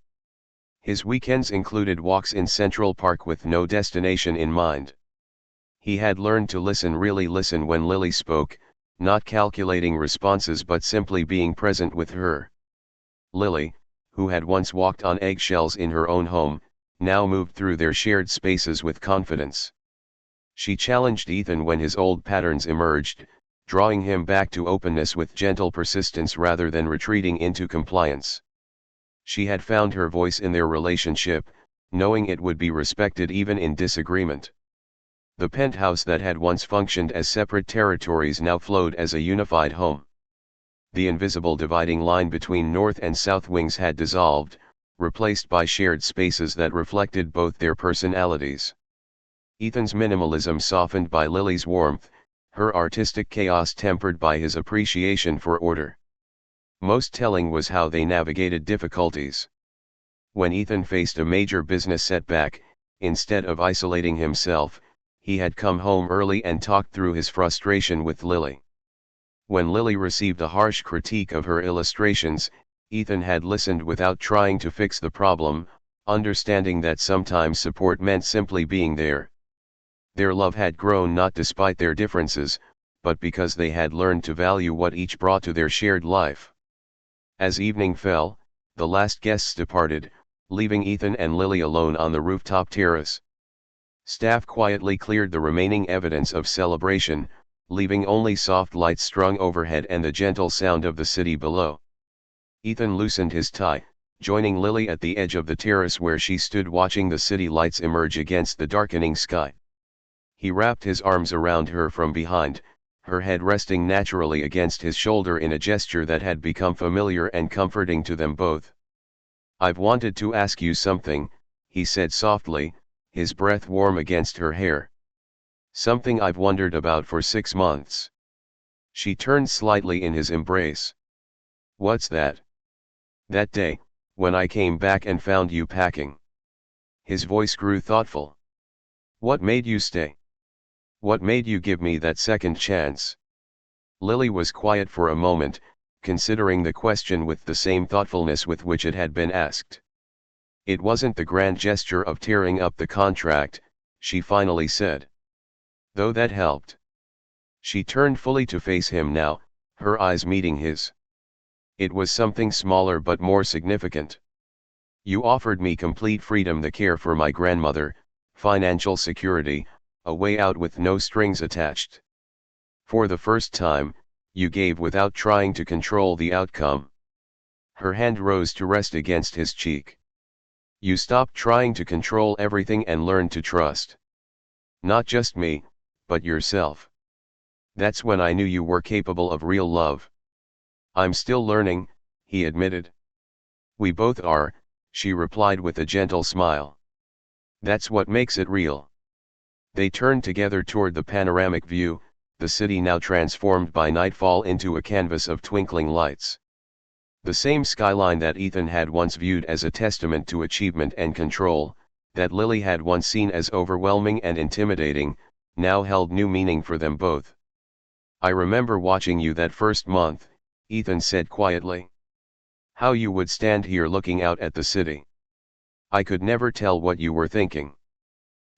Speaker 1: His weekends included walks in Central Park with no destination in mind. He had learned to really listen when Lily spoke, not calculating responses but simply being present with her. Lily, who had once walked on eggshells in her own home, now moved through their shared spaces with confidence. She challenged Ethan when his old patterns emerged, drawing him back to openness with gentle persistence rather than retreating into compliance. She had found her voice in their relationship, knowing it would be respected even in disagreement. The penthouse that had once functioned as separate territories now flowed as a unified home. The invisible dividing line between north and south wings had dissolved, replaced by shared spaces that reflected both their personalities. Ethan's minimalism softened by Lily's warmth, her artistic chaos tempered by his appreciation for order. Most telling was how they navigated difficulties. When Ethan faced a major business setback, instead of isolating himself, he had come home early and talked through his frustration with Lily. When Lily received a harsh critique of her illustrations, Ethan had listened without trying to fix the problem, understanding that sometimes support meant simply being there. Their love had grown not despite their differences, but because they had learned to value what each brought to their shared life. As evening fell, the last guests departed, leaving Ethan and Lily alone on the rooftop terrace. Staff quietly cleared the remaining evidence of celebration, leaving only soft lights strung overhead and the gentle sound of the city below. Ethan loosened his tie, joining Lily at the edge of the terrace where she stood watching the city lights emerge against the darkening sky. He wrapped his arms around her from behind, her head resting naturally against his shoulder in a gesture that had become familiar and comforting to them both. "I've wanted to ask you something," he said softly, his breath warm against her hair. "Something I've wondered about for 6 months." She turned slightly in his embrace. "What's that?" "That day, when I came back and found you packing." His voice grew thoughtful. "What made you stay? What made you give me that second chance?" Lily was quiet for a moment, considering the question with the same thoughtfulness with which it had been asked. "It wasn't the grand gesture of tearing up the contract," she finally said. "Though that helped." She turned fully to face him now, her eyes meeting his. "It was something smaller but more significant. You offered me complete freedom, the care for my grandmother, financial security, a way out with no strings attached. For the first time, you gave without trying to control the outcome." Her hand rose to rest against his cheek. "You stopped trying to control everything and learned to trust. Not just me, but yourself. That's when I knew you were capable of real love." "I'm still learning," he admitted. "We both are," she replied with a gentle smile. "That's what makes it real." They turned together toward the panoramic view, the city now transformed by nightfall into a canvas of twinkling lights. The same skyline that Ethan had once viewed as a testament to achievement and control, that Lily had once seen as overwhelming and intimidating, now held new meaning for them both. "I remember watching you that first month," Ethan said quietly. "How you would stand here looking out at the city. I could never tell what you were thinking."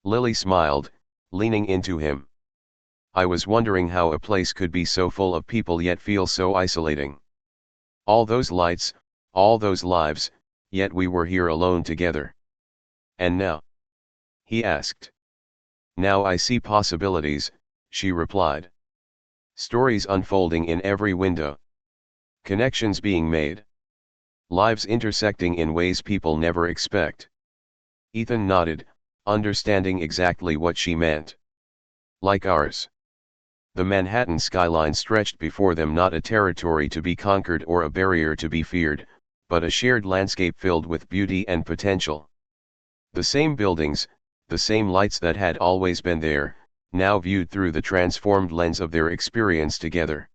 Speaker 1: Lily smiled, leaning into him. "I was wondering how a place could be so full of people yet feel so isolating. All those lights, all those lives, yet we were here alone together." "And now?" he asked. "Now I see possibilities," she replied. "Stories unfolding in every window. Connections being made. Lives intersecting in ways people never expect." Ethan nodded, understanding exactly what she meant. "Like ours." The Manhattan skyline stretched before them, not a territory to be conquered or a barrier to be feared, but a shared landscape filled with beauty and potential. The same buildings, the same lights that had always been there, now viewed through the transformed lens of their experience together.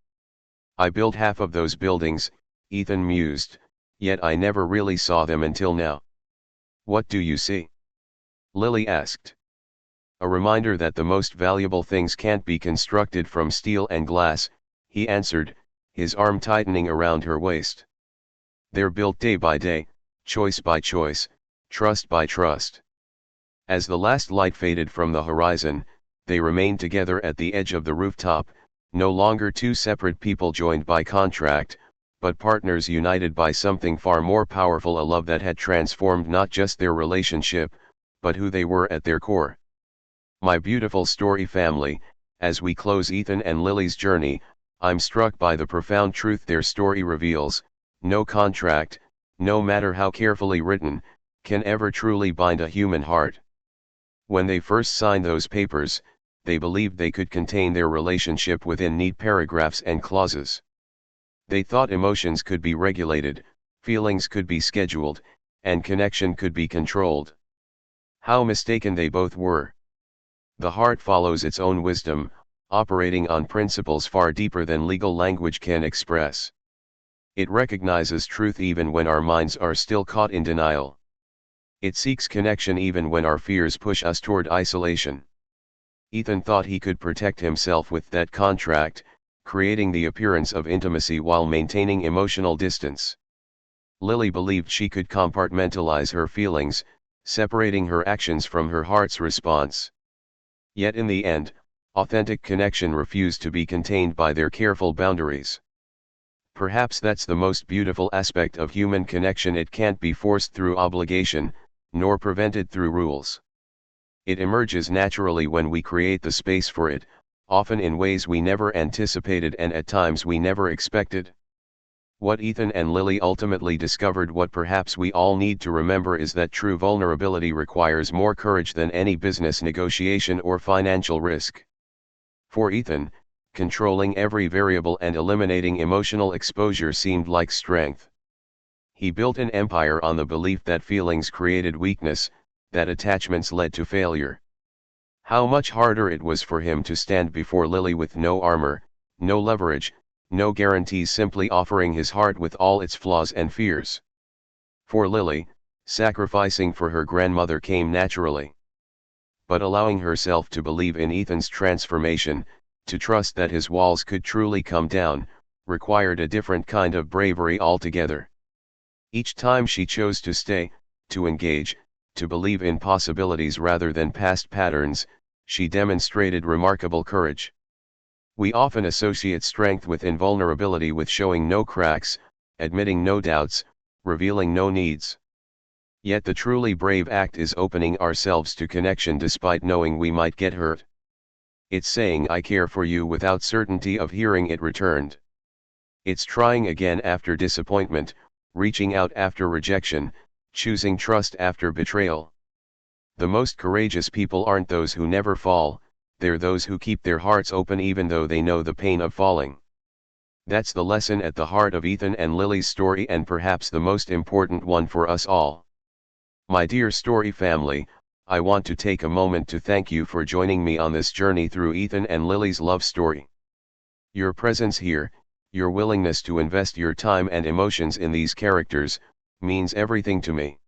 Speaker 1: "I built half of those buildings," Ethan mused, "yet I never really saw them until now." "What do you see?" Lily asked. "A reminder that the most valuable things can't be constructed from steel and glass," he answered, his arm tightening around her waist. "They're built day by day, choice by choice, trust by trust." As the last light faded from the horizon, they remained together at the edge of the rooftop, no longer two separate people joined by contract, but partners united by something far more powerful, a love that had transformed not just their relationship, but who they were at their core. My beautiful story family, as we close Ethan and Lily's journey, I'm struck by the profound truth their story reveals: no contract, no matter how carefully written, can ever truly bind a human heart. When they first signed those papers, they believed they could contain their relationship within neat paragraphs and clauses. They thought emotions could be regulated, feelings could be scheduled, and connection could be controlled. How mistaken they both were. The heart follows its own wisdom, operating on principles far deeper than legal language can express. It recognizes truth even when our minds are still caught in denial. It seeks connection even when our fears push us toward isolation. Ethan thought he could protect himself with that contract, creating the appearance of intimacy while maintaining emotional distance. Lily believed she could compartmentalize her feelings, separating her actions from her heart's response. Yet in the end, authentic connection refused to be contained by their careful boundaries. Perhaps that's the most beautiful aspect of human connection: it can't be forced through obligation, nor prevented through rules. It emerges naturally when we create the space for it, often in ways we never anticipated and at times we never expected. What Ethan and Lily ultimately discovered, what perhaps we all need to remember, is that true vulnerability requires more courage than any business negotiation or financial risk. For Ethan, controlling every variable and eliminating emotional exposure seemed like strength. He built an empire on the belief that feelings created weakness, that attachments led to failure. How much harder it was for him to stand before Lily with no armor, no leverage, no guarantees, simply offering his heart with all its flaws and fears. For Lily, sacrificing for her grandmother came naturally. But allowing herself to believe in Ethan's transformation, to trust that his walls could truly come down, required a different kind of bravery altogether. Each time she chose to stay, to engage, to believe in possibilities rather than past patterns, she demonstrated remarkable courage. We often associate strength with invulnerability, with showing no cracks, admitting no doubts, revealing no needs. Yet the truly brave act is opening ourselves to connection despite knowing we might get hurt. It's saying "I care for you" without certainty of hearing it returned. It's trying again after disappointment, reaching out after rejection, choosing trust after betrayal. The most courageous people aren't those who never fall, they're those who keep their hearts open even though they know the pain of falling. That's the lesson at the heart of Ethan and Lily's story, and perhaps the most important one for us all. My dear story family, I want to take a moment to thank you for joining me on this journey through Ethan and Lily's love story. Your presence here, your willingness to invest your time and emotions in these characters, means everything to me.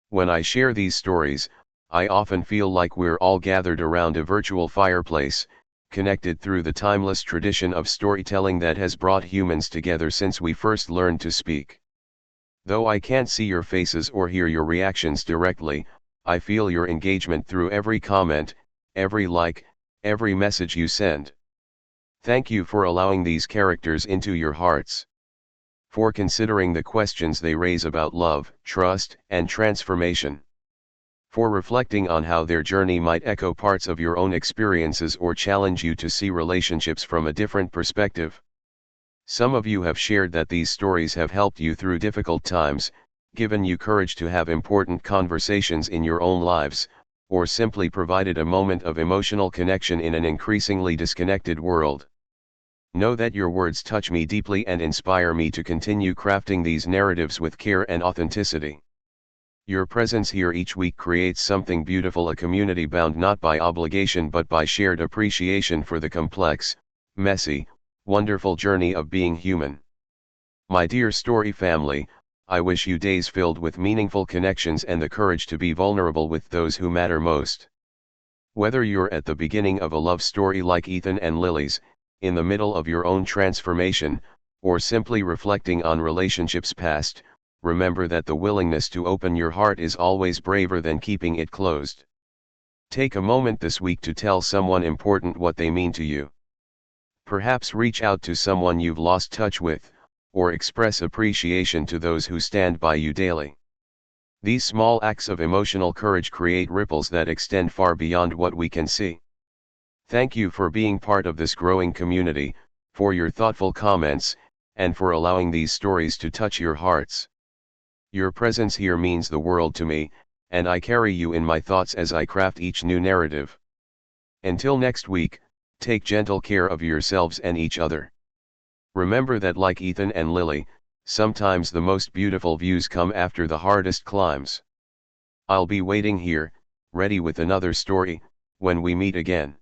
Speaker 1: When I share these stories, I often feel like we're all gathered around a virtual fireplace, connected through the timeless tradition of storytelling that has brought humans together since we first learned to speak. Though I can't see your faces or hear your reactions directly, I feel your engagement through every comment, every like, every message you send. Thank you for allowing these characters into your hearts. For considering the questions they raise about love, trust, and transformation. For reflecting on how their journey might echo parts of your own experiences or challenge you to see relationships from a different perspective. Some of you have shared that these stories have helped you through difficult times, given you courage to have important conversations in your own lives, or simply provided a moment of emotional connection in an increasingly disconnected world. Know that your words touch me deeply and inspire me to continue crafting these narratives with care and authenticity. Your presence here each week creates something beautiful, a community bound not by obligation but by shared appreciation for the complex, messy, wonderful journey of being human. My dear story family, I wish you days filled with meaningful connections and the courage to be vulnerable with those who matter most. Whether you're at the beginning of a love story like Ethan and Lily's, in the middle of your own transformation, or simply reflecting on relationships past, remember that the willingness to open your heart is always braver than keeping it closed. Take a moment this week to tell someone important what they mean to you. Perhaps reach out to someone you've lost touch with, or express appreciation to those who stand by you daily. These small acts of emotional courage create ripples that extend far beyond what we can see. Thank you for being part of this growing community, for your thoughtful comments, and for allowing these stories to touch your hearts. Your presence here means the world to me, and I carry you in my thoughts as I craft each new narrative. Until next week, take gentle care of yourselves and each other. Remember that like Ethan and Lily, sometimes the most beautiful views come after the hardest climbs. I'll be waiting here, ready with another story, when we meet again.